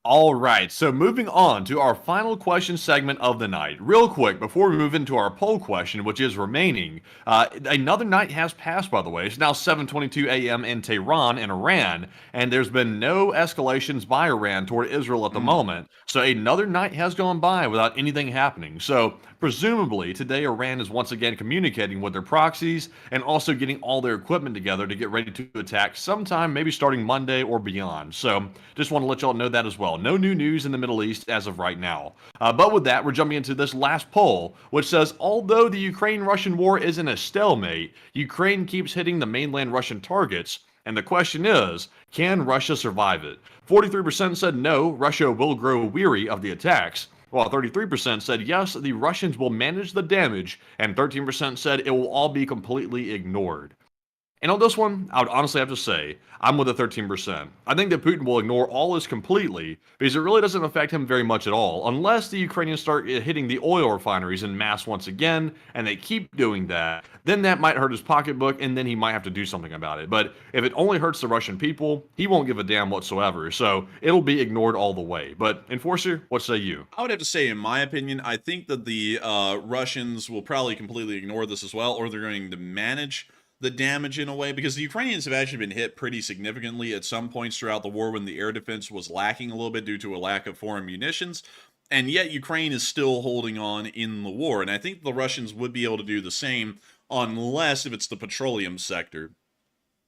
All right, so moving on to our final question segment of the night. Real quick, before we move into our poll question, which is remaining, another night has passed, by the way. It's now 7:22 a.m. in Tehran, in Iran, and there's been no escalations by Iran toward Israel at the moment. So another night has gone by without anything happening. So presumably, today Iran is once again communicating with their proxies and also getting all their equipment together to get ready to attack sometime, maybe starting Monday or beyond. So just want to let y'all know that as well. No new news in the Middle East as of right now. But with that, we're jumping into this last poll, which says, although the Ukraine-Russian war isn't a stalemate, Ukraine keeps hitting the mainland Russian targets. And the question is, can Russia survive it? 43% said no, Russia will grow weary of the attacks, while 33% said yes, the Russians will manage the damage, and 13% said it will all be completely ignored. And on this one, I would honestly have to say, I'm with the 13%. I think that Putin will ignore all this completely because it really doesn't affect him very much at all, unless the Ukrainians start hitting the oil refineries in mass once again, and they keep doing that. Then that might hurt his pocketbook, and then he might have to do something about it. But if it only hurts the Russian people, he won't give a damn whatsoever, so it'll be ignored all the way. But, Enforcer, what say you? I would have to say, in my opinion, I think that the Russians will probably completely ignore this as well, or they're going to manage the damage in a way, because the Ukrainians have actually been hit pretty significantly at some points throughout the war when the air defense was lacking a little bit due to a lack of foreign munitions, and yet Ukraine is still holding on in the war, and I think the Russians would be able to do the same unless if it's the petroleum sector.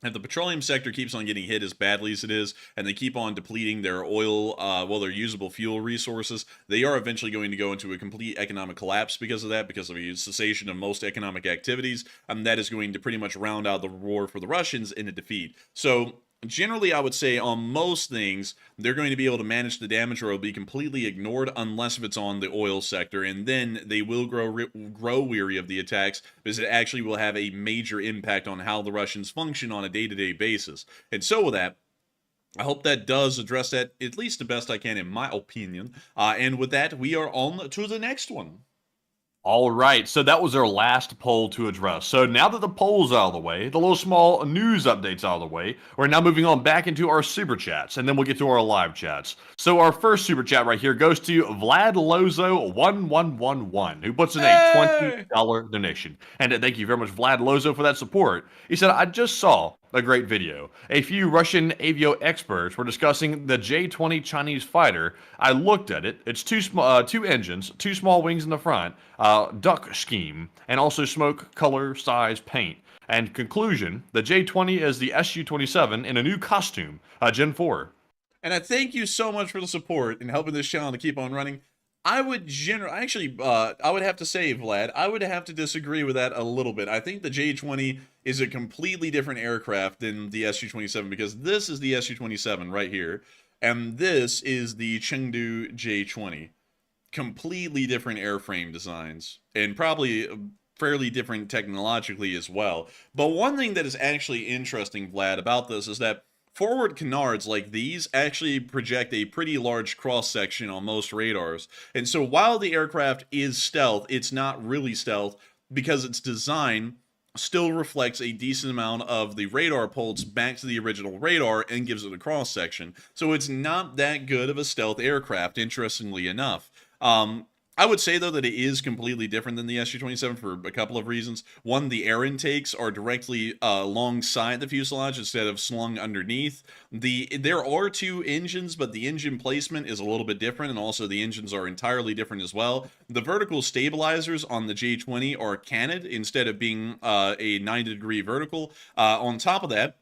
If the petroleum sector keeps on getting hit as badly as it is, and they keep on depleting their oil, their usable fuel resources, they are eventually going to go into a complete economic collapse because of that, because of a cessation of most economic activities, and that is going to pretty much round out the war for the Russians in a defeat. So, generally, I would say on most things, they're going to be able to manage the damage or it'll be completely ignored unless if it's on the oil sector. And then they will grow weary of the attacks because it actually will have a major impact on how the Russians function on a day-to-day basis. And so with that, I hope that does address that at least the best I can in my opinion. And with that, we are on to the next one. All right, so that was our last poll to address. So now that the poll's out of the way, the little small news updates out of the way, we're now moving on back into our super chats, and then we'll get to our live chats. So our first super chat right here goes to Vlad Lozo 1111, who puts in a $20 donation. And thank you very much, Vlad Lozo, for that support. He said, I just saw a great video. A few Russian avio experts were discussing the J-20 Chinese fighter. I looked at it. It's two engines, two small wings in the front, duck scheme, and also smoke, color, size, paint. And conclusion, the J-20 is the Su-27 in a new costume, Gen 4. And I thank you so much for the support and helping this channel to keep on running. I would I would have to say, Vlad, I would have to disagree with that a little bit. I think the J-20 is a completely different aircraft than the Su-27 because this is the Su-27 right here, and this is the Chengdu J-20. Completely different airframe designs, and probably fairly different technologically as well. But one thing that is actually interesting, Vlad, about this is that forward canards like these actually project a pretty large cross-section on most radars. And so while the aircraft is stealth, it's not really stealth because its design still reflects a decent amount of the radar pulse back to the original radar and gives it a cross-section. So it's not that good of a stealth aircraft, interestingly enough. I would say, though, that it is completely different than the Su-27 for a couple of reasons. One, the air intakes are directly alongside the fuselage instead of slung underneath. There are two engines, but the engine placement is a little bit different, and also the engines are entirely different as well. The vertical stabilizers on the J-20 are canted instead of being a 90-degree vertical. On top of that,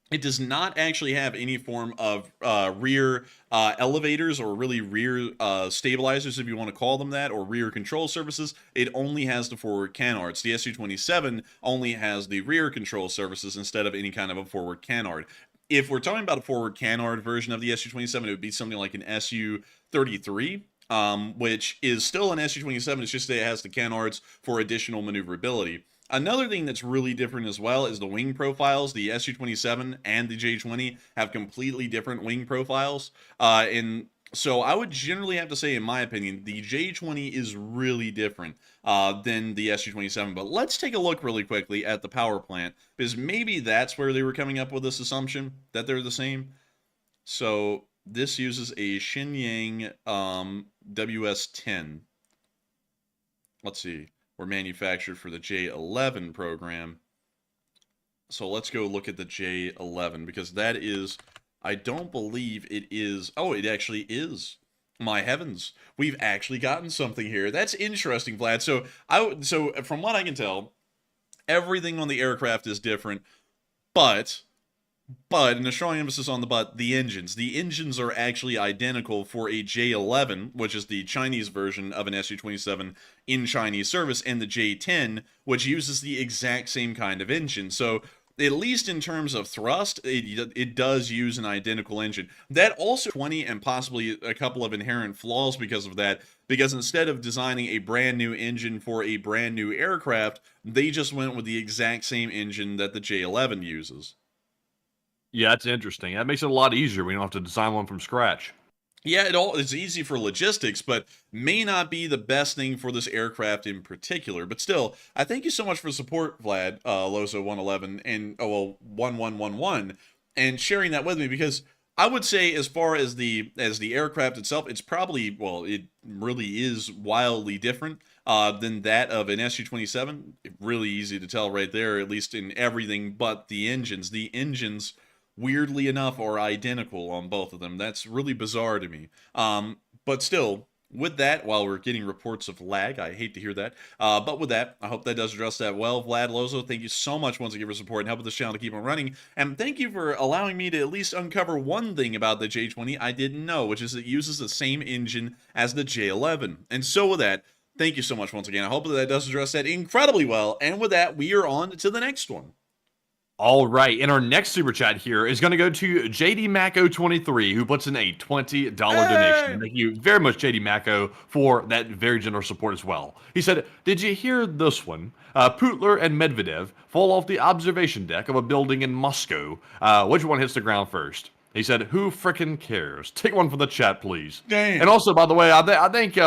it does not actually have any form of rear elevators or really rear stabilizers, if you want to call them that, or rear control surfaces. It only has the forward canards. The Su-27 only has the rear control surfaces instead of any kind of a forward canard. If we're talking about a forward canard version of the Su-27, it would be something like an Su-33. Which is still an Su-27, it's just that it has the canards for additional maneuverability. Another thing that's really different as well is the wing profiles. The Su-27 and the J-20 have completely different wing profiles. And so I would generally have to say, in my opinion, the J-20 is really different than the Su-27. But let's take a look really quickly at the power plant, because maybe that's where they were coming up with this assumption that they're the same. So This uses a Shenyang WS-10. Let's see. Were manufactured for the J-11 program. So let's go look at the J-11 because that is, I don't believe it is. Oh, it actually is. My heavens, we've actually gotten something here. That's interesting, Vlad. So from what I can tell, everything on the aircraft is different, but, and a strong emphasis on the but, the engines. The engines are actually identical for a J-11, which is the Chinese version of an Su-27 in Chinese service, and the J-10, which uses the exact same kind of engine. So at least in terms of thrust, it does use an identical engine. That also 20 and possibly a couple of inherent flaws because of that, because instead of designing a brand new engine for a brand new aircraft, they just went with the exact same engine that the J-11 uses. Yeah, that's interesting. That makes it a lot easier. We don't have to design one from scratch. Yeah, it's easy for logistics, but may not be the best thing for this aircraft in particular. But still, I thank you so much for support, Vlad, Lozo111, and 1111, and sharing that with me, because I would say as far as the aircraft itself, it's probably, well, it really is wildly different than that of an Su-27. Really easy to tell right there, at least in everything but the engines. The engines, weirdly enough, are identical on both of them. That's really bizarre to me. But still, with that, while we're getting reports of lag, I hate to hear that. But with that, I hope that does address that well. Vlad, Lozo, thank you so much once again for support and helping this channel to keep on running. And thank you for allowing me to at least uncover one thing about the J-20 I didn't know, which is it uses the same engine as the J-11. And so with that, thank you so much once again. I hope that does address that incredibly well. And with that, we are on to the next one. All right, and our next super chat here is going to go to JD Macco 23, who puts in a $20 donation. And thank you very much, JD Macco, for that very generous support as well. He said, "Did you hear this one? Putler and Medvedev fall off the observation deck of a building in Moscow. Which one hits the ground first?" He said, "Who frickin' cares? Take one from the chat, please." Damn. And also, by the way, I think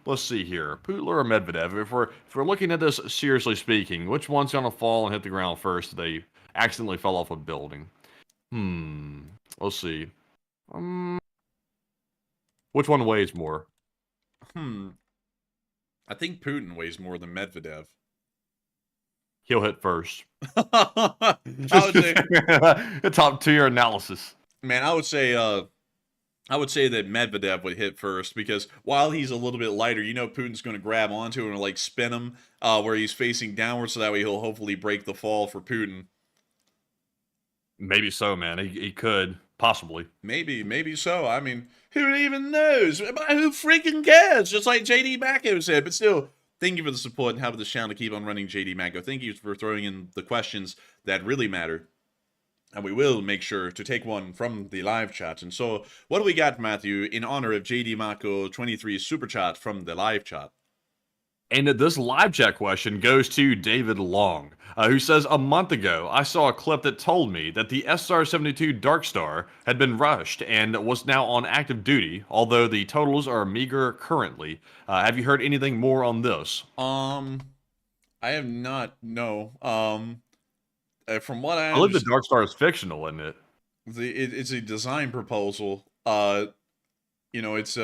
let's see here, Putler or Medvedev. If we're looking at this seriously speaking, which one's going to fall and hit the ground first? They accidentally fell off a building. Let's see. Which one weighs more? I think Putin weighs more than Medvedev. He'll hit first. I would say, top tier analysis. man, I would say that Medvedev would hit first, because while he's a little bit lighter, you know Putin's going to grab onto him and like spin him where he's facing downward, so that way he'll hopefully break the fall for Putin. Maybe so, man. He could. Possibly. Maybe so. I mean, who even knows? Who freaking cares? Just like JD Macco said. But still, thank you for the support and having this channel to keep on running, JD Macco. Thank you for throwing in the questions that really matter. And we will make sure to take one from the live chat. And so, what do we got, Matthew, in honor of JD Macco 23's super chat from the live chat? And this live chat question goes to David Long, who says, "A month ago, I saw a clip that told me that the SR-72 Dark Star had been rushed and was now on active duty, although the totals are meager currently. Have you heard anything more on this?" I have not, no. From what I believe the Dark Star is fictional, isn't it? It's a design proposal. You know, it's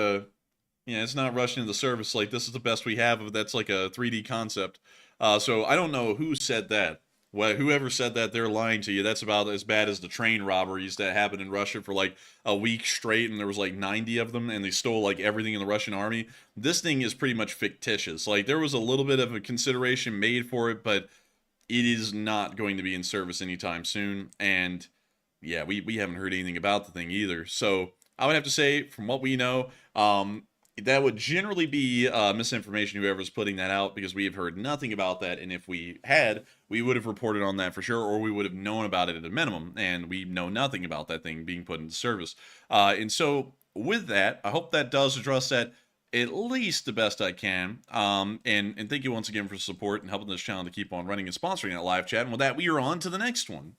it's not rushed into the service. Like, this is the best we have of that's like a 3D concept. So I don't know who said that. Well, whoever said that, they're lying to you. That's about as bad as the train robberies that happened in Russia for like a week straight, and there was like 90 of them, and they stole like everything in the Russian army. This thing is pretty much fictitious. Like, there was a little bit of a consideration made for it, but it is not going to be in service anytime soon. And yeah, we haven't heard anything about the thing either. So I would have to say, from what we know, that would generally be misinformation, whoever's putting that out, because we have heard nothing about that. And if we had, we would have reported on that for sure, or we would have known about it at a minimum. And we know nothing about that thing being put into service. And so with that, I hope that does address that at least the best I can. And thank you once again for support and helping this channel to keep on running and sponsoring that live chat. And with that, we are on to the next one.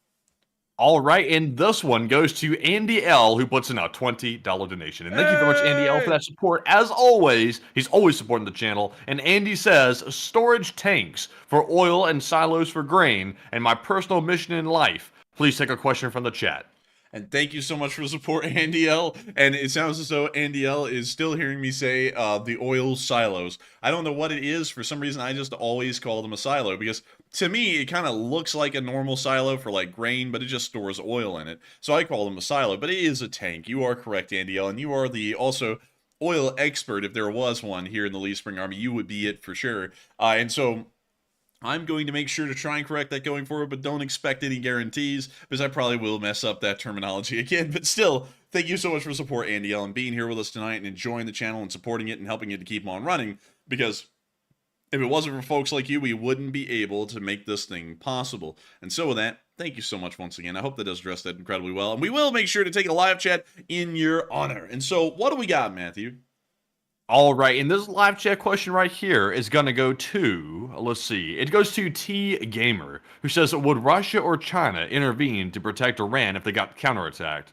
All right, and this one goes to Andy L, who puts in a $20 donation. And thank you very much, Andy L, for that support. As always, he's always supporting the channel. And Andy says, "Storage tanks for oil and silos for grain, and my personal mission in life." Please take a question from the chat. And thank you so much for support, Andy L. And it sounds as though Andy L is still hearing me say the oil silos. I don't know what it is. For some reason, I just always call them a silo because to me, it kind of looks like a normal silo for like grain, but it just stores oil in it. So I call them a silo, but it is a tank. You are correct, Andy L. And you are the also oil expert. If there was one here in the Lee Spring Army, you would be it for sure. And so I'm going to make sure to try and correct that going forward, but don't expect any guarantees, because I probably will mess up that terminology again. But still, thank you so much for support, Andy L, and being here with us tonight and enjoying the channel and supporting it and helping it to keep on running, because if it wasn't for folks like you, we wouldn't be able to make this thing possible. And so with that, thank you so much once again. I hope that does address that incredibly well. And we will make sure to take a live chat in your honor. And so what do we got, Matthew? All right, and this live chat question right here is going to go to, let's see, it goes to T Gamer, who says, would Russia or China intervene to protect Iran if they got counterattacked?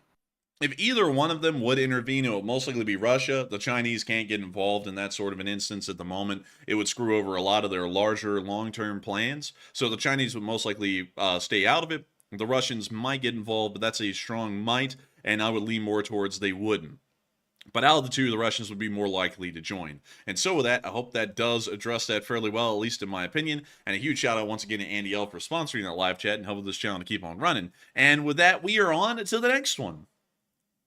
If either one of them would intervene, it would most likely be Russia. The Chinese can't get involved in that sort of an instance at the moment. It would screw over a lot of their larger long-term plans. So the Chinese would most likely stay out of it. The Russians might get involved, but that's a strong might, and I would lean more towards they wouldn't. But out of the two, the Russians would be more likely to join. And so with that, I hope that does address that fairly well, at least in my opinion. And a huge shout out once again to Andy L for sponsoring that live chat and helping this channel to keep on running. And with that, we are on to the next one.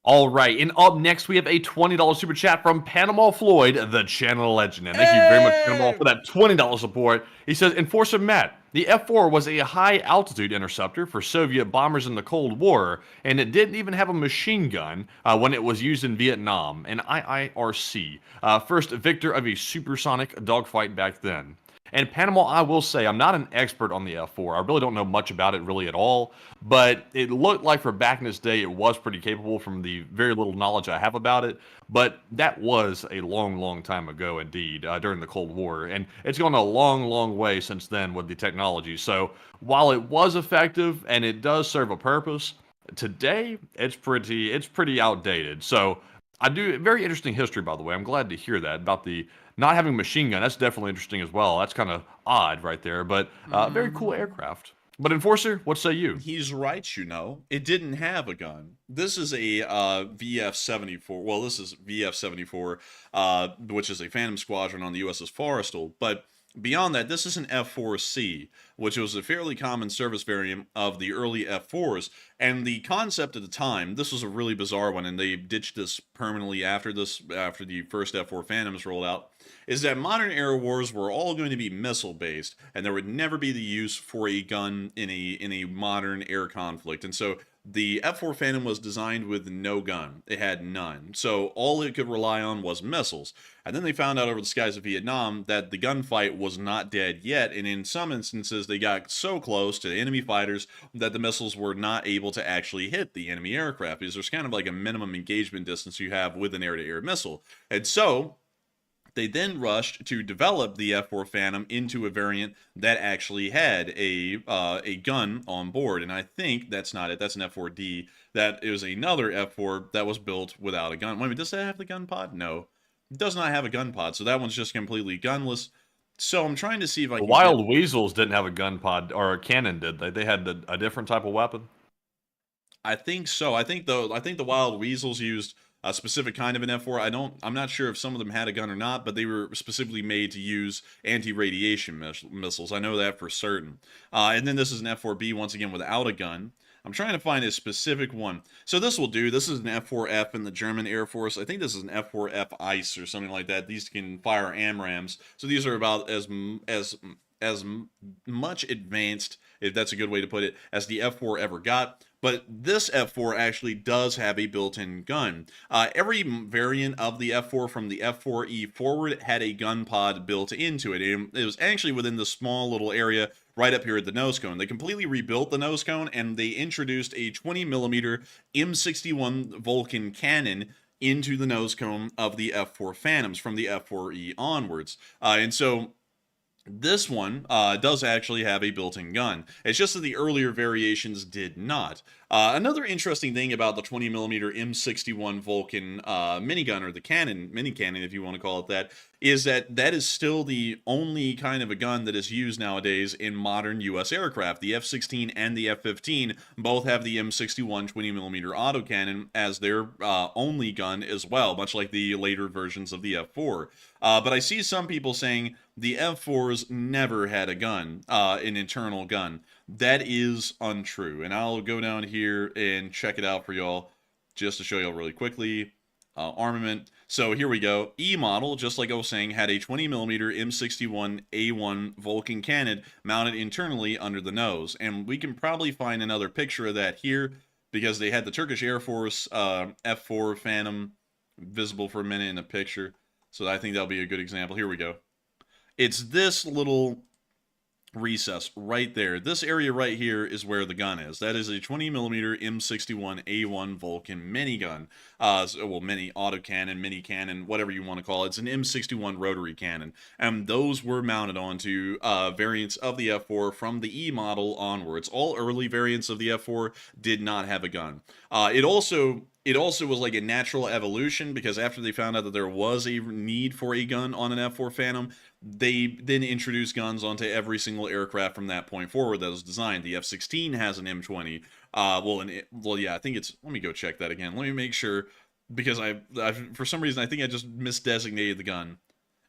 All right, and up next, we have a $20 super chat from Panama Floyd, the channel legend. And thank you very much, Panama, for that $20 support. He says, Enforcer Matt, the F-4 was a high-altitude interceptor for Soviet bombers in the Cold War, and it didn't even have a machine gun when it was used in Vietnam, an IIRC, first victor of a supersonic dogfight back then. And Panama, I will say, I'm not an expert on the F-4. I really don't know much about it really at all, but it looked like for back in its day, it was pretty capable from the very little knowledge I have about it. But that was a long, long time ago indeed, during the Cold War. And it's gone a long, long way since then with the technology. So while it was effective and it does serve a purpose, today it's pretty outdated. So I do, very interesting history, by the way. I'm glad to hear that about the not having a machine gun. That's definitely interesting as well. That's kind of odd right there, but very cool aircraft. But Enforcer, what say you? He's right, you know. It didn't have a gun. This is a VF-74. Well, this is VF-74, which is a Phantom Squadron on the USS Forrestal. But beyond that, this is an F-4C, which was a fairly common service variant of the early F-4s. And the concept at the time, this was a really bizarre one, and they ditched this permanently after the first F-4 Phantoms rolled out, is that modern air wars were all going to be missile-based, and there would never be the use for a gun in a modern air conflict. And so the F-4 Phantom was designed with no gun. It had none. So all it could rely on was missiles. And then they found out over the skies of Vietnam that the gunfight was not dead yet, and in some instances they got so close to enemy fighters that the missiles were not able to actually hit the enemy aircraft, because there's kind of like a minimum engagement distance you have with an air-to-air missile. And so they then rushed to develop the F-4 Phantom into a variant that actually had a gun on board. And I think that's not it. That's an F-4D. That is another F-4 that was built without a gun. Wait a minute, does that have the gun pod? No, it does not have a gun pod. So that one's just completely gunless. So I'm trying to see if I can... The Wild Weasels didn't have a gun pod, or a cannon, did they? They had a different type of weapon? I think so. I think the Wild Weasels used a specific kind of an F-4. I'm not sure if some of them had a gun or not, but they were specifically made to use anti-radiation missiles. I know that for certain. And then this is an F-4B, once again, without a gun. I'm trying to find a specific one. So this will do. This is an F-4F in the German Air Force. I think this is an F-4F ICE or something like that. These can fire AMRAAMs. So these are about as much advanced, if that's a good way to put it, as the F-4 ever got. But this F-4 actually does have a built-in gun. Every variant of the F-4 from the F-4E forward had a gun pod built into it. It was actually within the small little area right up here at the nose cone. They completely rebuilt the nose cone, and they introduced a 20mm M61 Vulcan cannon into the nose cone of the F-4 Phantoms from the F-4E onwards. And so this one does actually have a built-in gun. It's just that the earlier variations did not. Another interesting thing about the 20mm M61 Vulcan minigun, or the mini cannon if you want to call it that, is that that is still the only kind of a gun that is used nowadays in modern U.S. aircraft. The F-16 and the F-15 both have the M61 20mm autocannon as their only gun as well, much like the later versions of the F-4. But I see some people saying the F-4s never had a gun, an internal gun. That is untrue, and I'll go down here and check it out for y'all just to show y'all really quickly. Armament. So here we go. E model, just like I was saying, had a 20mm M61A1 Vulcan cannon mounted internally under the nose. And we can probably find another picture of that here because they had the Turkish Air Force F4 Phantom visible for a minute in the picture. So I think that'll be a good example. Here we go. It's this little recess right there. This area right here is where the gun is. That is a 20mm M61A1 Vulcan minigun. Mini autocannon, mini cannon, whatever you want to call it. It's an M61 rotary cannon. And those were mounted onto variants of the F4 from the E model onwards. All early variants of the F4 did not have a gun. It also was like a natural evolution because after they found out that there was a need for a gun on an F4 Phantom, they then introduced guns onto every single aircraft from that point forward that was designed. The F-16 has an M20. Yeah, I think it's... Let me go check that again. Let me make sure, because I for some reason, I think I just misdesignated the gun.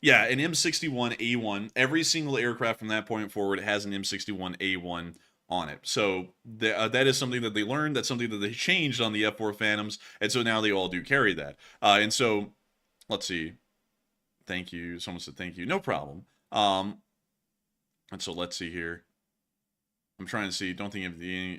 Yeah, an M61A1. Every single aircraft from that point forward has an M61A1 on it. So that is something that they learned. That's something that they changed on the F4 Phantoms, and so now they all do carry that. And so, let's see. Thank you. Someone said thank you. No problem. And so let's see here. I'm trying to see. Don't think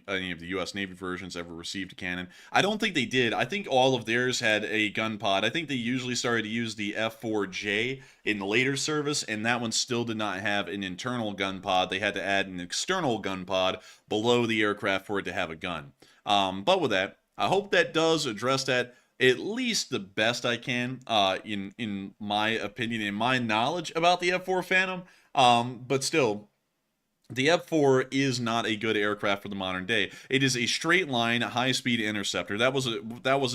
any of the U.S. Navy versions ever received a cannon. I don't think they did. I think all of theirs had a gun pod. I think they usually started to use the F4J in the later service, and that one still did not have an internal gun pod. They had to add an external gun pod below the aircraft for it to have a gun. But with that, I hope that does address that at least the best I can, in my opinion, in my knowledge about the F4 Phantom. But still, the F4 is not a good aircraft for the modern day. It is a straight line, high-speed interceptor. That was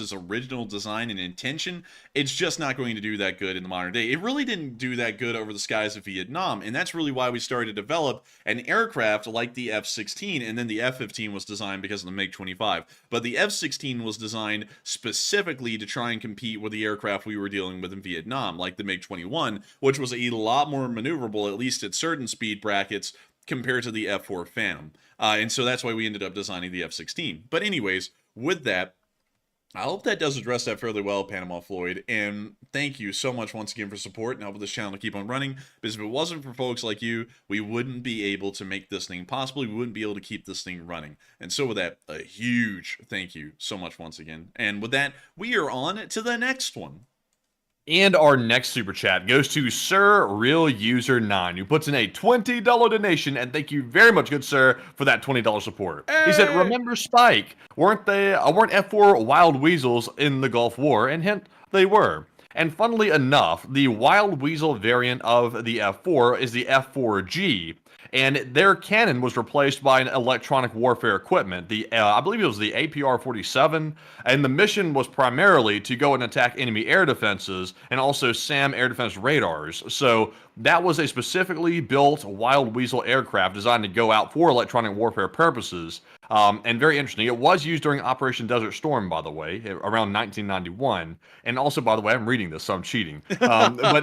its original design and intention. It's just not going to do that good in the modern day. It really didn't do that good over the skies of Vietnam, and that's really why we started to develop an aircraft like the F-16, and then the F-15 was designed because of the MiG-25. But the F-16 was designed specifically to try and compete with the aircraft we were dealing with in Vietnam, like the MiG-21, which was a lot more maneuverable, at least at certain speed brackets, compared to the F4 Phantom. And so that's why we ended up designing the F-16. But anyways, with that, I hope that does address that fairly well, Panama Floyd. And thank you so much once again for support and helping this channel to keep on running. Because if it wasn't for folks like you, we wouldn't be able to make this thing possible. We wouldn't be able to keep this thing running. And so with that, a huge thank you so much once again. And with that, we are on to the next one. And our next super chat goes to Sir Real User 9, who puts in a $20 donation, and thank you very much, good sir, for that $20 support. Hey! He said, "Remember Spike? Weren't F4 Wild Weasels in the Gulf War?" And hint, they were. And funnily enough, the Wild Weasel variant of the F4 is the F4G. And their cannon was replaced by an electronic warfare equipment. I believe it was the APR-47, and the mission was primarily to go and attack enemy air defenses and also SAM air defense radars. So that was a specifically built Wild Weasel aircraft designed to go out for electronic warfare purposes. And very interesting. It was used during Operation Desert Storm, by the way, around 1991. And also, by the way, I'm reading this, so I'm cheating. But I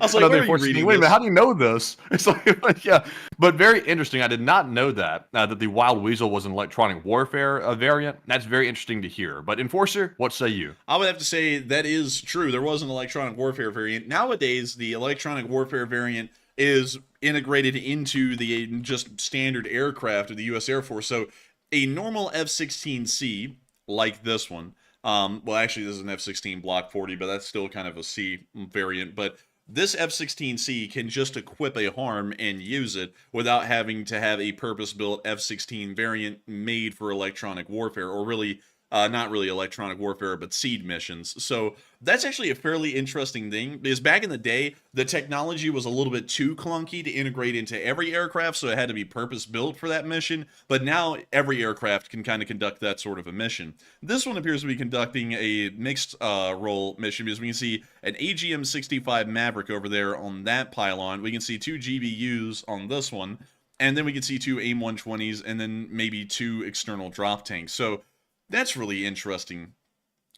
was like, wait a minute, how do you know this? It's like, yeah. But very interesting. I did not know that the Wild Weasel was an electronic warfare variant. That's very interesting to hear. But Enforcer, what say you? I would have to say that is true. There was an electronic warfare variant. Nowadays, the electronic warfare variant is integrated into the just standard aircraft of the U.S. Air Force. So a normal F-16C, like this one, well, actually, this is an F-16 Block 40, but that's still kind of a C variant. But this F-16C can just equip a HARM and use it without having to have a purpose-built F-16 variant made for electronic warfare, or really not really electronic warfare, but seed missions. So that's actually a fairly interesting thing, because back in the day, the technology was a little bit too clunky to integrate into every aircraft, so it had to be purpose-built for that mission. But now every aircraft can kind of conduct that sort of a mission. This one appears to be conducting a mixed role mission, because we can see an AGM-65 Maverick over there on that pylon. We can see 2 GBUs on this one, and then we can see 2 AIM-120s, and then maybe 2 external drop tanks. So that's really interesting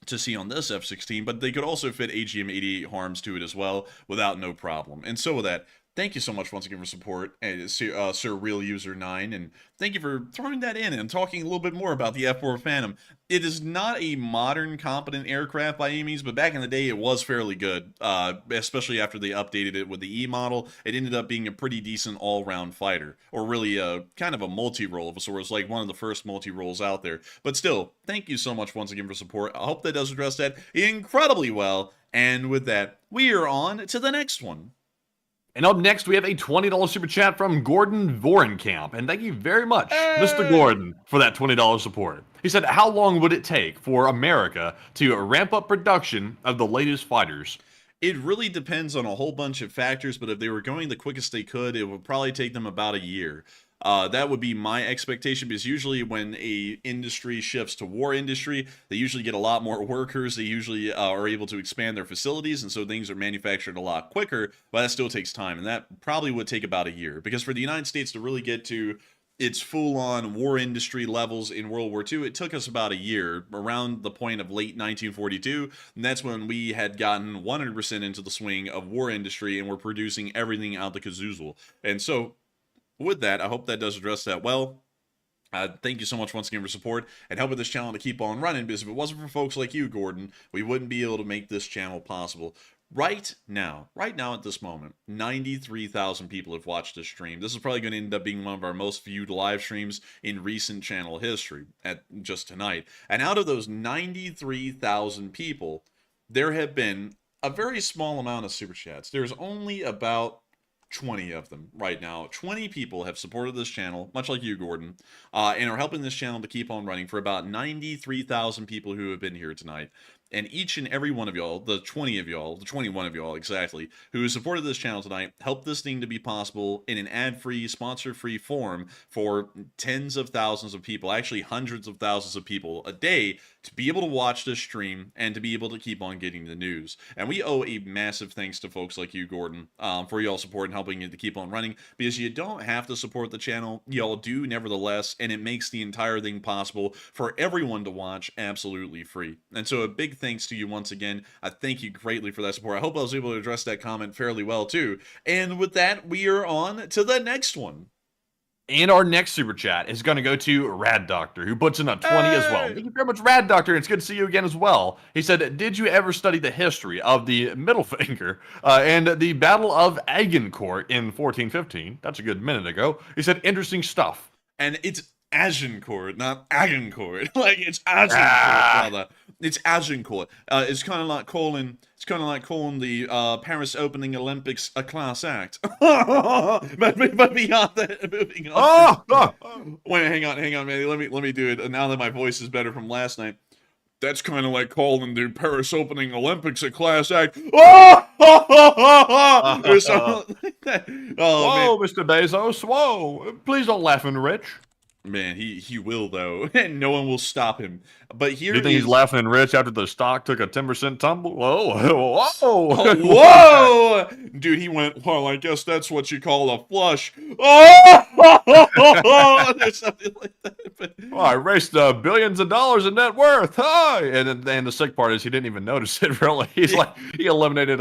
to see on this F-16, but they could also fit AGM-88 harms to it as well without no problem. And so with that, thank you so much once again for support, Sir Real User 9, and thank you for throwing that in and talking a little bit more about the F-4 Phantom. It is not a modern, competent aircraft by any means, but back in the day, it was fairly good, especially after they updated it with the E model. It ended up being a pretty decent all-round fighter, or really kind of a multi-role of a sort. It was like one of the first multi-roles out there. But still, thank you so much once again for support. I hope that does address that incredibly well. And with that, we are on to the next one. And up next, we have a $20 super chat from Gordon Vorenkamp. And thank you very much, Mr. Gordon, for that $20 support. He said, how long would it take for America to ramp up production of the latest fighters? It really depends on a whole bunch of factors, but if they were going the quickest they could, it would probably take them about a year. That would be my expectation, because usually when a industry shifts to war industry, they usually get a lot more workers. They usually are able to expand their facilities, and so things are manufactured a lot quicker, but that still takes time, and that probably would take about a year. Because for the United States to really get to its full-on war industry levels in World War II, it took us about a year, around the point of late 1942, and that's when we had gotten 100% into the swing of war industry, and we're producing everything out the kazoozle. And so with that, I hope that does address that well. Thank you so much once again for support and helping this channel to keep on running, because if it wasn't for folks like you, Gordon, we wouldn't be able to make this channel possible. Right now at this moment, 93,000 people have watched this stream. This is probably going to end up being one of our most viewed live streams in recent channel history at just tonight. And out of those 93,000 people, there have been a very small amount of super chats. There's only about 20 of them right now. 20 people have supported this channel, much like you, Gordon, and are helping this channel to keep on running for about 93,000 people who have been here tonight. And each and every one of y'all, the 20 of y'all, the 21 of y'all exactly, who supported this channel tonight, helped this thing to be possible in an ad-free, sponsor-free form for tens of thousands of people, actually hundreds of thousands of people a day, to be able to watch this stream and to be able to keep on getting the news. And we owe a massive thanks to folks like you, Gordon, for y'all support and helping it to keep on running, because you don't have to support the channel, y'all do nevertheless, and it makes the entire thing possible for everyone to watch absolutely free. And so a big thanks to you once again. I thank you greatly for that support. I hope I was able to address that comment fairly well too. And with that, we are on to the next one. And our next super chat is going to go to Rad Doctor, who puts in a 20 as well. Thank you very much, Rad Doctor. It's good to see you again as well. He said, did you ever study the history of the middle finger and the Battle of Agincourt in 1415? That's a good minute ago. He said, interesting stuff. And it's Agincourt, not Agincourt. Like, it's Agincourt, brother. It's Agincourt. It's kind of like calling the Paris opening Olympics a class act. but beyond that, moving on. Wait, hang on, man. Let me do it. Now that my voice is better from last night. That's kind of like calling the Paris opening Olympics a class act. Or something like that. Whoa, man. Mr. Bezos, whoa. Please don't laugh in rich. Man, he will though, and no one will stop him. But here, do you think he's laughing rich after the stock took a 10% tumble? Whoa, whoa, whoa, dude! He went. Well, I guess that's what you call a flush. Oh, there's something like that. But well, I raised billions of dollars in net worth. Hi, and the sick part is he didn't even notice it. Really, he's like he eliminated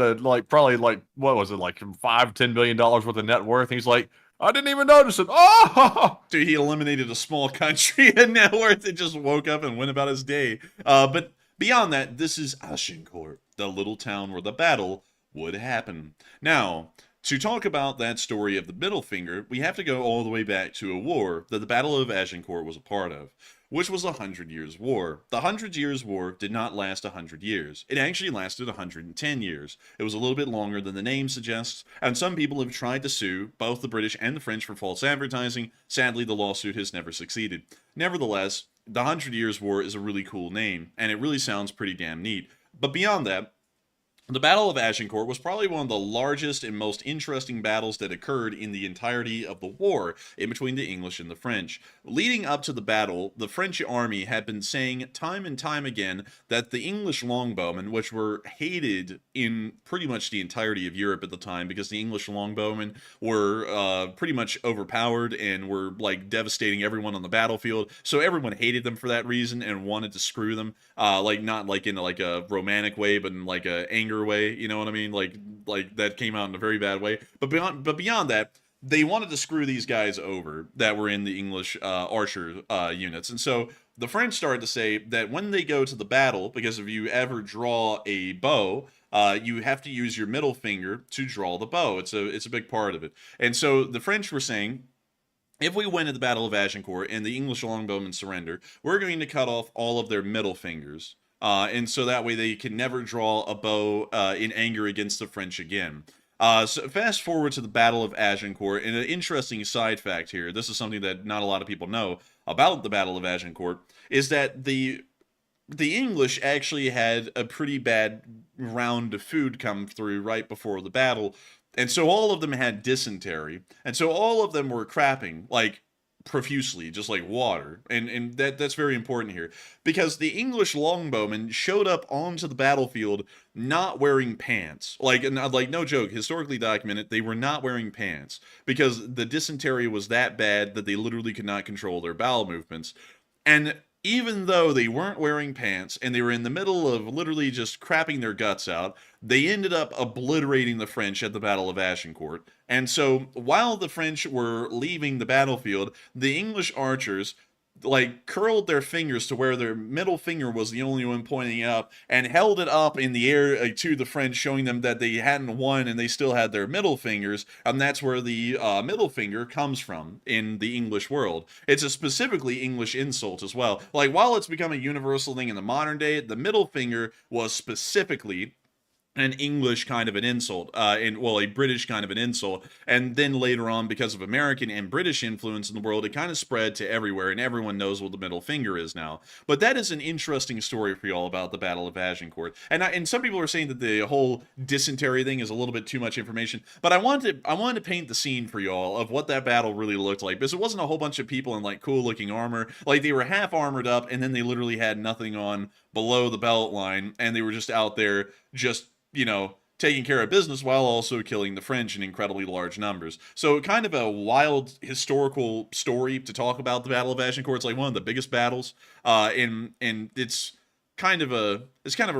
probably what was it, like $5-10 billion worth of net worth. And he's like, I didn't even notice it. Oh! Dude, he eliminated a small country and net worth and just woke up and went about his day. But beyond that, this is Agincourt, the little town where the battle would happen. Now, to talk about that story of the middle finger, we have to go all the way back to a war that the Battle of Agincourt was a part of, which was the 100 Years' War. The 100 Years' War did not last 100 years. It actually lasted 110 years. It was a little bit longer than the name suggests, and some people have tried to sue both the British and the French for false advertising. Sadly, the lawsuit has never succeeded. Nevertheless, the 100 Years' War is a really cool name, and it really sounds pretty damn neat. But beyond that, the Battle of Agincourt was probably one of the largest and most interesting battles that occurred in the entirety of the war in between the English and the French. Leading up to the battle, the French army had been saying time and time again that the English longbowmen, which were hated in pretty much the entirety of Europe at the time because the English longbowmen were pretty much overpowered and were like devastating everyone on the battlefield, so everyone hated them for that reason and wanted to screw them, like not like in like a romantic way, but in like a anger way, you know what I mean? Like that came out in a very bad way. But beyond that, they wanted to screw these guys over that were in the English archer units. And so the French started to say that when they go to the battle, because if you ever draw a bow, you have to use your middle finger to draw the bow. It's a big part of it. And so the French were saying, if we win at the Battle of Agincourt and the English longbowmen surrender, we're going to cut off all of their middle fingers. And so that way they can never draw a bow in anger against the French again. So fast forward to the Battle of Agincourt, and an interesting side fact here, this is something that not a lot of people know about the Battle of Agincourt, is that the English actually had a pretty bad round of food come through right before the battle, and so all of them had dysentery, and so all of them were crapping, like, profusely, just like water, and that's very important here, because the English longbowmen showed up onto the battlefield not wearing pants, like no joke, historically documented, they were not wearing pants, because the dysentery was that bad that they literally could not control their bowel movements. And even though they weren't wearing pants and they were in the middle of literally just crapping their guts out, they ended up obliterating the French at the Battle of Agincourt. And so while the French were leaving the battlefield, the English archers like curled their fingers to where their middle finger was the only one pointing up and held it up in the air to the French, showing them that they hadn't won and they still had their middle fingers. And that's where the middle finger comes from in the English world. It's a specifically English insult as well. Like, while it's become a universal thing in the modern day, the middle finger was specifically an English kind of an insult, a British kind of an insult, and then later on, because of American and British influence in the world, it kind of spread to everywhere, and everyone knows what the middle finger is now. But that is an interesting story for y'all about the Battle of Agincourt, and some people are saying that the whole dysentery thing is a little bit too much information, but I wanted to paint the scene for y'all of what that battle really looked like, because it wasn't a whole bunch of people in like cool looking armor. Like, they were half armored up, and then they literally had nothing on below the belt line, and they were just out there just, you know, taking care of business while also killing the French in incredibly large numbers. So kind of a wild historical story to talk about the Battle of Agincourt. It's like one of the biggest battles, and it's kind of a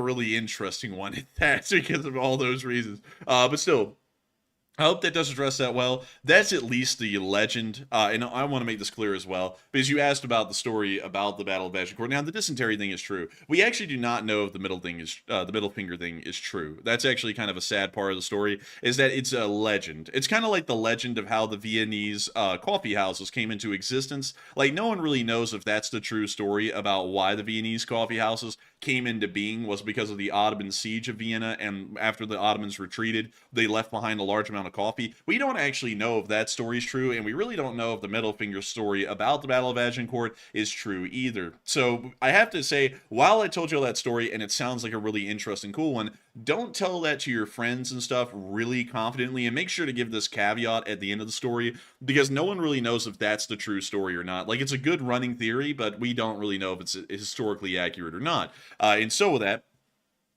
really interesting one. That's because of all those reasons. But still, I hope that does address that well. That's at least the legend, and I want to make this clear as well, because you asked about the story about the Battle of Agincourt. Now, the dysentery thing is true. We actually do not know if the middle finger thing is true. That's actually kind of a sad part of the story, is that it's a legend. It's kind of like the legend of how the Viennese coffee houses came into existence. Like, no one really knows if that's the true story about why the Viennese coffee houses came into being was because of the Ottoman siege of Vienna, and after the Ottomans retreated, they left behind a large amount of coffee. We don't actually know if that story is true, and we really don't know if the middle finger story about the Battle of Agincourt is true either. So I have to say, while I told you all that story, and it sounds like a really interesting, cool one, don't tell that to your friends and stuff really confidently, and make sure to give this caveat at the end of the story, because no one really knows if that's the true story or not. Like, it's a good running theory, but we don't really know if it's historically accurate or not. And so with that,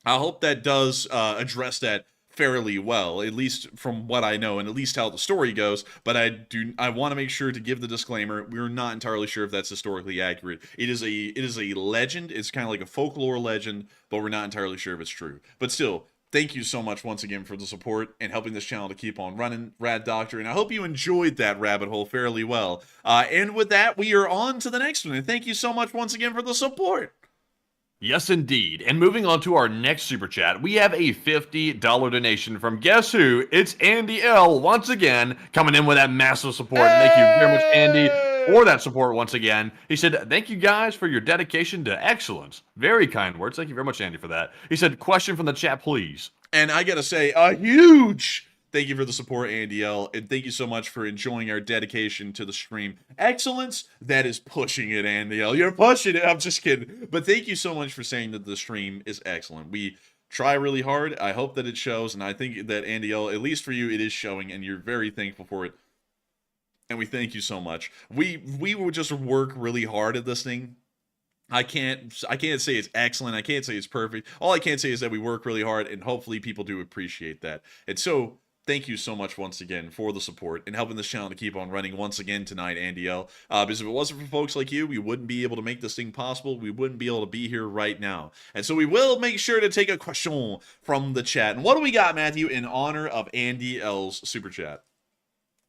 I hope that does address that fairly well, at least from what I know, and at least how the story goes. But I want to make sure to give the disclaimer: we're not entirely sure if that's historically accurate. It is a legend. It's kind of like a folklore legend, but we're not entirely sure if it's true. But still, thank you so much once again for the support and helping this channel to keep on running, Rad Doctor, and I hope you enjoyed that rabbit hole fairly well. And with that, we are on to the next one, and thank you so much once again for the support. Yes, indeed. And moving on to our next super chat, we have a $50 donation from guess who? It's Andy L. once again, coming in with that massive support. Thank you very much, Andy, for that support once again. He said, thank you guys for your dedication to excellence. Very kind words. Thank you very much, Andy, for that. He said, question from the chat, please. And I gotta say, a huge Thank you for the support, Andy L. And thank you so much for enjoying our dedication to the stream. Excellence, that is pushing it, Andy L. You're pushing it. I'm just kidding. But thank you so much for saying that the stream is excellent. We try really hard. I hope that it shows. And I think that, Andy L., at least for you, it is showing. And you're very thankful for it. And we thank you so much. We will just work really hard at this thing. I can't say it's excellent. I can't say it's perfect. All I can say is that we work really hard, and hopefully people do appreciate that. And so, thank you so much once again for the support and helping this channel to keep on running once again tonight, Andy L. Because if it wasn't for folks like you, we wouldn't be able to make this thing possible. We wouldn't be able to be here right now. And so we will make sure to take a question from the chat. And what do we got, Matthew, in honor of Andy L's super chat?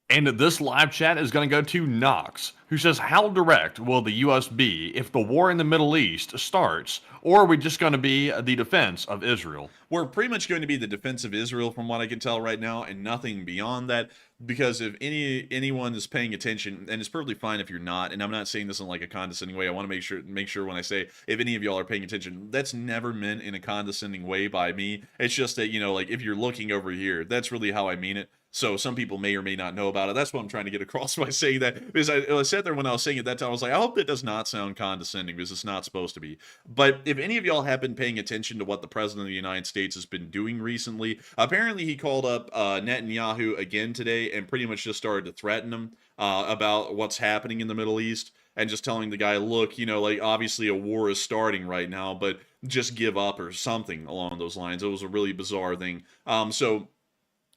And this live chat is going to go to Knox, who says, how direct will the U.S. be if the war in the Middle East starts, or are we just going to be the defense of Israel? We're pretty much going to be the defense of Israel from what I can tell right now, and nothing beyond that, because if anyone is paying attention, and it's perfectly fine if you're not, and I'm not saying this in like a condescending way, I want to make sure when I say if any of y'all are paying attention, that's never meant in a condescending way by me. It's just that, you know, like if you're looking over here, that's really how I mean it. So some people may or may not know about it. That's what I'm trying to get across by saying that. Because I sat there when I was saying it that time, I was like, I hope that does not sound condescending, because it's not supposed to be. But if any of y'all have been paying attention to what the President of the United States has been doing recently, apparently he called up Netanyahu again today and pretty much just started to threaten him about what's happening in the Middle East. And just telling the guy, look, you know, like obviously a war is starting right now, but just give up or something along those lines. It was a really bizarre thing. So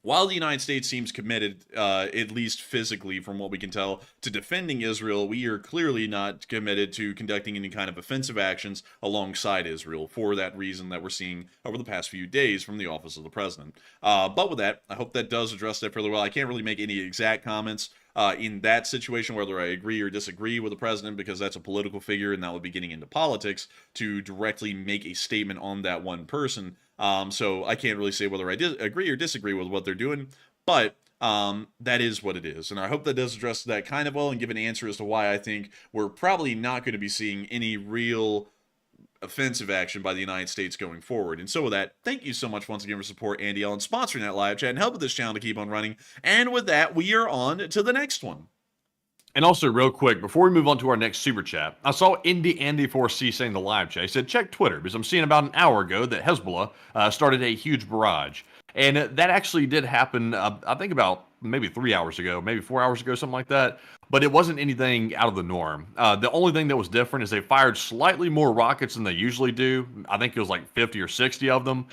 while the United States seems committed, at least physically from what we can tell, to defending Israel, we are clearly not committed to conducting any kind of offensive actions alongside Israel for that reason that we're seeing over the past few days from the office of the president. But with that, I hope that does address that fairly well. I can't really make any exact comments in that situation, whether I agree or disagree with the president, because that's a political figure and that would be getting into politics to directly make a statement on that one person. So I can't really say whether I agree or disagree with what they're doing, but that is what it is. And I hope that does address that kind of well and give an answer as to why I think we're probably not going to be seeing any real offensive action by the United States going forward. And so with that, thank you so much once again for support, Andy L, and sponsoring that live chat and helping this channel to keep on running. And with that, we are on to the next one. And also, real quick, before we move on to our next super chat, I saw Andy4C saying the live chat. He said, check Twitter, because I'm seeing about an hour ago that Hezbollah started a huge barrage. And that actually did happen, I think about maybe 3 hours ago, maybe 4 hours ago, something like that. But it wasn't anything out of the norm. The only thing that was different is they fired slightly more rockets than they usually do. I think it was like 50 or 60 of them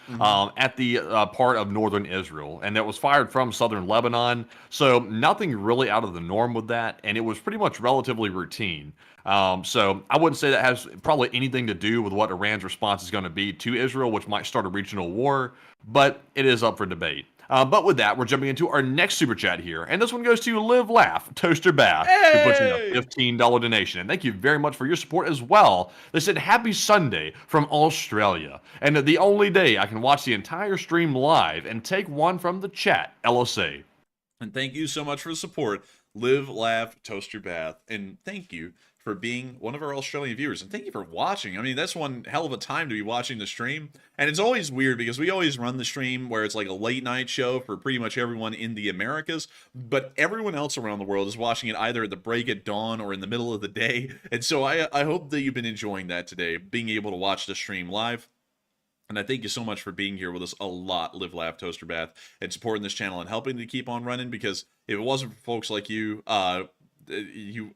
at the part of northern Israel. And that was fired from southern Lebanon. So nothing really out of the norm with that. And it was pretty much relatively routine. So I wouldn't say that has probably anything to do with what Iran's response is going to be to Israel, which might start a regional war. But it is up for debate. But with that, we're jumping into our next super chat here. And this one goes to Live Laugh Toaster Bath, who puts in a $15 donation. And thank you very much for your support as well. They said, happy Sunday from Australia. And the only day I can watch the entire stream live and take one from the chat, LSA. And thank you so much for the support, Live Laugh Toaster Bath. And thank you for being one of our Australian viewers, and thank you for watching. I mean, that's one hell of a time to be watching the stream, and it's always weird because we always run the stream where it's like a late night show for pretty much everyone in the Americas, but everyone else around the world is watching it either at the break at dawn or in the middle of the day, and so I hope that you've been enjoying that today, being able to watch the stream live. And I thank you so much for being here with us a lot, Live Laugh Toaster Bath, and supporting this channel and helping to keep on running, because if it wasn't for folks like you,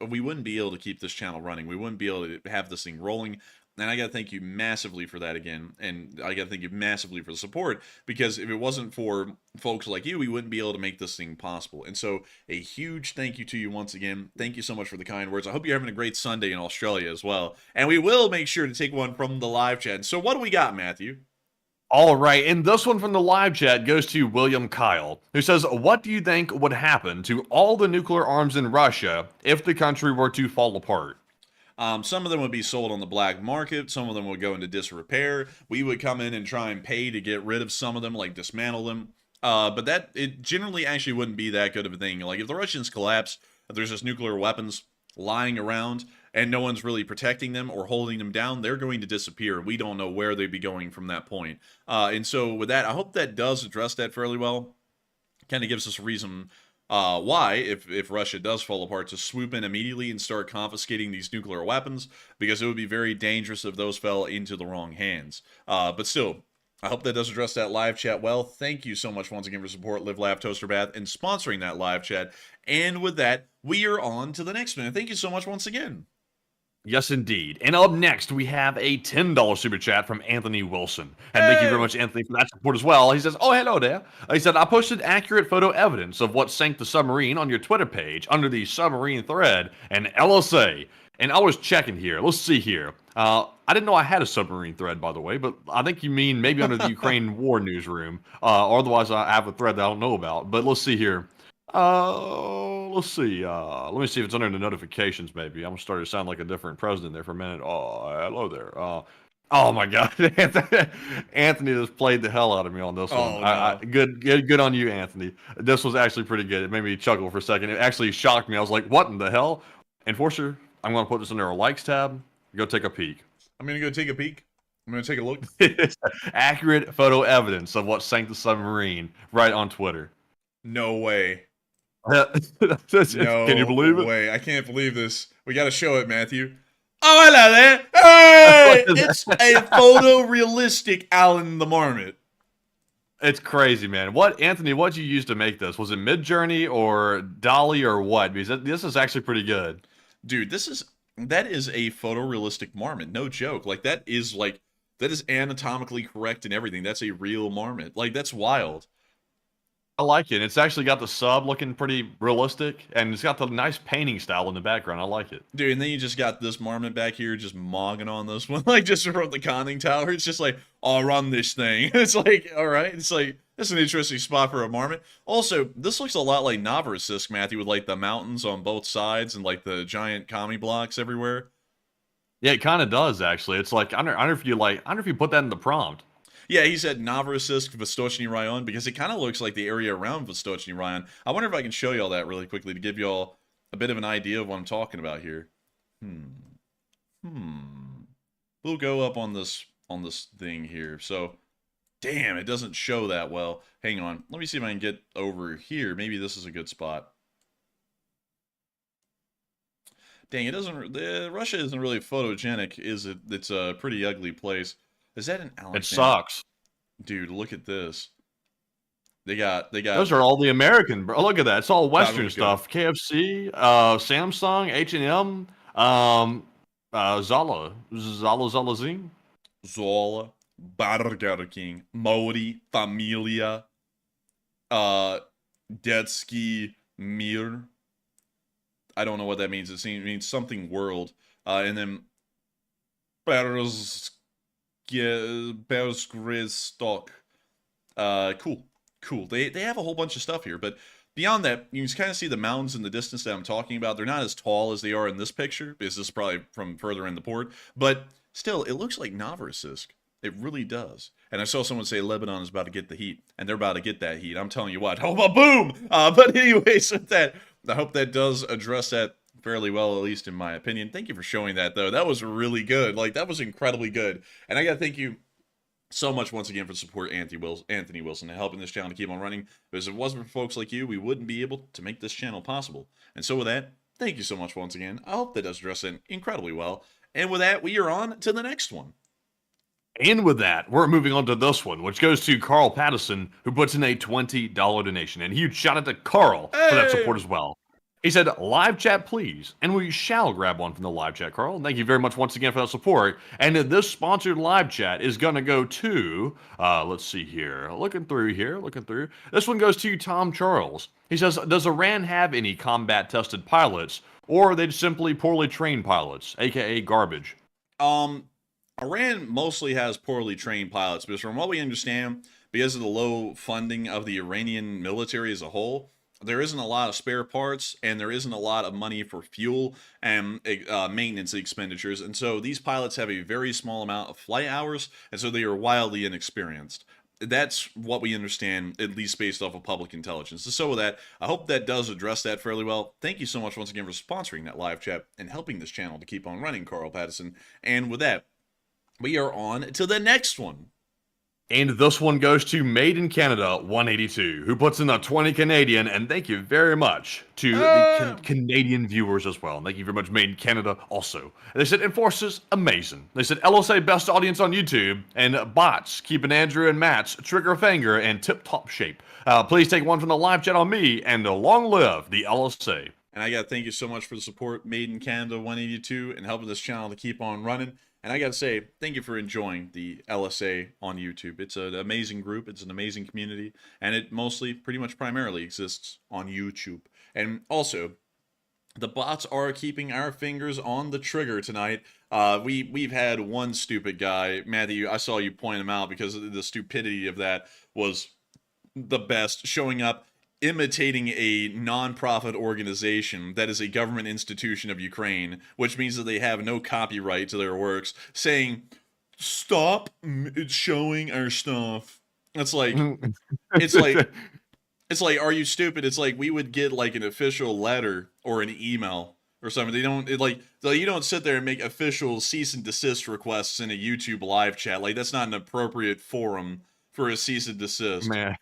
we wouldn't be able to keep this channel running. We wouldn't be able to have this thing rolling. And I got to thank you massively for that again. And I got to thank you massively for the support, because if it wasn't for folks like you, we wouldn't be able to make this thing possible. And so a huge thank you to you once again. Thank you so much for the kind words. I hope you're having a great Sunday in Australia as well. And we will make sure to take one from the live chat. So what do we got, Matthew? All right, and this one from the live chat goes to William Kyle, who says, what do you think would happen to all the nuclear arms in Russia if the country were to fall apart? Some of them would be sold on the black market. Some of them would go into disrepair. We would come in and try and pay to get rid of some of them, like dismantle them. But it generally actually wouldn't be that good of a thing. Like if the Russians collapse, if there's just nuclear weapons lying around and no one's really protecting them or holding them down, they're going to disappear. We don't know where they'd be going from that point. And so with that, I hope that does address that fairly well. kind of gives us a reason why, if Russia does fall apart, to swoop in immediately and start confiscating these nuclear weapons, because it would be very dangerous if those fell into the wrong hands. But still, I hope that does address that live chat well. Thank you so much once again for support, Live, Laugh, Toaster Bath, and sponsoring that live chat. And with that, we are on to the next one. Thank you so much once again. Yes, indeed. And up next, we have a $10 super chat from Anthony Wilson. And thank you very much, Anthony, for that support as well. He says, oh, hello there. He said, I posted accurate photo evidence of what sank the submarine on your Twitter page under the submarine thread and LSA. And I was checking here. Let's see here. I didn't know I had a submarine thread, by the way, but I think you mean maybe under the Ukraine war newsroom. Or otherwise, I have a thread that I don't know about. But let's see here. Let's see. Let me see if it's under the notifications, maybe. I'm starting to sound like a different president there for a minute. Oh, hello there. Oh my God. Anthony just played the hell out of me on this one. No. Good on you, Anthony. This was actually pretty good. It made me chuckle for a second. It actually shocked me. I was like, what in the hell? Enforcer, I'm going to put this under a likes tab. Go take a peek. I'm going to go take a peek. I'm going to take a look. Accurate photo evidence of what sank the submarine right on Twitter. No way. No Can you believe it? Way. I can't believe this. We got to show it, Matthew. Oh, hello there. Hey! It's a photorealistic Alan the Marmot. It's crazy, man. Anthony, what'd you use to make this? Was it Midjourney or Dolly or what? Because this is actually pretty good. Dude, that is a photorealistic marmot. No joke. That is anatomically correct and everything. That's a real marmot. That's wild. I like it. It's actually got the sub looking pretty realistic, and it's got the nice painting style in the background. I like it. Dude, and then you just got this marmot back here just mogging on this one, just from the conning tower. It's just I'll run this thing. It's all right. It's that's an interesting spot for a marmot. Also, this looks a lot like Novorossiysk, Matthew, with the mountains on both sides and the giant commie blocks everywhere. Yeah, it kind of does actually. It's I don't know if you put that in the prompt. Yeah, he said Novorossiysk, Vostochny Rayon, because it kind of looks like the area around Vostochny Rayon. I wonder if I can show you all that really quickly to give you all a bit of an idea of what I'm talking about here. We'll go up on this thing here. So, damn, it doesn't show that well. Hang on. Let me see if I can get over here. Maybe this is a good spot. Dang, it doesn't... Russia isn't really photogenic, is it? It's a pretty ugly place. Is that an Alexander? It sucks. Dude, look at this. They got Those are all the American, bro. Look at that. It's all Western stuff. KFC, Samsung, H&M, Zola Zing. Zola, Burger King, Mori, Familia, Detsky Mir. I don't know what that means. It means something world. And then Stock. Cool. They have a whole bunch of stuff here, but beyond that, you can kind of see the mountains in the distance that I'm talking about. They're not as tall as they are in this picture, because this is probably from further in the port, but still, it looks like Novorossiysk. It really does. And I saw someone say Lebanon is about to get the heat, and they're about to get that heat. I'm telling you what. Oh, boom! But anyways, with that, I hope that does address that fairly well, at least in my opinion. Thank you for showing that, though. That was really good. That was incredibly good. And I got to thank you so much once again for the support, Anthony Wilson, and helping this channel to keep on running. Because if it wasn't for folks like you, we wouldn't be able to make this channel possible. And so with that, thank you so much once again. I hope that does address it incredibly well. And with that, we are on to the next one. And with that, we're moving on to this one, which goes to Carl Patterson, who puts in a $20 donation. And huge shout out to Carl for that support as well. He said, live chat, please. And we shall grab one from the live chat, Carl. Thank you very much once again for that support. And this sponsored live chat is going to go to, let's see here. Looking through. This one goes to Tom Charles. He says, does Iran have any combat-tested pilots, or are they simply poorly trained pilots, a.k.a. garbage? Iran mostly has poorly trained pilots, because from what we understand, because of the low funding of the Iranian military as a whole, there isn't a lot of spare parts, and there isn't a lot of money for fuel and maintenance expenditures, and so these pilots have a very small amount of flight hours, and so they are wildly inexperienced. That's what we understand, at least based off of public intelligence. So with that, I hope that does address that fairly well. Thank you so much once again for sponsoring that live chat and helping this channel to keep on running, Carl Patterson. And with that, we are on to the next one. And this one goes to Made in Canada 182, who puts in a 20 Canadian, and thank you very much to the Canadian viewers as well. And thank you very much, Made in Canada also. They said, Enforcers, amazing. They said, LSA, best audience on YouTube, and bots, keeping Andrew and Matt's trigger finger in tip-top shape. Please take one from the live chat on me, and long live the LSA. And I got to thank you so much for the support, Made in Canada 182, and helping this channel to keep on running. And I got to say, thank you for enjoying the LSA on YouTube. It's an amazing group. It's an amazing community. And it mostly, pretty much primarily exists on YouTube. And also, the bots are keeping our fingers on the trigger tonight. We've had one stupid guy. Matthew, I saw you point him out because the stupidity of that was the best, showing up imitating a non-profit organization that is a government institution of Ukraine, which means that they have no copyright to their works, saying, stop showing our stuff. It's like, are you stupid? It's like we would get like an official letter or an email or something. They don't, you don't sit there and make official cease and desist requests in a YouTube live chat. Like, that's not an appropriate forum for a cease and desist. Man,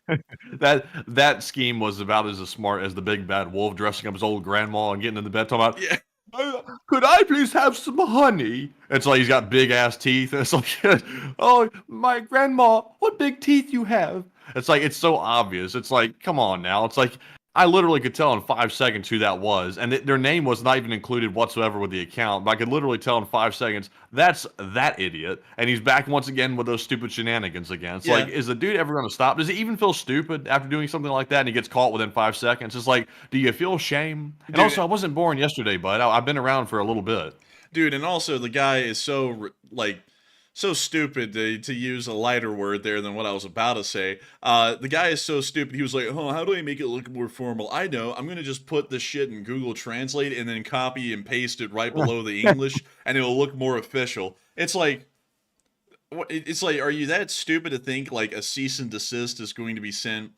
that scheme was about as smart as the big bad wolf dressing up his old grandma and getting in the bed talking about, could I please have some honey? It's like he's got big ass teeth. And it's like, oh, my grandma, what big teeth you have? It's like, it's so obvious. It's like, come on now. It's like, I literally could tell in 5 seconds who that was, and their name was not even included whatsoever with the account, but I could literally tell in 5 seconds, that's that idiot, and he's back once again with those stupid shenanigans again. It's like, is the dude ever going to stop? Does he even feel stupid after doing something like that, and he gets caught within 5 seconds? It's like, do you feel shame? And dude, also, I wasn't born yesterday, bud. I've been around for a little bit. Dude, and also, the guy is so, like, so stupid to use a lighter word there than what I was about to say. The guy is so stupid. He was like, oh, how do I make it look more formal? I know. I'm going to just put this shit in Google Translate and then copy and paste it right below the English, and it'll look more official. It's like, are you that stupid to think, like, a cease and desist is going to be sent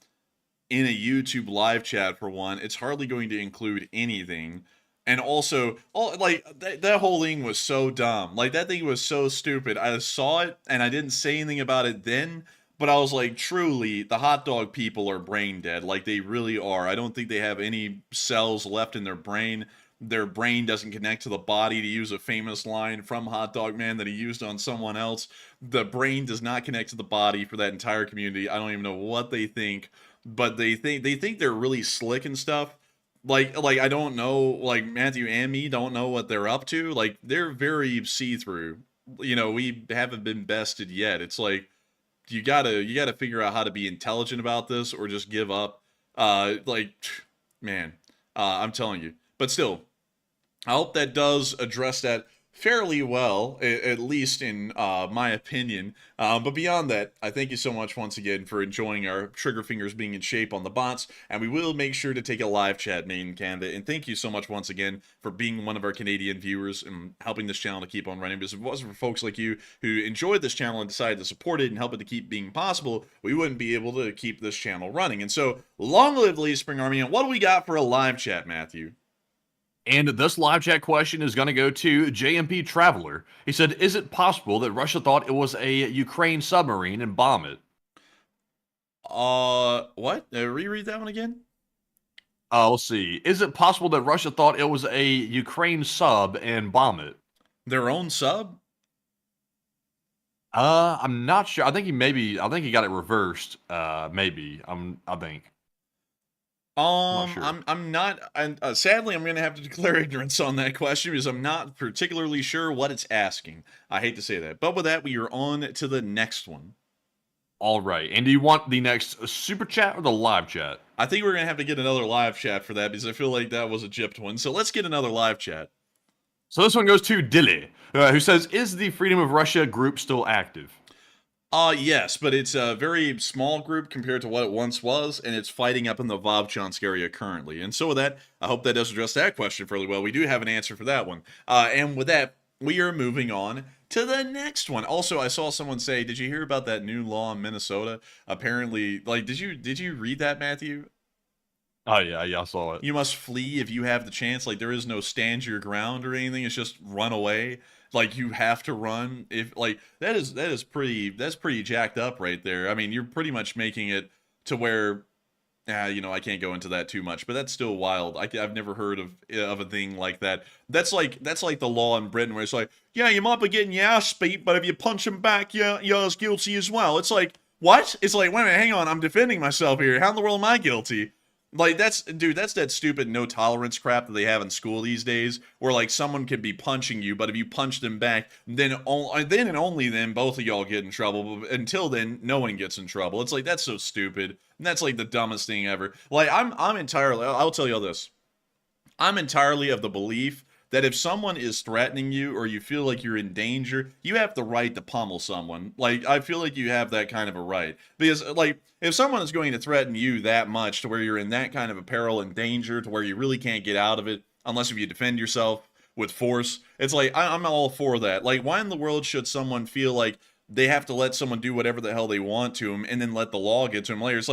in a YouTube live chat, for one? It's hardly going to include anything. And also, that whole thing was so dumb. Like, that thing was so stupid. I saw it, and I didn't say anything about it then, but I was like, truly, the hot dog people are brain dead. Like, they really are. I don't think they have any cells left in their brain. Their brain doesn't connect to the body, to use a famous line from Hot Dog Man that he used on someone else. The brain does not connect to the body for that entire community. I don't even know what they think, but they think they're really slick and stuff. Like I don't know, like, Matthew and me don't know what they're up to. Like, they're very see-through. You know, we haven't been bested yet. It's like, you gotta figure out how to be intelligent about this, or just give up. Man, I'm telling you. But still, I hope that does address that fairly well, at least in my opinion. But beyond that, I thank you so much once again for enjoying our trigger fingers being in shape on the bots, and we will make sure to take a live chat, Made in Canada. And thank you so much once again for being one of our Canadian viewers and helping this channel to keep on running. Because if it wasn't for folks like you who enjoyed this channel and decided to support it and help it to keep being possible, we wouldn't be able to keep this channel running. And so, long live the Spring Army. And what do we got for a live chat, Matthew? And this live chat question is going to go to JMP Traveler. He said, is it possible that Russia thought it was a Ukraine submarine and bomb it? What? Reread that one again? Let's see. Is it possible that Russia thought it was a Ukraine sub and bomb it? Their own sub? I'm not sure. I think he got it reversed. Maybe. I think. I'm not, sadly, I'm going to have to declare ignorance on that question because I'm not particularly sure what it's asking. I hate to say that. But with that, we are on to the next one. All right. And do you want the next super chat or the live chat? I think we're going to have to get another live chat for that because I feel like that was a gypped one. So let's get another live chat. So this one goes to Dilly, who says, is the Freedom of Russia group still active? Yes, but it's a very small group compared to what it once was, and it's fighting up in the Vovchansk area currently. And so with that, I hope that does address that question fairly well. We do have an answer for that one. And with that, we are moving on to the next one. Also, I saw someone say, did you hear about that new law in Minnesota? Apparently, like, did you read that, Matthew? Oh yeah, yeah, I saw it. You must flee if you have the chance. Like there is no stand your ground or anything. It's just run away. Like you have to run. If like that's pretty jacked up right there. I mean, you're pretty much making it to where I can't go into that too much, but that's still wild. I've never heard of a thing like that. That's like the law in Britain where it's like, yeah, you might be getting your ass beat, but if you punch him back, you're as guilty as well. It's like, what? It's like, wait a minute, hang on, I'm defending myself here. How in the world am I guilty? Like that's that stupid no tolerance crap that they have in school these days, where like someone could be punching you, but if you punch them back, then and only then both of y'all get in trouble. But until then, no one gets in trouble. It's like that's so stupid, and that's like the dumbest thing ever. Like I'm entirely. I'll tell you all this. I'm entirely of the belief that if someone is threatening you or you feel like you're in danger, you have the right to pummel someone. Like, I feel like you have that kind of a right. Because, like, if someone is going to threaten you that much to where you're in that kind of a peril and danger to where you really can't get out of it, unless if you defend yourself with force, it's like, I'm all for that. Like, why in the world should someone feel like they have to let someone do whatever the hell they want to them and then let the law get to them later? It's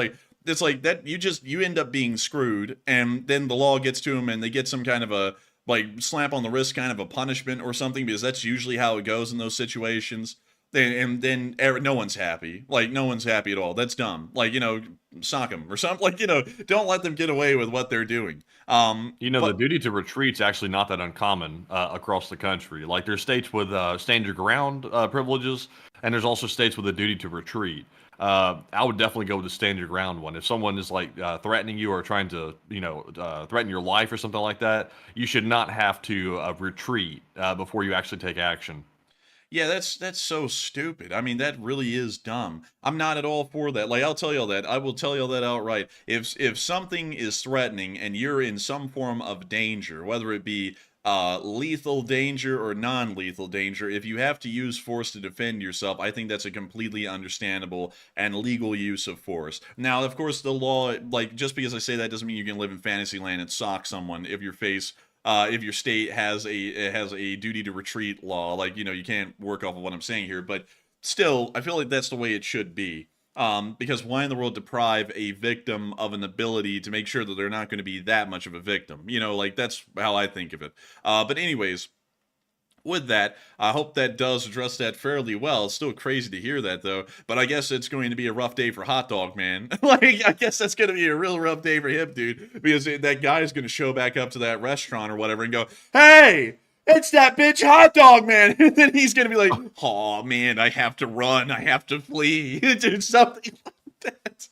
like that you end up being screwed, and then the law gets to them and they get some kind of a like slap on the wrist kind of a punishment or something, because that's usually how it goes in those situations. And then no one's happy. Like, no one's happy at all. That's dumb. Like, sock them or something. Like, don't let them get away with what they're doing. The duty to retreat's actually not that uncommon across the country. Like, there's states with stand your ground privileges, and there's also states with a duty to retreat. I would definitely go with the stand your ground one. If someone is like threatening you or trying to, threaten your life or something like that, you should not have to retreat before you actually take action. Yeah, that's so stupid. I mean, that really is dumb. I'm not at all for that. Like, I'll tell you all that. I will tell you all that outright. If something is threatening and you're in some form of danger, whether it be lethal danger or non-lethal danger, if you have to use force to defend yourself, I think that's a completely understandable and legal use of force. Now, of course, the law, like, just because I say that doesn't mean you can live in fantasy land and sock someone if your state has a duty to retreat law. Like, you can't work off of what I'm saying here, but still, I feel like that's the way it should be. Because why in the world deprive a victim of an ability to make sure that they're not going to be that much of a victim? Like, that's how I think of it. But anyways, with that, I hope that does address that fairly well. It's still crazy to hear that, though. But I guess it's going to be a rough day for Hot Dog Man. Like, I guess that's going to be a real rough day for him, dude. Because that guy is going to show back up to that restaurant or whatever and go, "Hey, it's that bitch Hot Dog Man." And then he's going to be like, "Oh, man, I have to run. I have to flee." Dude, something like that.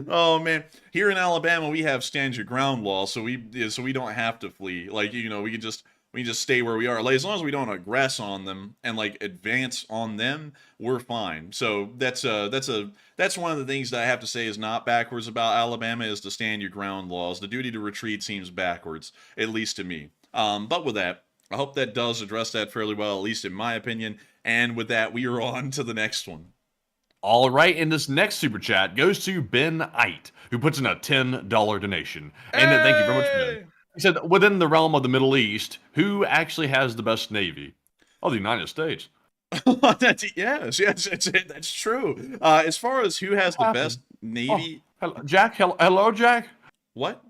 Oh, man. Here in Alabama, we have stand your ground law, so we don't have to flee. Like, we can just stay where we are. Like, as long as we don't aggress on them and like advance on them, we're fine. So that's one of the things that I have to say is not backwards about Alabama, is the stand your ground laws. The duty to retreat seems backwards, at least to me. But with that, I hope that does address that fairly well, at least in my opinion. And with that, we are on to the next one. All right, and this next super chat goes to Ben Ite, who puts in a $10 donation. And thank you very much, Ben. He said, within the realm of the Middle East, who actually has the best navy? Oh, the United States. Yes, that's true. As far as who has the best navy... Oh, hello, Jack? Hello, Jack? What?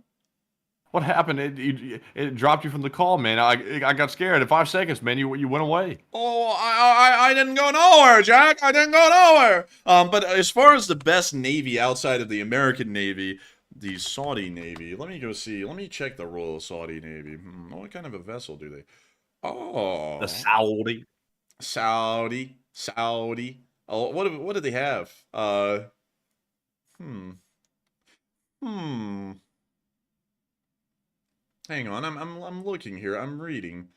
What happened? It dropped you from the call, man. I got scared. In 5 seconds, man, you went away. Oh, I didn't go nowhere, Jack. I didn't go nowhere. But as far as the best navy outside of the American Navy... The Saudi Navy. Let me go see. Let me check the Royal Saudi Navy. What kind of a vessel do they? Oh, the Saudi. Oh, what do they have? Hang on. I'm looking here. I'm reading.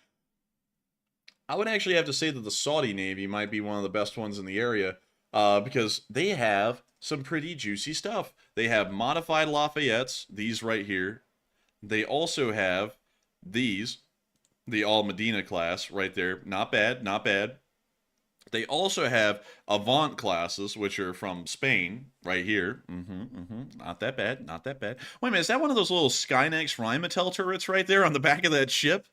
I would actually have to say that the Saudi Navy might be one of the best ones in the area, because they have some pretty juicy stuff. They have modified Lafayettes, these right here. They also have these, the Al Medina class right there. Not bad, not bad. They also have Avant classes, which are from Spain, right here. Not that bad, not that bad. Wait a minute, is that one of those little Skynex Rheinmetall turrets right there on the back of that ship?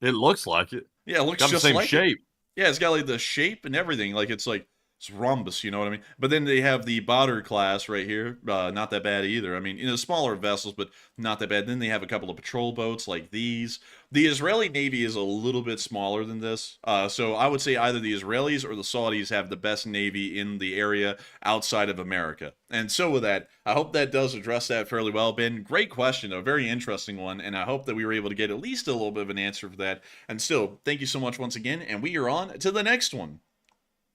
It looks like it. Yeah, it looks got just the same like shape. Yeah, it's got like the shape and everything. Like, it's like, It's rhombus, you know what I mean? But then they have the Badr class right here. Not that bad either. I mean, smaller vessels, but not that bad. Then they have a couple of patrol boats like these. The Israeli Navy is a little bit smaller than this. So I would say either the Israelis or the Saudis have the best Navy in the area outside of America. And so with that, I hope that does address that fairly well, Ben. Great question, a very interesting one, and I hope that we were able to get at least a little bit of an answer for that. And still, thank you so much once again, and we are on to the next one.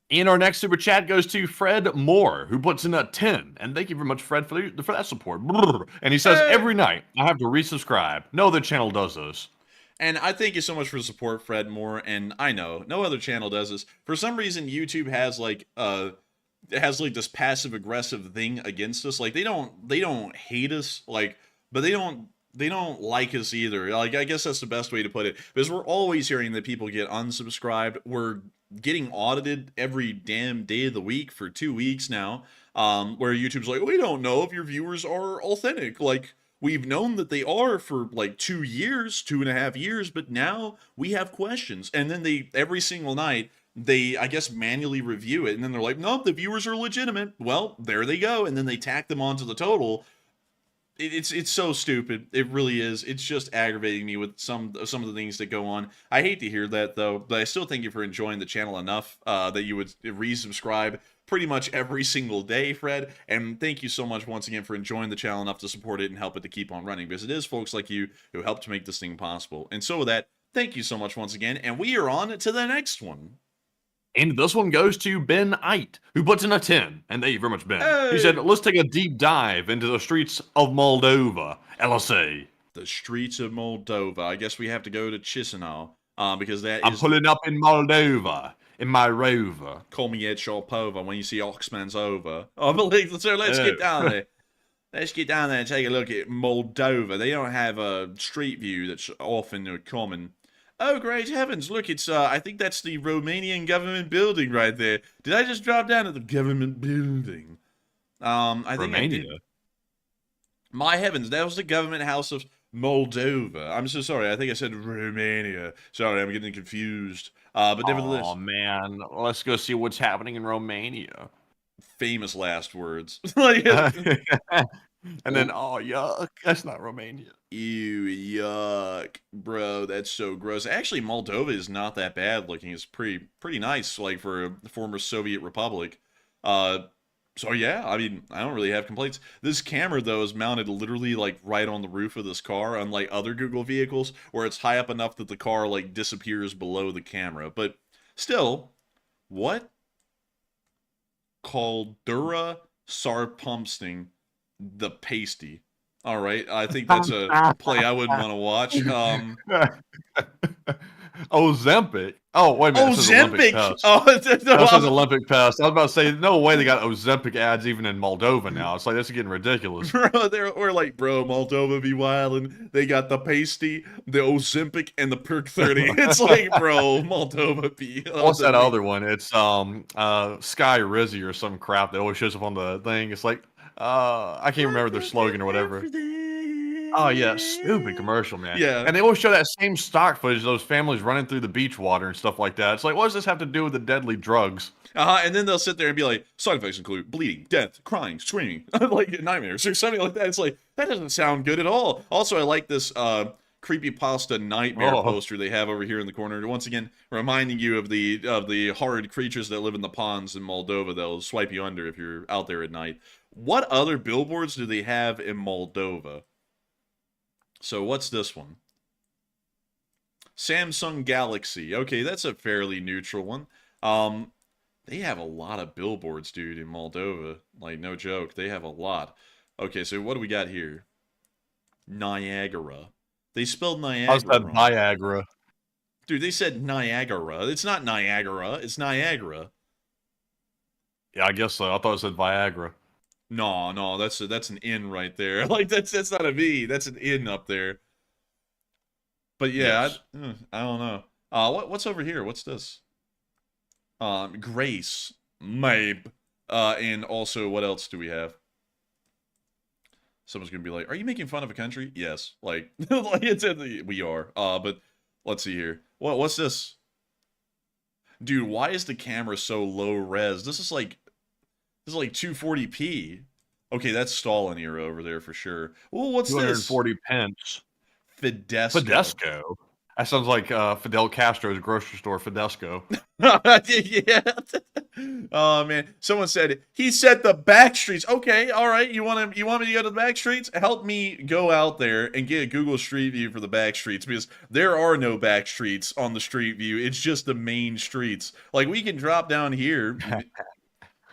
And our next super chat goes to Fred Moore, who puts in a 10. And thank you very much, Fred, for that support. And he says, every night I have to resubscribe. No other channel does this. And I thank you so much for the support, Fred Moore. And I know no other channel does this. For some reason, YouTube has like this passive aggressive thing against us. Like they don't hate us, like, but they don't like us either. Like, I guess that's the best way to put it. Because we're always hearing that people get unsubscribed. We're getting audited every damn day of the week for 2 weeks now. Where YouTube's like, we don't know if your viewers are authentic. Like, we've known that they are for like 2 years, 2.5 years, but now we have questions. And then every single night, they, I guess, manually review it. And then they're like, nope, the viewers are legitimate. Well, there they go. And then they tack them onto the total. It's so stupid. It really is. It's just aggravating me with some of the things that go on. I hate to hear that, though, but I still thank you for enjoying the channel enough that you would resubscribe pretty much every single day, Fred. And thank you so much once again for enjoying the channel enough to support it and help it to keep on running, because it is folks like you who help to make this thing possible. And so with that, thank you so much once again, and we are on to the next one. And this one goes to Ben Eit, who puts in a 10. And thank you very much, Ben. Hey. He said, let's take a deep dive into the streets of Moldova, LSA. The streets of Moldova. I guess we have to go to Chisinau, because I'm pulling up in Moldova, in my rover. Call me Ed Sharpova when you see Oxman's over. I believe so. Let's get down there. Let's get down there and take a look at Moldova. They don't have a street view that's often common. Oh, great heavens, look, it's, I think that's the Romanian government building right there. Did I just drop down to the government building? I think Romania? I did. My heavens, that was the government house of Moldova. I'm so sorry, I think I said Romania. Sorry, I'm getting confused. But nevertheless. Oh, man, let's go see what's happening in Romania. Famous last words. And then, oh, yuck, that's not Romania. Ew, yuck. Bro, that's so gross. Actually, Moldova is not that bad looking. It's pretty nice, like, for a former Soviet republic. So yeah, I mean, I don't really have complaints. This camera, though, is mounted literally, like, right on the roof of this car, unlike other Google vehicles, where it's high up enough that the car, like, disappears below the camera. But still, what? Caldura Sarpumpsting the pasty. All right, I think that's a play I wouldn't want to watch. Ozempic. Oh, wait a minute. Ozempic. Oh, that says Olympic Pest. I was about to say, no way they got Ozempic ads even in Moldova now. It's like, this is getting ridiculous. Bro, we're like, bro, Moldova be wildin'. They got the pasty, the Ozempic, and the Perk 30. It's like, bro, Moldova be. What's that other one? It's Sky Rizzy or some crap that always shows up on the thing. It's like, I can't remember their slogan or whatever. Oh, yeah, stupid commercial, man. Yeah. And they always show that same stock footage of those families running through the beach water and stuff like that. It's like, what does this have to do with the deadly drugs? And then they'll sit there and be like, side effects include bleeding, death, crying, screaming, like nightmares or something like that. It's like, that doesn't sound good at all. Also, I like this creepypasta nightmare poster they have over here in the corner. Once again, reminding you of the horrid creatures that live in the ponds in Moldova that'll swipe you under if you're out there at night. What other billboards do they have in Moldova? So what's this one? Samsung Galaxy. Okay, that's a fairly neutral one. They have a lot of billboards, dude, in Moldova. Like, no joke. They have a lot. Okay, so what do we got here? Niagara. They spelled Niagara. I said Niagara. Dude, they said Niagara. It's not Niagara. It's Niagara. Yeah, I guess so. I thought it said Viagra. No, that's an N right there. Like, that's not a V. That's an N up there. But yeah, yes. I don't know. What's over here? What's this? Grace, Mabe, and also what else do we have? Someone's gonna be like, "Are you making fun of a country?" Yes, like, we are. But let's see here. What's this? Dude, why is the camera so low res? This is like 240p. Okay, that's Stalin era over there for sure. Well, what's this? 240 pence. Fidesco. Fidesco. That sounds like Fidel Castro's grocery store, Fidesco. Yeah. Oh man, someone said he said the back streets. Okay, all right. You want me to go to the back streets? Help me go out there and get a Google Street View for the back streets, because there are no back streets on the Street View. It's just the main streets. Like, we can drop down here,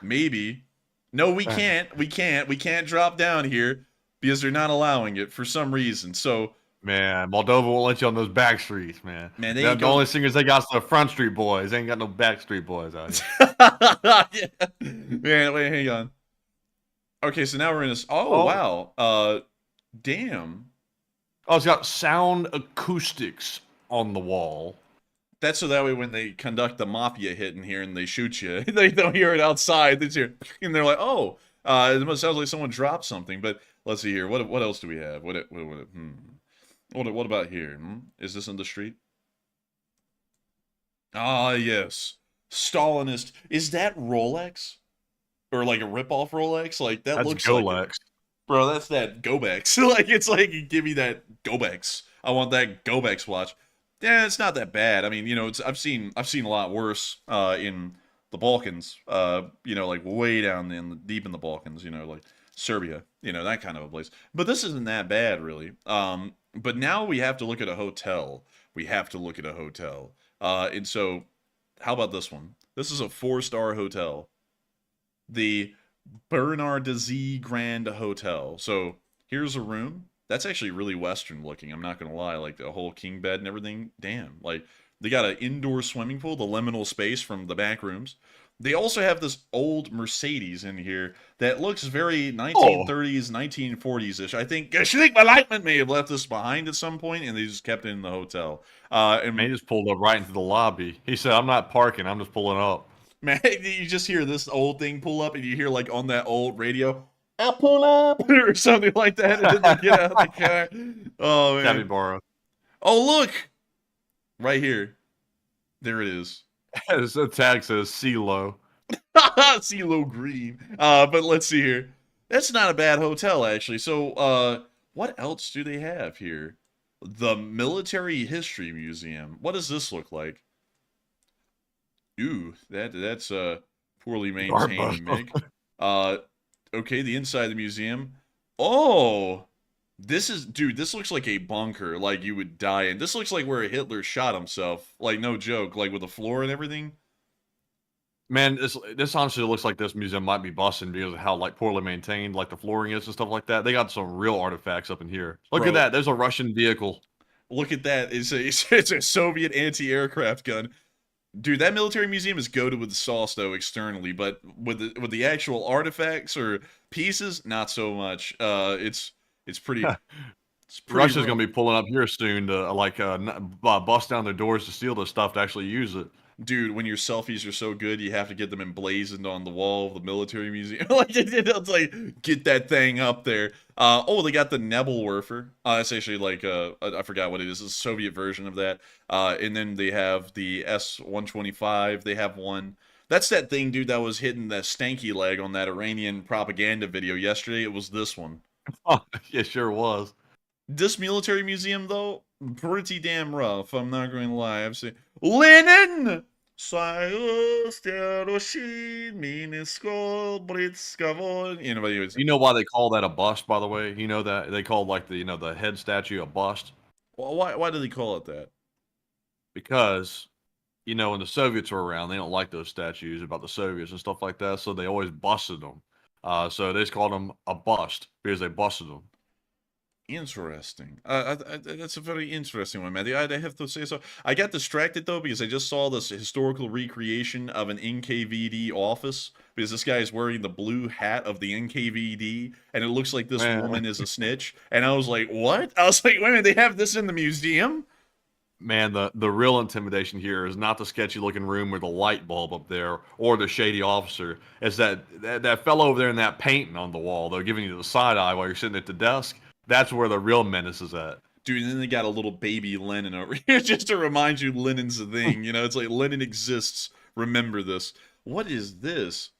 maybe. No, we can't. We can't drop down here because they're not allowing it for some reason. So. Man, Moldova won't let you on those back streets, man. Man, the only singers they got is the Front Street Boys. They ain't got no back street boys out here. Yeah. Man, wait, hang on. Okay, so now we're in this. Oh, wow. Damn. Oh, it's got sound acoustics on the wall. That's so that way when they conduct the mafia hit in here and they shoot you, they don't hear it outside. They hear, and they're like, oh, it sounds like someone dropped something. But let's see here. What else do we have? What about here? Is this in the street? Ah, yes. Stalinist. Is that Rolex? Or like a rip-off Rolex? Like, that looks Golex. like... Bro, that's that Gobex. Like, it's like, you give me that Gobex. I want that Gobex watch. Yeah, it's not that bad. I mean, you know, I've seen a lot worse in the Balkans. You know, like way down deep in the Balkans, you know, like Serbia, you know, that kind of a place. But this isn't that bad, really. But now we have to look at a hotel. And so, how about this one? This is a 4-star hotel. The Bernardeschi Grand Hotel. So, here's a room. That's actually really Western looking, I'm not going to lie. Like, the whole king bed and everything. Damn. Like, they got an indoor swimming pool, the liminal space from the back rooms. They also have this old Mercedes in here that looks very 1930s, 1940s-ish. I think Lightman may have left this behind at some point, and they just kept it in the hotel. And he just pulled up right into the lobby. He said, I'm not parking, I'm just pulling up. Man, you just hear this old thing pull up, and you hear, like, on that old radio, I'll pull up, or something like that, and then they get out of the car. Oh, man. Capybara. Oh, look! Right here. There it is. The tag says CeeLo. CeeLo Green. But let's see here. That's not a bad hotel, actually. So, what else do they have here? The Military History Museum. What does this look like? Ooh, that's poorly maintained, Mick. Okay, the inside of the museum. Oh, this looks like a bunker, like you would die in. This looks like where Hitler shot himself. Like, no joke, like with the floor and everything. Man, this honestly looks like this museum might be busting because of how, like, poorly maintained, like, the flooring is and stuff like that. They got some real artifacts up in here. Look at that. There's a Russian vehicle. Look at that. It's a Soviet anti-aircraft gun. Dude, that military museum is goated with the sauce, though, externally, but with the actual artifacts or pieces, not so much. It's pretty. Russia's gonna be pulling up here soon to bust down their doors to steal this stuff to actually use it. Dude, when your selfies are so good, you have to get them emblazoned on the wall of the military museum. Like, it's like, get that thing up there. Oh, they got the Nebelwerfer. That's actually like, I forgot what it is. It's a Soviet version of that. And then they have the S-125. They have one. That's that thing, dude, that was hitting the stanky leg on that Iranian propaganda video yesterday. It was this one. Oh, yeah, sure was. This military museum, though, pretty damn rough. I'm not going to lie. I've seen Lenin. You know why they call that a bust, by the way? You know that they call, like, the head statue a bust? Well, why do they call it that? Because, when the Soviets were around, they don't like those statues about the Soviets and stuff like that, so they always busted them. So they just called them a bust because they busted them. Interesting. That's a very interesting one, man. I have to say so. I got distracted, though, because I just saw this historical recreation of an NKVD office, because this guy is wearing the blue hat of the NKVD, and it looks like this woman is a snitch. And I was like, what? I was like, wait a minute, they have this in the museum? Man, the real intimidation here is not the sketchy-looking room with the light bulb up there or the shady officer. It's that fellow over there in that painting on the wall, though, giving you the side eye while you're sitting at the desk. That's where the real menace is at. Dude, and then they got a little baby Lenin over here just to remind you Lenin's a thing. You know, it's like Lenin exists. Remember this. What is this?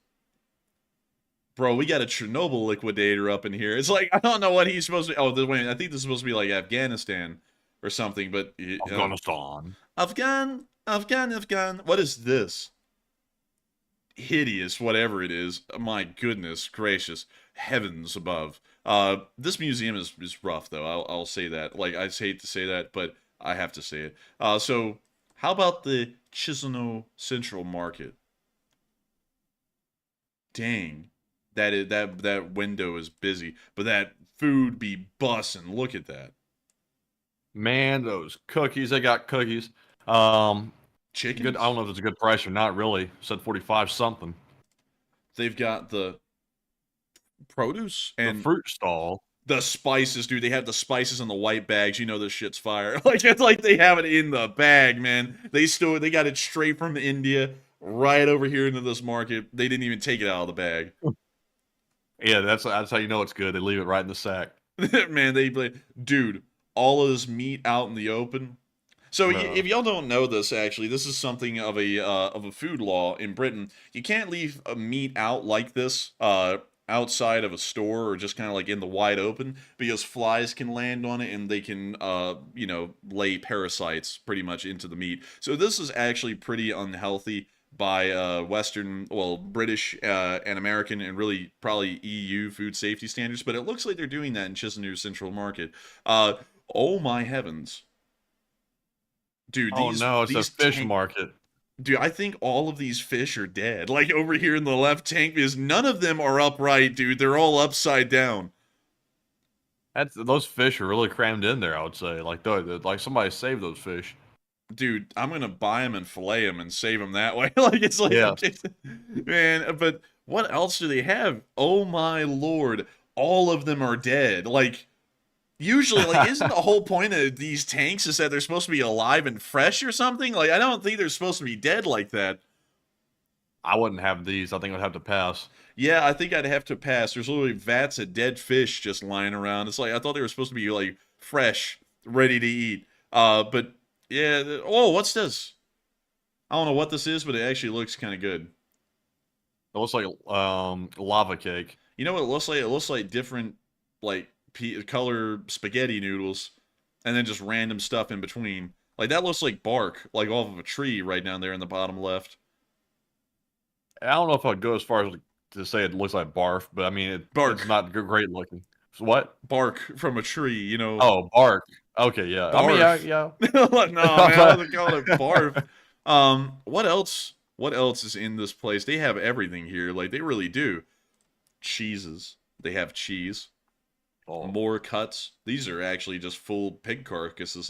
Bro, we got a Chernobyl liquidator up in here. It's like, I don't know what he's supposed to be. Oh, wait, I think this is supposed to be like Afghanistan or something, but... Afghanistan. Afghan. What is this? Hideous, whatever it is. My goodness gracious. Heavens above. This museum is rough, though. I'll say that. Like, I hate to say that, but I have to say it. So, how about the Chisinau Central Market? Dang. That window is busy, but that food be bussin'. Look at that. Man, those cookies. They got cookies. Chicken. Good. I don't know if it's a good price or not. Really, said 45 something. They've got the produce and the fruit stall. The spices, dude. They have the spices in the white bags. You know this shit's fire. Like it's like they have it in the bag, man. They got it straight from India right over here into this market. They didn't even take it out of the bag. Yeah, that's how you know it's good. They leave it right in the sack. Man, dude, all of this meat out in the open. So if y'all don't know this, actually, this is something of a food law in Britain. You can't leave a meat out like this outside of a store or just kind of like in the wide open because flies can land on it and they can lay parasites pretty much into the meat. So this is actually pretty unhealthy by British and American and really probably EU food safety standards, but it looks like they're doing that in Chisinau Central Market. Oh my heavens. Dude, it's a fish market. Dude, I think all of these fish are dead. Like over here in the left tank, because none of them are upright, dude. They're all upside down. Those fish are really crammed in there, I would say. Like somebody saved those fish. Dude, I'm gonna buy them and fillet them and save them that way. Like it's like, yeah. Man. But what else do they have? Oh my lord, all of them are dead. Like usually, like isn't the whole point of these tanks is that they're supposed to be alive and fresh or something? Like I don't think they're supposed to be dead like that. I wouldn't have these. I think I'd have to pass. Yeah, I think I'd have to pass. There's literally vats of dead fish just lying around. It's like I thought they were supposed to be like fresh, ready to eat. But yeah. Oh, what's this? I don't know what this is, but it actually looks kind of good. It looks like lava cake. You know what it looks like? It looks like different like color spaghetti noodles, and then just random stuff in between. Like that looks like bark, like off of a tree right down there in the bottom left. I don't know if I'd go as far as to say it looks like barf, but I mean it's not great looking. So what? Bark from a tree, you know. Oh, bark. Okay, yeah. Barf. I mean, yeah. No, man, I wasn't calling it barf. What else? What else is in this place? They have everything here. Like they really do. Cheeses. They have cheese. Oh. More cuts. These are actually just full pig carcasses.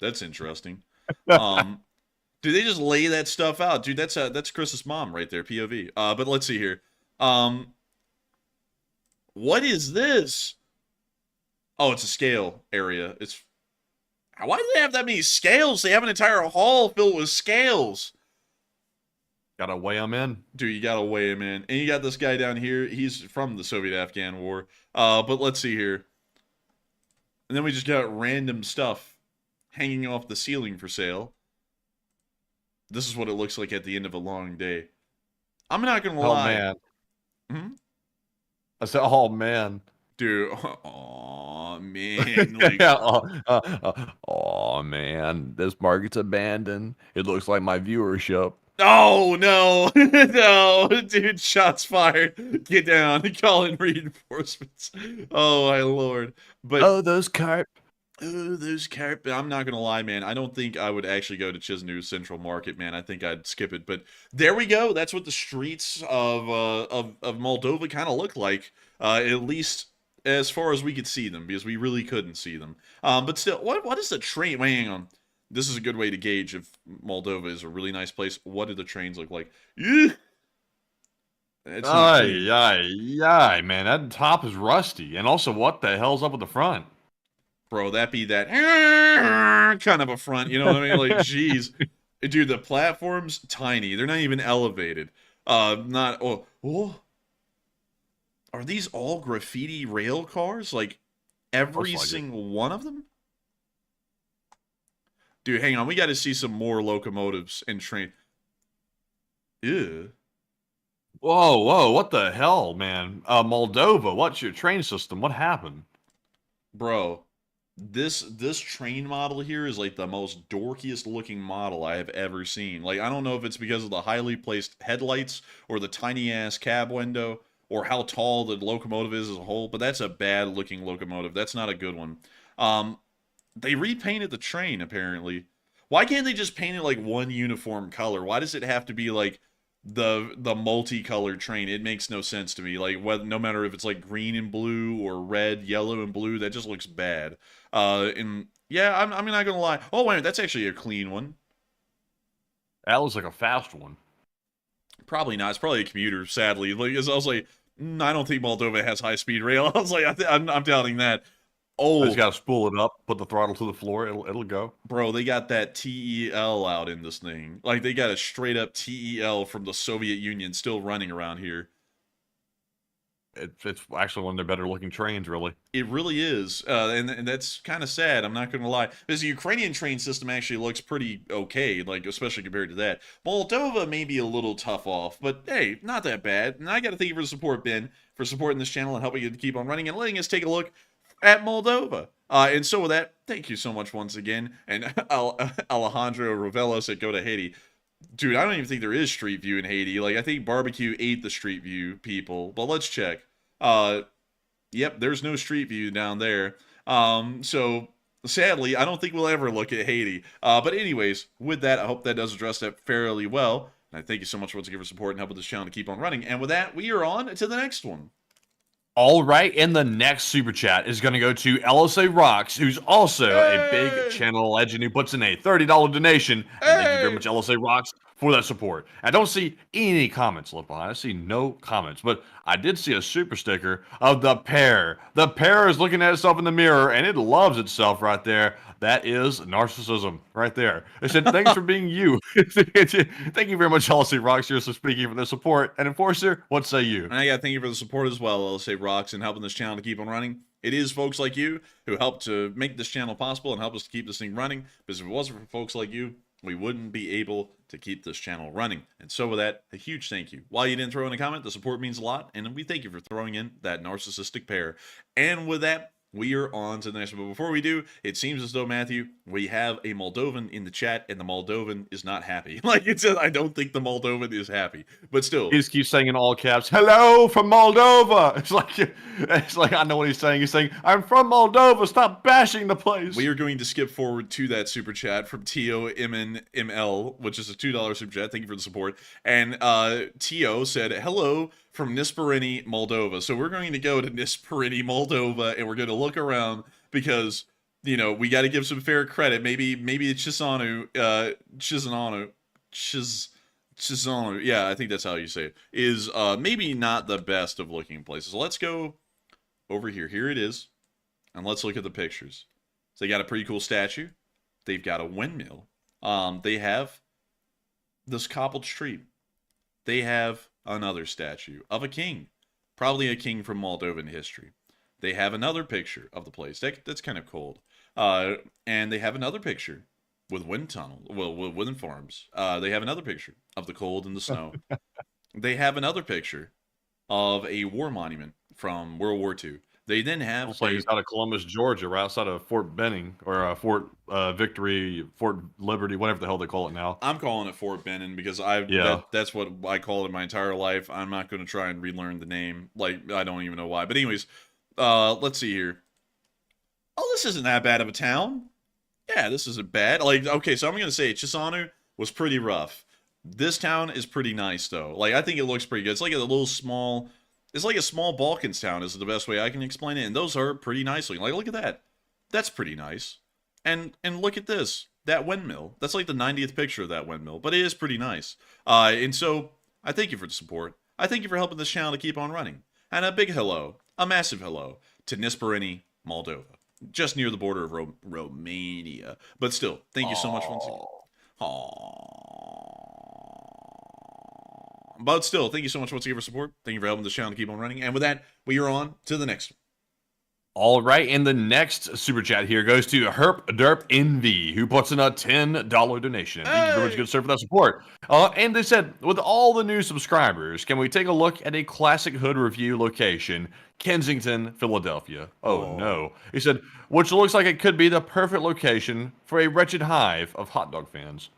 That's interesting. Do they just lay that stuff out? Dude, that's Chris's mom right there, POV. But let's see here. What is this? Oh, it's a scale area. Why do they have that many scales? They have an entire hall filled with scales. Gotta weigh them in. Dude, you gotta weigh him in. And you got this guy down here. He's from the Soviet-Afghan War. But let's see here. And then we just got random stuff hanging off the ceiling for sale. This is what it looks like at the end of a long day. I'm not gonna lie. Oh, man. I said, oh, man. Dude, oh man. Like, oh, man. This market's abandoned. It looks like my viewership. Oh, no. No. Dude, shots fired. Get down. Call in reinforcements. Oh, my lord. But oh, those carp. Oh, those carp. I'm not going to lie, man. I don't think I would actually go to Chisinau Central Market, man. I think I'd skip it. But there we go. That's what the streets of Moldova kind of look like. At least as far as we could see them, because we really couldn't see them. But still, what is the train? Wait, hang on. This is a good way to gauge if Moldova is a really nice place. What do the trains look like? Yeah. Aye, man. That top is rusty. And also, what the hell's up with the front? Bro, that be that kind of a front, you know what I mean? Like, jeez. Dude, the platform's tiny. They're not even elevated. Are these all graffiti rail cars? Like, every single one of them? Dude, hang on. We got to see some more locomotives and train. Ew. Whoa, what the hell, man? Moldova, what's your train system? What happened? Bro, this train model here is like the most dorkiest looking model I have ever seen. Like, I don't know if it's because of the highly placed headlights or the tiny ass cab window or how tall the locomotive is as a whole, but that's a bad looking locomotive. That's not a good one. They repainted the train apparently. Why can't they just paint it like one uniform color? Why does it have to be like the multicolored train? It makes no sense to me. Like, no matter if it's like green and blue or red, yellow and blue, that just looks bad. And yeah, I'm not gonna lie. Oh wait, that's actually a clean one. That looks like a fast one. Probably not. It's probably a commuter. Sadly, like, I was like, I don't think Moldova has high speed rail. I was like, I'm doubting that. Oh, I just gotta spool it up, put the throttle to the floor, it'll go. Bro, they got that TEL out in this thing. Like, they got a straight up TEL from the Soviet Union still running around here. It's actually one of their better looking trains, really. It really is, and that's kind of sad. I'm not going to lie. Because the Ukrainian train system actually looks pretty okay, like, especially compared to that. Moldova may be a little tough off, but hey, not that bad. And I got to thank you for the support, Ben, for supporting this channel and helping it to keep on running and letting us take a look at Moldova. And so with that, thank you so much once again. And Alejandro Ravelo said, go to Haiti. Dude, I don't even think there is Street View in Haiti. Like, I think Barbecue ate the Street View people. But let's check. Yep, there's no Street View down there. So, sadly, I don't think we'll ever look at Haiti. But anyways, with that, I hope that does address that fairly well. And I thank you so much once again for support and helping this channel to keep on running. And with that, we are on to the next one. All right, and the next super chat is going to go to LSA Rocks, who's also a big channel legend who puts in a $30 donation. And thank you very much, LSA Rocks, for that support. I don't see any comments left behind. I see no comments, but I did see a super sticker of the pear. The pear is looking at itself in the mirror, and it loves itself right there. That is narcissism right there. It said, thanks for being you. Thank you very much, LSA Rocks, for speaking for the support. And Enforcer, what say you? And I got to thank you for the support as well, LSA Rocks, and helping this channel to keep on running. It is folks like you who help to make this channel possible and help us to keep this thing running. Because if it wasn't for folks like you, we wouldn't be able to keep this channel running. And so with that, a huge thank you. While you didn't throw in a comment, the support means a lot. And we thank you for throwing in that narcissistic pair. And with that, we are on to the next one. But before we do, it seems as though, Matthew, we have a Moldovan in the chat, and the Moldovan is not happy. Like it says, I don't think the Moldovan is happy. But still, he just keeps saying in all caps, "Hello from Moldova." It's like I know what he's saying. He's saying, "I'm from Moldova. Stop bashing the place." We are going to skip forward to that super chat from TOMNML, which is a $2 super chat. Thank you for the support. And TO said, "Hello from Nisparini, Moldova." So we're going to go to Nisparini, Moldova, and we're going to look around because, you know, we got to give some fair credit. Maybe it's Chisanu, Chisanu, yeah, I think that's how you say it, is maybe not the best of looking places. Let's go over here. Here it is. And let's look at the pictures. So they got a pretty cool statue. They've got a windmill. They have this cobbled street. They have another statue of a king, probably a king from Moldovan history. They have another picture of the place. That's kind of cold. And they have another picture with wind tunnel, well, with wind farms. They have another picture of the cold and the snow. They have another picture of a war monument from World War II. They then have looks like he's out of Columbus, Georgia, right outside of Fort Benning or Fort Victory, Fort Liberty, whatever the hell they call it now. I'm calling it Fort Benning because that's what I call it my entire life. I'm not going to try and relearn the name. Like, I don't even know why. But anyways, let's see here. Oh, this isn't that bad of a town. Yeah, this isn't bad. Like, okay, so I'm going to say Chisanu was pretty rough. This town is pretty nice, though. Like, I think it looks pretty good. It's like a little small... It's like a small Balkans town is the best way I can explain it. And those are pretty nice looking. Like, look at that. That's pretty nice. And look at this. That windmill. That's like the 90th picture of that windmill. But it is pretty nice. And so, I thank you for the support. I thank you for helping this channel to keep on running. And a big hello, a massive hello, to Nisparini, Moldova. Just near the border of Romania. But still, thank you so much once again. Aww. But still, thank you so much once again for support. Thank you for helping this channel to keep on running. And with that, we are on to the next one. All right, and the next super chat here goes to Herp Derp NV, who puts in a $10 donation. Thank you very much, good sir, for that support. And they said, with all the new subscribers, can we take a look at a classic hood review location, Kensington, Philadelphia? Oh no. He said, which looks like it could be the perfect location for a wretched hive of hot dog fans.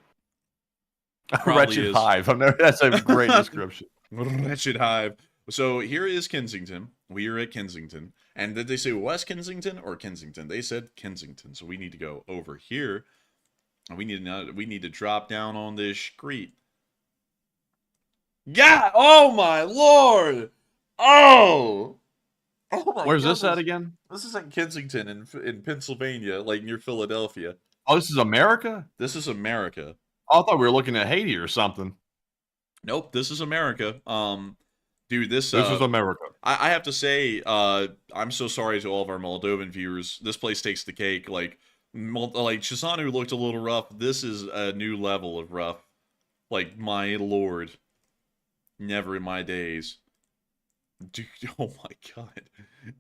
A wretched hive. That's a great description. Wretched hive. So here is Kensington. We are at Kensington. And did they say West Kensington or Kensington? They said Kensington. So we need to go over here. And we need to drop down on this street. Yeah! Oh my lord! Oh! Oh my Where's goodness. this at again? This is at Kensington in Pennsylvania, like near Philadelphia. Oh, this is America? This is America. Oh, I thought we were looking at Haiti or something. Nope, this is America. Dude, this is America. I have to say, I'm so sorry to all of our Moldovan viewers. This place takes the cake. Like Chisanu looked a little rough. This is a new level of rough. Like, my lord. Never in my days. Dude, oh my god.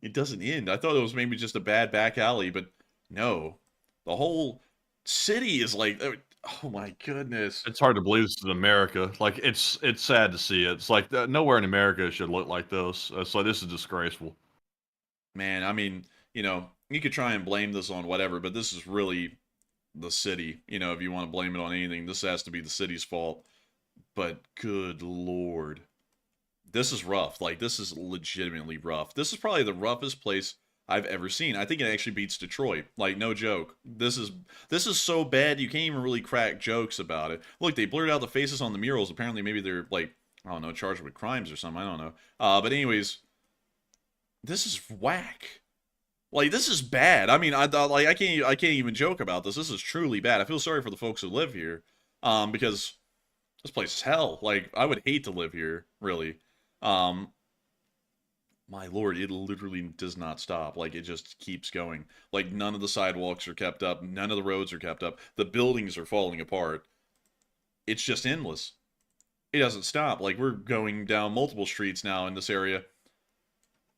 It doesn't end. I thought it was maybe just a bad back alley, but no. The whole city is like, oh my goodness. It's hard to believe this is America. Like, it's sad to see it. It's like, nowhere in America should look like this. It's like, this is disgraceful. Man, I mean, you know, you could try and blame this on whatever, but this is really the city. You know, if you want to blame it on anything, this has to be the city's fault. But good lord. This is rough. Like, this is legitimately rough. This is probably the roughest place I've ever seen. I think it actually beats Detroit. Like, no joke. This is so bad you can't even really crack jokes about it. Look, they blurred out the faces on the murals. Apparently, maybe they're, like, I don't know, charged with crimes or something. I don't know. But anyways, this is whack. Like, this is bad. I mean, I can't even joke about this. This is truly bad. I feel sorry for the folks who live here, because this place is hell. Like, I would hate to live here, really. My lord, it literally does not stop. Like, it just keeps going. Like, none of the sidewalks are kept up. None of the roads are kept up. The buildings are falling apart. It's just endless. It doesn't stop. Like, we're going down multiple streets now in this area.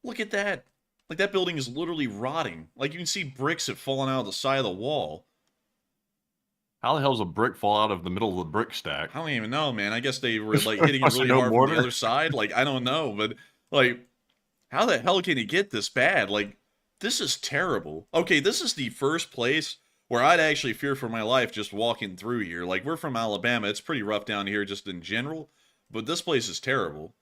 Look at that. Like, that building is literally rotting. Like, you can see bricks have fallen out of the side of the wall. How the hell does a brick fall out of the middle of the brick stack? I don't even know, man. I guess they were, like, hitting it really hard from the other side. Like, I don't know. But, like, how the hell can it get this bad? Like, this is terrible. Okay, this is the first place where I'd actually fear for my life just walking through here. Like, we're from Alabama. It's pretty rough down here just in general. But this place is terrible.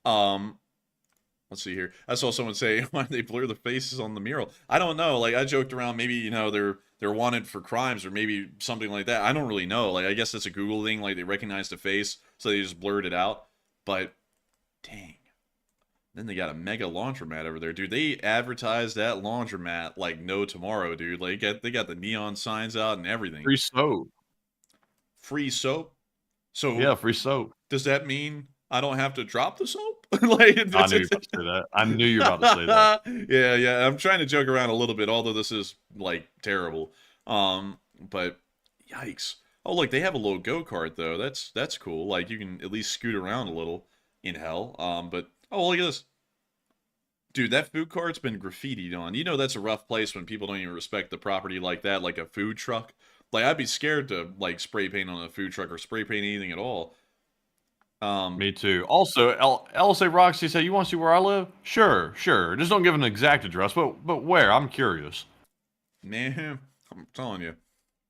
Let's see here. I saw someone say, why did they blur the faces on the mural? I don't know. Like, I joked around, maybe, you know, they're wanted for crimes or maybe something like that. I don't really know. Like, I guess that's a Google thing. Like, they recognized the face, so they just blurred it out. But, dang. Then they got a mega laundromat over there. Dude, they advertised that laundromat like no tomorrow, dude. Like, they got the neon signs out and everything. Free soap. Free soap? So, yeah, free soap. Does that mean I don't have to drop the soap? Like, I knew you were about to say that. I knew you were about to say that. Yeah. I'm trying to joke around a little bit, although this is, like, terrible. But, yikes. Oh, look, they have a little go-kart, though. That's cool. Like, you can at least scoot around a little in hell. But, oh, look at this. Dude, that food cart's been graffitied on. You know that's a rough place when people don't even respect the property like that, like a food truck. Like, I'd be scared to, like, spray paint on a food truck or spray paint anything at all. Me too. Also, LSA Roxy said, you want to see where I live? Sure. Just don't give an exact address, but where? I'm curious. Man, I'm telling you.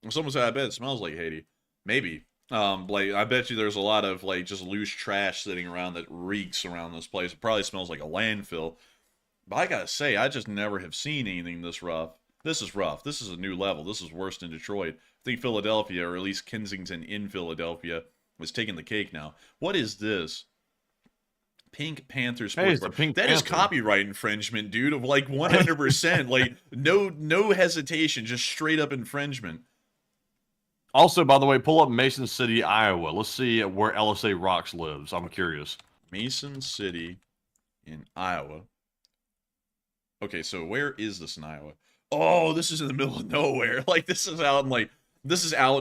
Someone said, I bet it smells like Haiti. Maybe. Like, I bet you there's a lot of, like, just loose trash sitting around that reeks around this place. It probably smells like a landfill. But I gotta say, I just never have seen anything this rough. This is rough. This is a new level. This is worse than Detroit. I think Philadelphia, or at least Kensington in Philadelphia, was taking the cake now. What is this? Pink Panther Sports Bar. That is copyright infringement, dude, of like 100%. Like, no hesitation, just straight up infringement. Also, by the way, pull up Mason City, Iowa. Let's see where LSA Rocks lives. I'm curious. Mason City in Iowa. Okay, so where is this in Iowa? Oh, this is in the middle of nowhere. Like, this is out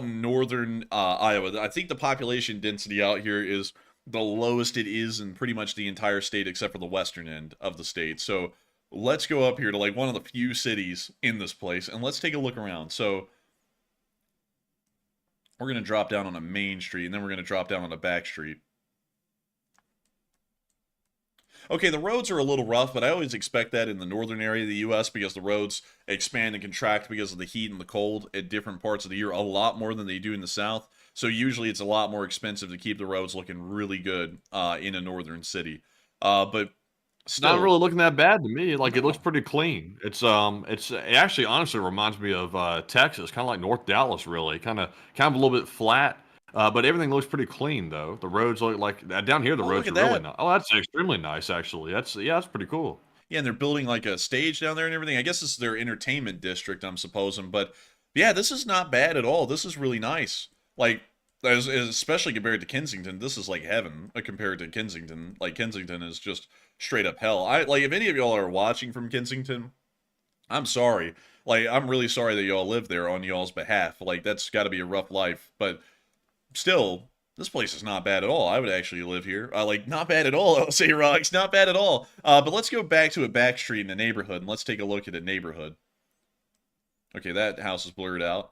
in northern Iowa. I think the population density out here is the lowest it is in pretty much the entire state except for the western end of the state. So let's go up here to like one of the few cities in this place, and let's take a look around. So we're going to drop down on a main street, and then we're going to drop down on a back street. Okay, the roads are a little rough, but I always expect that in the northern area of the U.S. because the roads expand and contract because of the heat and the cold at different parts of the year a lot more than they do in the south. So usually it's a lot more expensive to keep the roads looking really good in a northern city. But still, not really looking that bad to me. Like, it looks pretty clean. It actually honestly reminds me of Texas, kind of like North Dallas, really. Kind of a little bit flat. But everything looks pretty clean, though. The roads look like down here. The roads are really nice. Oh, that's extremely nice, actually. That's pretty cool. Yeah, and they're building like a stage down there and everything. I guess this is their entertainment district, I'm supposing. But yeah, this is not bad at all. This is really nice. Like, especially compared to Kensington, this is like heaven compared to Kensington. Like, Kensington is just straight up hell. Like, if any of y'all are watching from Kensington, I'm sorry. Like, I'm really sorry that y'all live there on y'all's behalf. Like, that's got to be a rough life. But still, this place is not bad at all. I would actually live here. Like, not bad at all, I'll say, Rocks. Not bad at all. But let's go back to a back street in a neighborhood, and let's take a look at a neighborhood. Okay, that house is blurred out.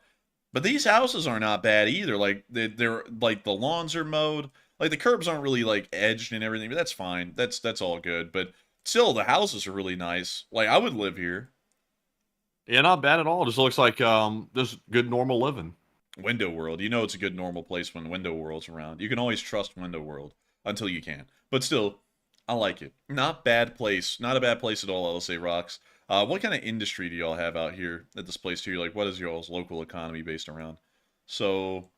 But these houses are not bad either. Like, they're like, the lawns are mowed. Like, the curbs aren't really, like, edged and everything, but that's fine. That's all good. But still, the houses are really nice. Like, I would live here. Yeah, not bad at all. Just looks like just good normal living. Window World. You know it's a good normal place when Window World's around. You can always trust Window World until you can. But still, I like it. Not bad place. Not a bad place at all, I'll say, Rocks. What kind of industry do y'all have out here at this place too? Like, what is y'all's local economy based around? So,